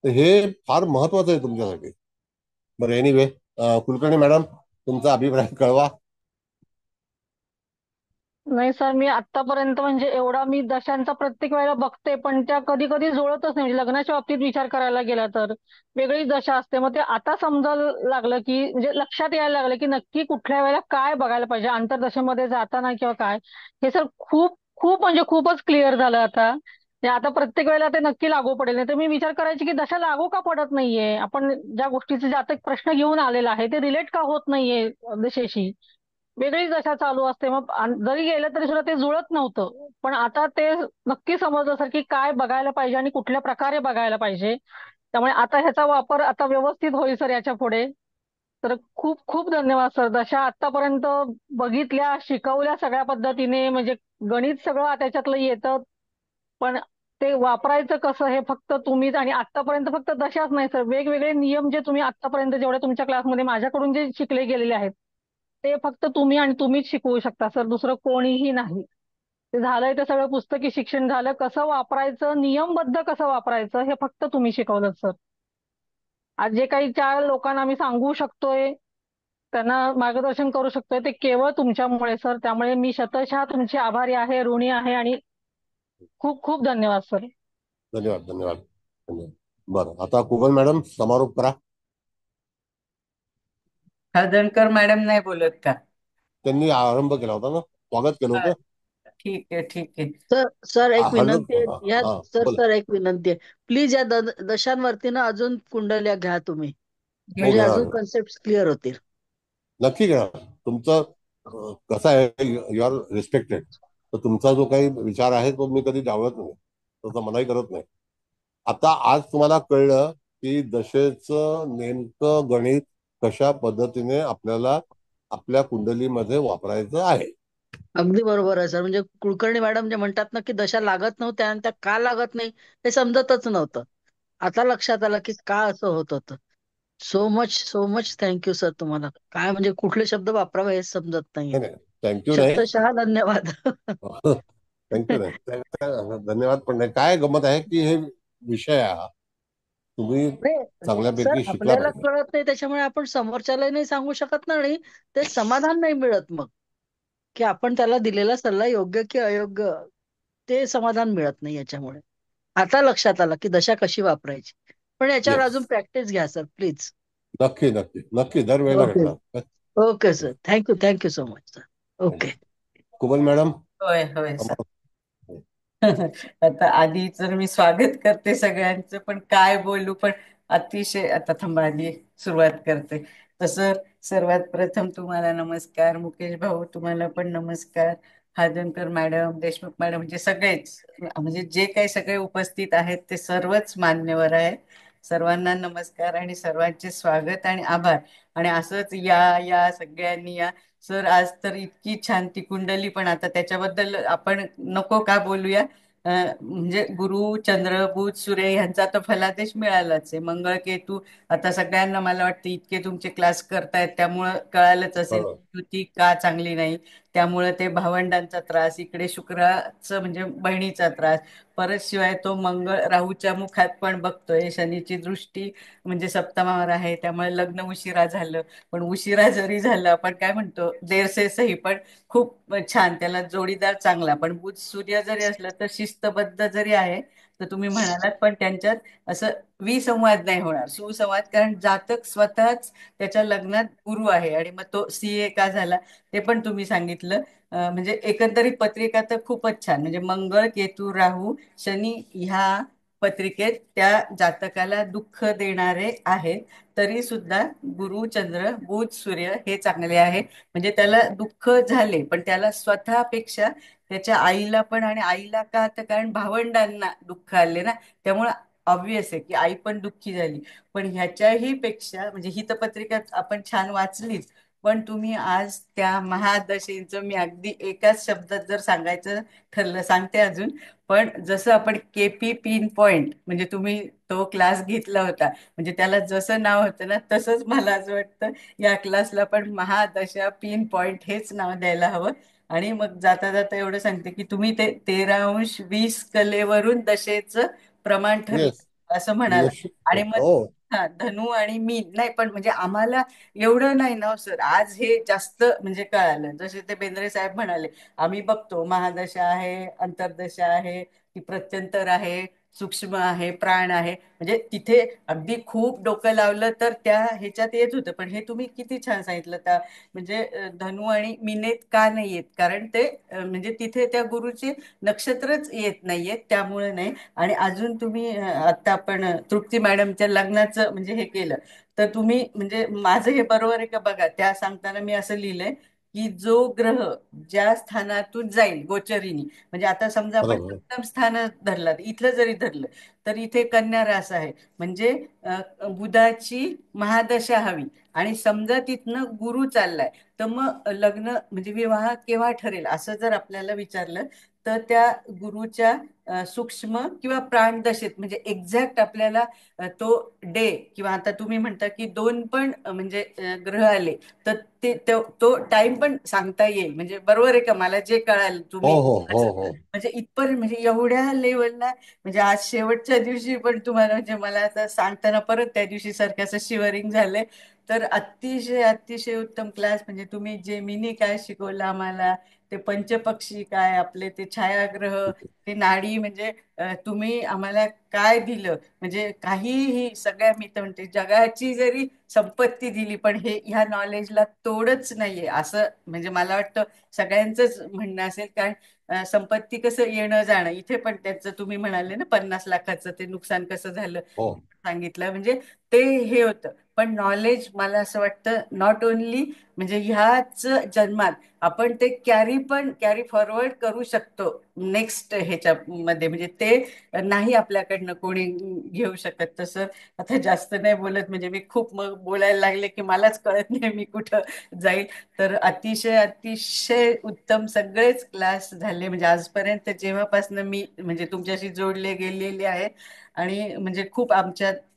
तर हे फार महत्वाचं आहे तुमच्यासाठी. बरं एनिवे, कुलकर्णी मॅडम तुमचा अभिप्राय कळवा. नाही सर, मी आतापर्यंत म्हणजे एवढा मी दशांचा प्रत्येक वेळेला बघते, पण त्या कधी कधी जुळतच नाही. म्हणजे लग्नाच्या बाबतीत विचार करायला गेला तर वेगळी दशा असते. मग ते आता समजायला लागलं की म्हणजे लक्षात यायला लागलं की नक्की कुठल्या वेळेला काय बघायला पाहिजे आंतरदशेमध्ये जाताना किंवा काय. हे सर खूप खूप म्हणजे खूपच क्लिअर झालं आता. म्हणजे आता प्रत्येक वेळेला ते नक्की लागू पडेल. नाही तर मी विचार करायची की दशा लागू का पडत नाहीये, आपण ज्या गोष्टीचे जातक प्रश्न घेऊन आलेला आहे ते रिलेट का होत नाहीये दशेशी. वेगळीच दशा चालू असते. मग जरी गेलं तरी सुद्धा ते जुळत नव्हतं. पण आता ते नक्की समजलं सर की काय बघायला पाहिजे आणि कुठल्या प्रकारे बघायला पाहिजे. त्यामुळे आता ह्याचा वापर आता व्यवस्थित होईल सर याच्या पुढे. तर खूप खूप धन्यवाद सर. दशा आतापर्यंत बघितल्या, शिकवल्या सगळ्या पद्धतीने, म्हणजे गणित सगळं त्याच्यातलं येतं, पण ते वापरायचं कसं हे फक्त तुम्हीच. आणि आतापर्यंत फक्त दशाच नाही सर, वेगवेगळे नियम जे तुम्ही आतापर्यंत जेवढे तुमच्या क्लासमध्ये माझ्याकडून जे शिकले गेलेले आहेत ते फक्त तुम्ही आणि तुम्हीच शिकवू शकता सर, दुसरं कोणीही नाही. ते झालंय ते सगळं पुस्तकी शिक्षण झालं. कसं वापरायचं, नियमबद्ध कसं वापरायचं हे फक्त तुम्ही शिकवलं सर. आज जे काही 4 लोकांना आम्ही सांगू शकतोय, त्यांना मार्गदर्शन करू शकतोय, ते केवळ तुमच्यामुळे सर. त्यामुळे मी शतशः तुमची आभारी आहे, ऋणी आहे. आणि खूप खूप धन्यवाद सर. धन्यवाद धन्यवाद धन्यवाद. बरं आता कुबल मॅडम समारोप करा. हळदणकर मॅडम नाही बोलत का? त्यांनी आरंभ केला होता ना, स्वागत केलं होतं. ठीक आहे ठीक आहे. सर एक विनंती आहे. ह्या बोला. सर एक विनंती आहे. प्लीज या दशांवरती ना अजून कुंडल्या घ्या तुम्ही, म्हणजे घेणार अजून कन्सेप्ट क्लिअर होतील. नक्की घेणार. तुमचं कसं आहे, यू आर रिस्पेक्टेड. तर तुमचा जो काही विचार आहे तो मी कधी डावलत नाही, तसं मनाही करत नाही. आता आज तुम्हाला कळलं की दशेचं नेमकं गणित कशा पद्धतीने आपल्याला आपल्या कुंडलीमध्ये वापरायचं आहे. अगदी बरोबर आहे सर. म्हणजे कुलकर्णी मॅडम जे म्हणतात ना की दशा लागत नव्हत्या आणि त्या का लागत नाही हे समजतच नव्हतं. आता लक्षात आलं की का असं होत होतं. सो मच थँक्यू सर तुम्हाला. काय म्हणजे कुठले शब्द वापरावे हे समजत नाहीये. नाही थँक्यू नाही. शब्दशः धन्यवाद. थँक्यू नाही, धन्यवाद पण नाही. काय गमत आहे की हे विषय तुम्ही सर चांगल्यापैकी शिकला आपल्याला पाहिजे. कळत नाही त्याच्यामुळे आपण समोरच्याला नाही सांगू शकत ना आणि ते समाधान नाही मिळत मग की आपण त्याला दिलेला सल्ला योग्य की अयोग्य ते समाधान मिळत नाही याच्यामुळे. आता लक्षात आलं की दशा कशी वापरायची. पण याच्यावर येस, अजून प्रॅक्टिस घ्या सर प्लीज. नक्की नक्की नक्की दरवेळेला ओके भेटणार. Okay sir. Thank you so much sir. Okay. Kubal madam. होय होय सर. आता आधी तर मी स्वागत करते सगळ्यांचं, पण काय बोलू, पण अतिशय आता थांबा आधी सुरुवात करते. तसं सर्वात प्रथम तुम्हाला नमस्कार, मुकेश भाऊ तुम्हाला पण नमस्कार, हादनकर मॅडम, देशमुख मॅडम, म्हणजे सगळेच, म्हणजे जे काही सगळे उपस्थित आहेत ते सर्वच मान्यवर आहे. सर्वांना नमस्कार आणि सर्वांचे स्वागत आणि आभार. आणि असंच या सगळ्यांनी या. सर आज तर इतकी छान ती कुंडली, पण आता त्याच्याबद्दल आपण नको का बोलूया. म्हणजे गुरु चंद्र बुध सूर्य ह्यांचा तर फलादेश मिळालाच आहे. मंगळ केतू आता सगळ्यांना मला वाटतं इतके तुमचे क्लास करतायत त्यामुळं कळालंच असेल युती का चांगली नाही. त्यामुळे ते भावंडांचा त्रास, इकडे शुक्राचं म्हणजे बहिणीचा त्रास, परत शिवाय तो मंगळ राहूच्या मुखात पण बघतोय, शनीची दृष्टी म्हणजे सप्तमावर आहे, त्यामुळे लग्न उशिरा झालं. पण उशिरा जरी झालं, आपण काय म्हणतो देर से सही, पण खूप छान, त्याला जोडीदार चांगला. पण बुध सूर्य जरी असलं तर शिस्तबद्ध जरी आहे, तर तुम्ही म्हणालात पण त्यांच्यात असं विसंवाद नाही होणार, सुसंवाद, कारण जातक स्वतःच त्याच्या लग्नात गुरु आहे आणि मग तो CA का झाला ते पण तुम्ही सांगितलं. म्हणजे एकंदरीत पत्रिका तर खूपच छान, म्हणजे मंगळ केतू राहू शनी ह्या पत्रिकेत त्या जातकाला दुःख देणारे आहेत, तरी सुद्धा गुरु चंद्र बुध सूर्य हे चांगले आहे. म्हणजे त्याला दुःख झाले, पण त्याला स्वतःपेक्षा त्याच्या आईला पण, आणि आईला का, तर कारण भावंडांना दुःख आले ना, त्यामुळे ऑब्विस आहे की आई पण दुःखी झाली. पण ह्याच्याही पेक्षा म्हणजे ही तर पत्रिका आपण छान वाचलीच, पण तुम्ही आज त्या महादशेचं मी अगदी एकाच शब्दात जर सांगायचं ठरलं सांगते अजून. पण जसं आपण KP पिन पॉइंट, म्हणजे तुम्ही तो क्लास घेतला होता, म्हणजे त्याला जसं नाव होतं ना, तसंच मला असं वाटतं या क्लासला पण महादशा पिन पॉइंट हेच नाव द्यायला हवं. आणि मग जाता जाता एवढं सांगते की तुम्ही ते 13°20 कलेवरून दशेचं प्रमाण ठरलं येस, असं म्हणाला. निश्चित आणि मग हो. हा धनु आणि मीन नाही, पण म्हणजे आम्हाला एवढं नाही ना सर, आज हे जास्त म्हणजे कळालं. जसे ते बेंद्रे साहेब म्हणाले, आम्ही बघतो महादशा आहे, अंतर्दशा आहे, ती प्रत्यंतर आहे, सूक्ष्म आहे, प्राण आहे, म्हणजे तिथे अगदी खूप डोकं लावलं तर त्या ह्याच्यात येत होतं. पण हे तुम्ही किती छान सांगितलं त्या, म्हणजे धनु आणि मीनेत का नाही येत, कारण ते म्हणजे तिथे त्या गुरुची नक्षत्रच येत नाहीयेत, त्यामुळे नाही. आणि अजून तुम्ही आता आपण तृप्ती मॅडमच्या लग्नाचं म्हणजे हे केलं, तर तुम्ही म्हणजे माझं हे बरोबर आहे का बघा, त्या सांगताना मी असं लिहिलंय की जो ग्रह ज्या स्थानातून जाईल गोचरीनी, म्हणजे आता समजा आपण बरोबर. सप्तम स्थान धरलं, इथलं जरी धरलं तर इथे कन्या रास आहे, म्हणजे बुधाची महादशा हवी, आणि समजा तिथनं गुरु चाललाय, तर मग लग्न म्हणजे विवाह केव्हा ठरेल असं जर आपल्याला विचारलं, तर त्या गुरुच्या सूक्ष्म किंवा प्राणदशेत, म्हणजे एक्झॅक्ट आपल्याला तो डे, किंवा आता तुम्ही म्हणता की दोन पण म्हणजे ग्रह आले, तर तो टाइम पण सांगता येईल. म्हणजे बरोबर आहे का, मला जे कळालं हो तुम्ही हो हो असं हो. म्हणजे इथपर्यंत, म्हणजे एवढ्या लेवलला, म्हणजे आज शेवटच्या दिवशी पण तुम्हाला म्हणजे मला आता सांगताना परत त्या दिवशी सारखं असं शिवरिंग झालंय. तर अतिशय अतिशय उत्तम क्लास, म्हणजे तुम्ही जे मिनी काय शिकवलं आम्हाला, ते पंचपक्षी काय आपले, ते छायाग्रह, ते नाडी, म्हणजे तुम्ही आम्हाला काय दिलं, म्हणजे काहीही, सगळ्या मी तर म्हणते जगाची जरी संपत्ती दिली, पण हे ह्या नॉलेजला तोडच नाहीये असं म्हणजे मला वाटतं सगळ्यांचंच म्हणणं असेल. कारण संपत्ती कसं येणं जाणं, इथे पण त्याचं तुम्ही म्हणाले ना 50 लाखाचं ते नुकसान कसं झालं हो. सांगितलं, म्हणजे ते हे होतं. पण नॉलेज मला असं वाटतं नॉट ओनली म्हणजे ह्याच जन्मात आपण ते कॅरी फॉरवर्ड करू शकतो नेक्स्ट ह्याच्यामध्ये, म्हणजे ते नाही आपल्याकडनं कोणी घेऊ शकत. तसं आता जास्त नाही बोलत, म्हणजे मी खूप मग बोलायला लागले की मलाच कळत नाही मी कुठं जाईल. तर अतिशय अतिशय उत्तम सगळेच क्लास झाले, म्हणजे आजपर्यंत जेव्हापासून मी म्हणजे तुमच्याशी जोडले गेलेले आहे. आणि म्हणजे खूप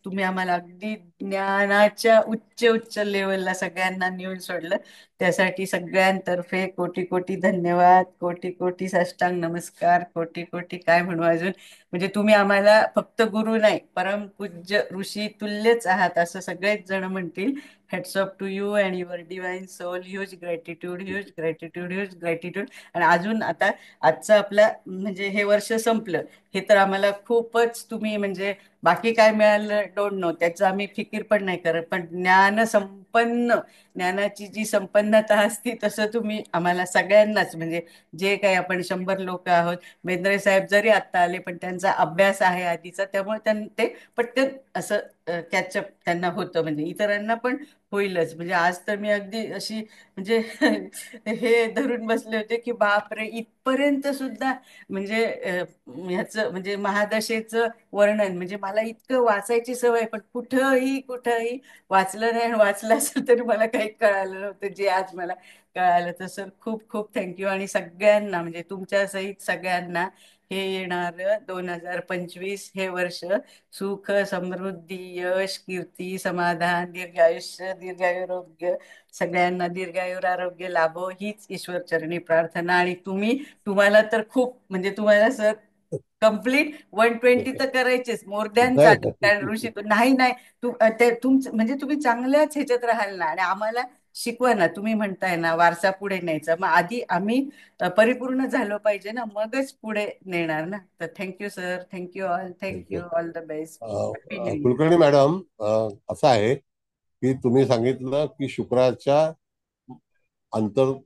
तुम्ही आम्हाला अगदी ज्ञानाच्या उच्च उच्च लेवलला सगळ्यांना नेऊन सोडलं. त्यासाठी सगळ्यांतर्फे कोटी कोटी धन्यवाद, कोटी कोटी साष्टांग नमस्कार, कोटी कोटी काय म्हणू अजून. म्हणजे तुम्ही आम्हाला फक्त गुरु नाही, परमपूज्य ऋषी तुल्यच आहात असं सगळेच जण म्हणतील. Heads off to you and your divine soul. Huge gratitude, huge gratitude, huge gratitude. आणि अजून आता आजचं आपलं म्हणजे हे वर्ष संपलं, हे तर आम्हाला खूपच तुम्ही म्हणजे बाकी काय मिळालं डोंट नो, त्याचं आम्ही फिकीर पण नाही करत, पण ज्ञानाची जी संपन्नता असती तसं तुम्ही आम्हाला सगळ्यांनाच, म्हणजे जे काही आपण 100 लोक आहोत, बेंद्रे साहेब जरी आत्ता आले पण त्यांचा अभ्यास आहे आधीचा, त्यामुळे ते पटकन असं कॅचअप त्यांना होतं, म्हणजे इतरांना पण होईलच. म्हणजे आज तर मी अगदी अशी म्हणजे हे धरून बसले होते की बापरे, इथपर्यंत सुद्धा म्हणजे ह्याचं म्हणजे महादशेचं वर्णन, म्हणजे मला इतकं वाचायची सवय, पण कुठंही वाचलं नाही. आणि वाचलं असेल तरी मला काही कळालं नव्हतं जे आज मला कळालं. तर सर खूप खूप थँक्यू. आणि सगळ्यांना म्हणजे तुमच्या सहित सगळ्यांना हे येणार 2025 हे वर्ष सुख, समृद्धी, यश, कीर्ती, समाधान, दीर्घायुष्य, दीर्घायुरोग्य, सगळ्यांना दीर्घायुर आरोग्य लाभो हीच ईश्वरचरणी प्रार्थना. आणि तुम्हाला तर खूप म्हणजे तुम्हाला सर कम्प्लीट 120 तर करायचेच, मोर दॅन चालेल, कारण ऋषी नाही नाही तुमचं म्हणजे तुम्ही चांगल्याच ह्याच्यात राहाल ना, आणि आम्हाला शिकवा ना. तुम्ही म्हणताय ना वारसा पुढे न्यायचा, मग आधी आम्ही परिपूर्ण झालो पाहिजे ना, मगच पुढे नेणार ना. तर thank you sir, thank you all, thank you all the best. Happy new year. Kulkarni madam, असं आहे की तुम्ही सांगितलं की शुक्राच्या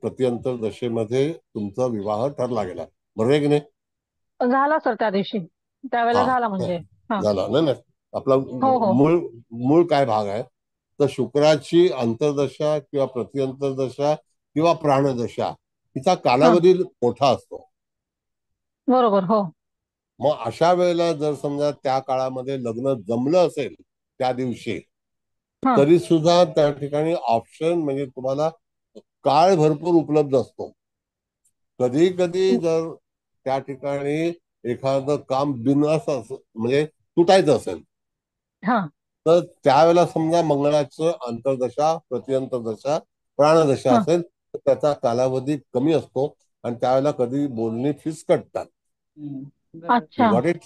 प्रत्यंतर दशेमध्ये तुमचा विवाह ठरला गेला, बरोबर आहे की नाही? झाला सर त्या दिवशी, त्यावेळेला हा, झाला म्हणजे. हा. झाला नाही. आपला हो हो मूळ मूळ काय भाग आहे, तर शुक्राची अंतर्दशा किंवा प्रत्यंतरदशा किंवा प्राणदशा हिचा हा कालावधी मोठा असतो. बरोबर. हो. मग अशा वेळेला जर समजा त्या काळामध्ये लग्न जमलं असेल त्या दिवशी, हा तरी सुद्धा त्या ठिकाणी ऑप्शन म्हणजे तुम्हाला काळ भरपूर उपलब्ध असतो. कधी कधी जर त्या ठिकाणी एखादं काम बिनधास्त म्हणजे तुटायचं असेल, हा तर त्यावेळेला समजा मंगळाचं अंतर्दशा, प्रत्यंतरदशा, प्राणदशा हा असेल तर त्याचा कालावधी कमी असतो आणि त्यावेळेला कधी बोलणी फिसकटतात. अच्छा. You got it?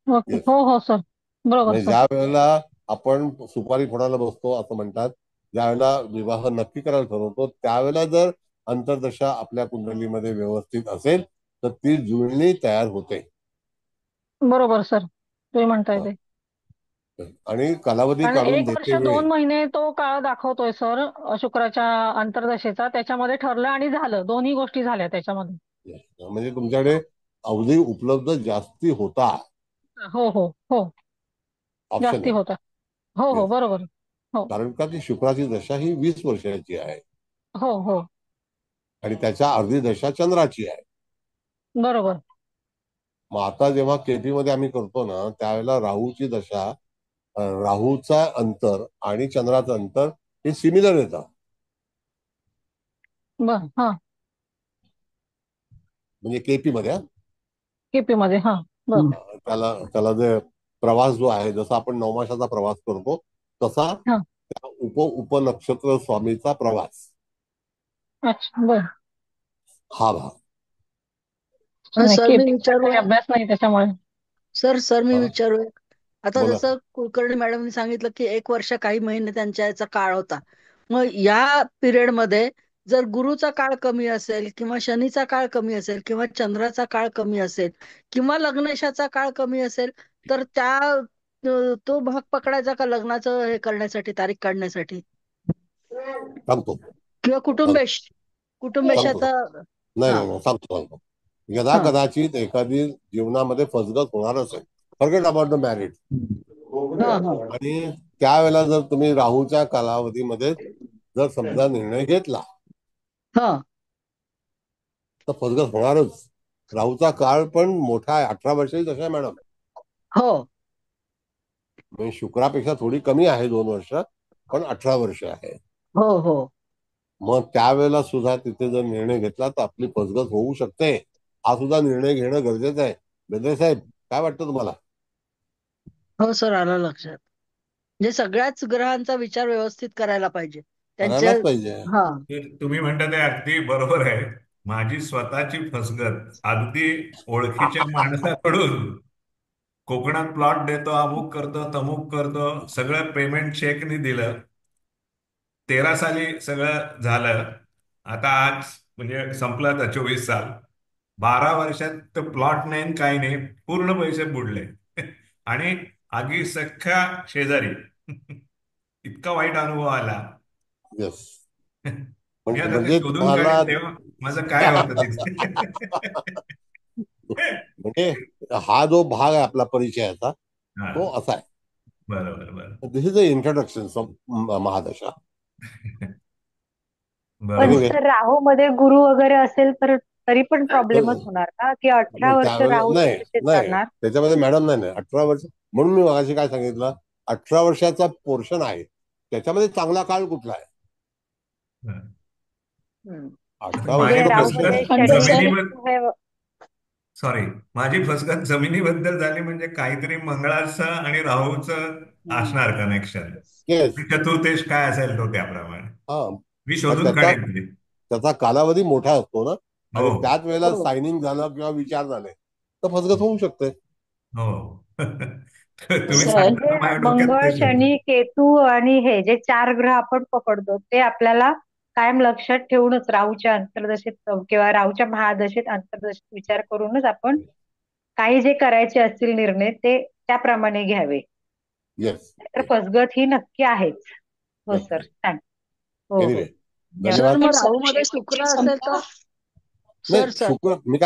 Okay. Yes. हो हो सर, बरोबर म्हणजे सर. ज्या वेळेला आपण सुपारी फोडायला बसतो असं म्हणतात, ज्या वेळेला विवाह नक्की करायला ठरवतो, त्यावेळेला जर अंतर्दशा आपल्या कुंडलीमध्ये व्यवस्थित असेल तर ती जुळणी तयार होते. बरोबर सर, तुम्ही म्हणताय ते. आणि कालावधी कारण काढून 1 वर्ष देते वेळी 2 महिने तो काळ दाखवतोय सर शुक्राच्या अंतर्दशेचा, त्याच्यामध्ये ठरलं आणि झालं, दोन्ही गोष्टी झाल्या त्याच्यामध्ये. म्हणजे तुमच्याकडे अवधी उपलब्ध जास्ती होता. हो हो हो, ऑप्शन जास्ती आहे. होता. हो हो येस. बरोबर. हो कारण का ती शुक्राची दशा ही 20 वर्षाची आहे हो हो आणि त्याच्या अर्धी दशा चंद्राची आहे. बरोबर. मग आता जेव्हा केपी मध्ये आम्ही करतो ना, त्यावेळेला राहूची दशा, राहूचा अंतर आणि चंद्राचं अंतर हे सिमिलर येतं. बर. हा म्हणजे केपी मध्ये केपी मध्ये. हा बर. त्याला त्याला जे प्रवास जो आहे, जसा आपण नवमाशाचा प्रवास करतो तसा हा त्या उपनक्षत्र स्वामीचा प्रवास, अच्छा. बर. हा भाग. नाही, सर मी केपीचा विचारू काही अभ्यास नाही त्याच्यामुळे. सर मी हा, विचारू आता बोला. जसं कुलकर्णी मॅडमनी सांगितलं की 1 वर्ष काही महिने त्यांच्या याचा काळ होता. मग या पिरियड मध्ये जर गुरुचा काळ कमी असेल किंवा शनीचा काळ कमी असेल किंवा चंद्राचा काळ कमी असेल किंवा लग्नेशाचा काळ कमी असेल, तर तो भाग पकडायचा का लग्नाचं हे करण्यासाठी, तारीख काढण्यासाठी, सांगतो किंवा सांगतो सांगतो कुटुंबेशाचा. नाही हा नाही नाही, सांगतो. यदा हा कदाचित एखादी जीवनामध्ये फसगत होणार असेल, फॉरगेट अबाउट द मॅरिड, हा हा आणि त्यावेळेला जर तुम्ही राहूच्या कालावधीमध्ये जर समजा निर्णय घेतला हा तर फसगत होणारच. राहूचा काळ पण मोठा आहे, 18 वर्षाची तसं आहे मॅडम. हो म्हणजे शुक्रापेक्षा थोडी कमी आहे 2 वर्ष, पण 18 वर्ष आहे. हो हो मग त्यावेळेला सुद्धा तिथे जर निर्णय घेतला तर आपली फसगत होऊ शकते. हा सुद्धा निर्णय घेणं गरजेचं आहे. बेंद्रे साहेब, काय वाटतं तुम्हाला? हो सर, आलं लक्षात. म्हणजे सगळ्याच ग्रहांचा विचार व्यवस्थित करायला पाहिजे त्यांच्या. करायलाच पाहिजे. हा तुम्ही म्हणता ते अगदी बरोबर आहे. माझी स्वतःची फसगत अगदी ओळखीच्या माणसाकडून कोकणात प्लॉट देतो, अमुक करतो, तमुक करतो, सगळं पेमेंट चेकनी दिलं. 13 साली सगळं झालं. आता आज म्हणजे संपलं आता 24 साल. 12 वर्षात तर प्लॉट नाही काही नाही, पूर्ण पैसे बुडले. आणि आगी सख्या शेजारी. इतका वाईट अनुभव आला. येस. मी आता ते म्हणजे शोधून तुम्हाला काढेन तेव्हा माझं काय होतं तिथे. म्हणजे हा जो भाग आहे आपला परिचयाचा हा, तो असा आहे. बरोबर बरोबर दिस इज द इंट्रोडक्शन ऑफ महादशा. पण बरोबर. जर राहू मध्ये गुरु वगैरे असेल तर तरी पण प्रॉब्लेमच होणार का, की 18 वर्ष त्यावेळेला राहू नाही दशेत नाही जाणार? त्याच्यामध्ये मॅडम नाही 18 वर्ष. म्हणून मी मगाशी काय सांगितलं, 18 वर्षाचा पोर्शन आहे त्याच्यामध्ये चांगला काळ कुठला आहे? हम्म. 18 म्हणजे माझी वर्ष राहूमध्ये फसगत शनी जमिनीवर हे सॉरी माझी फसगत जमिनीबद्दल झाली म्हणजे काहीतरी मंगळाचं आणि राहूचं असणार कनेक्शन. येस. चतुर्देश काय असेल तो त्याप्रमाणे हा मी पण शोधून काढेन ते. त्याचा कालावधी मोठा असतो ना, हो आणि त्याच वेळेला हो सायनिंग झालं किंवा विचार झाले तर फसगत होऊ शकते. हो. तुम्ही सर सांगता म्हणजे माझ्या डोक्यात मंगळ, तेच होतं. शनी, केतू आणि हे जे 4 ग्रह आपण पकडतो ते आपल्याला कायम लक्षात ठेवूनच राहूच्या अंतर्दशेत किंवा राहूच्या महादशेत अंतर्दशेत विचार करूनच आपण काही जे करायचे असतील निर्णय ते त्याप्रमाणे घ्यावे. येस. तर फसगत ही नक्की आहेच. हो सर, छान. हो हो एनिवे धन्यवाद. सर, धन्यवाद. मग पण सर राहूमध्ये शेवटची शुक्र असेल तर नाही सर शुक्र मी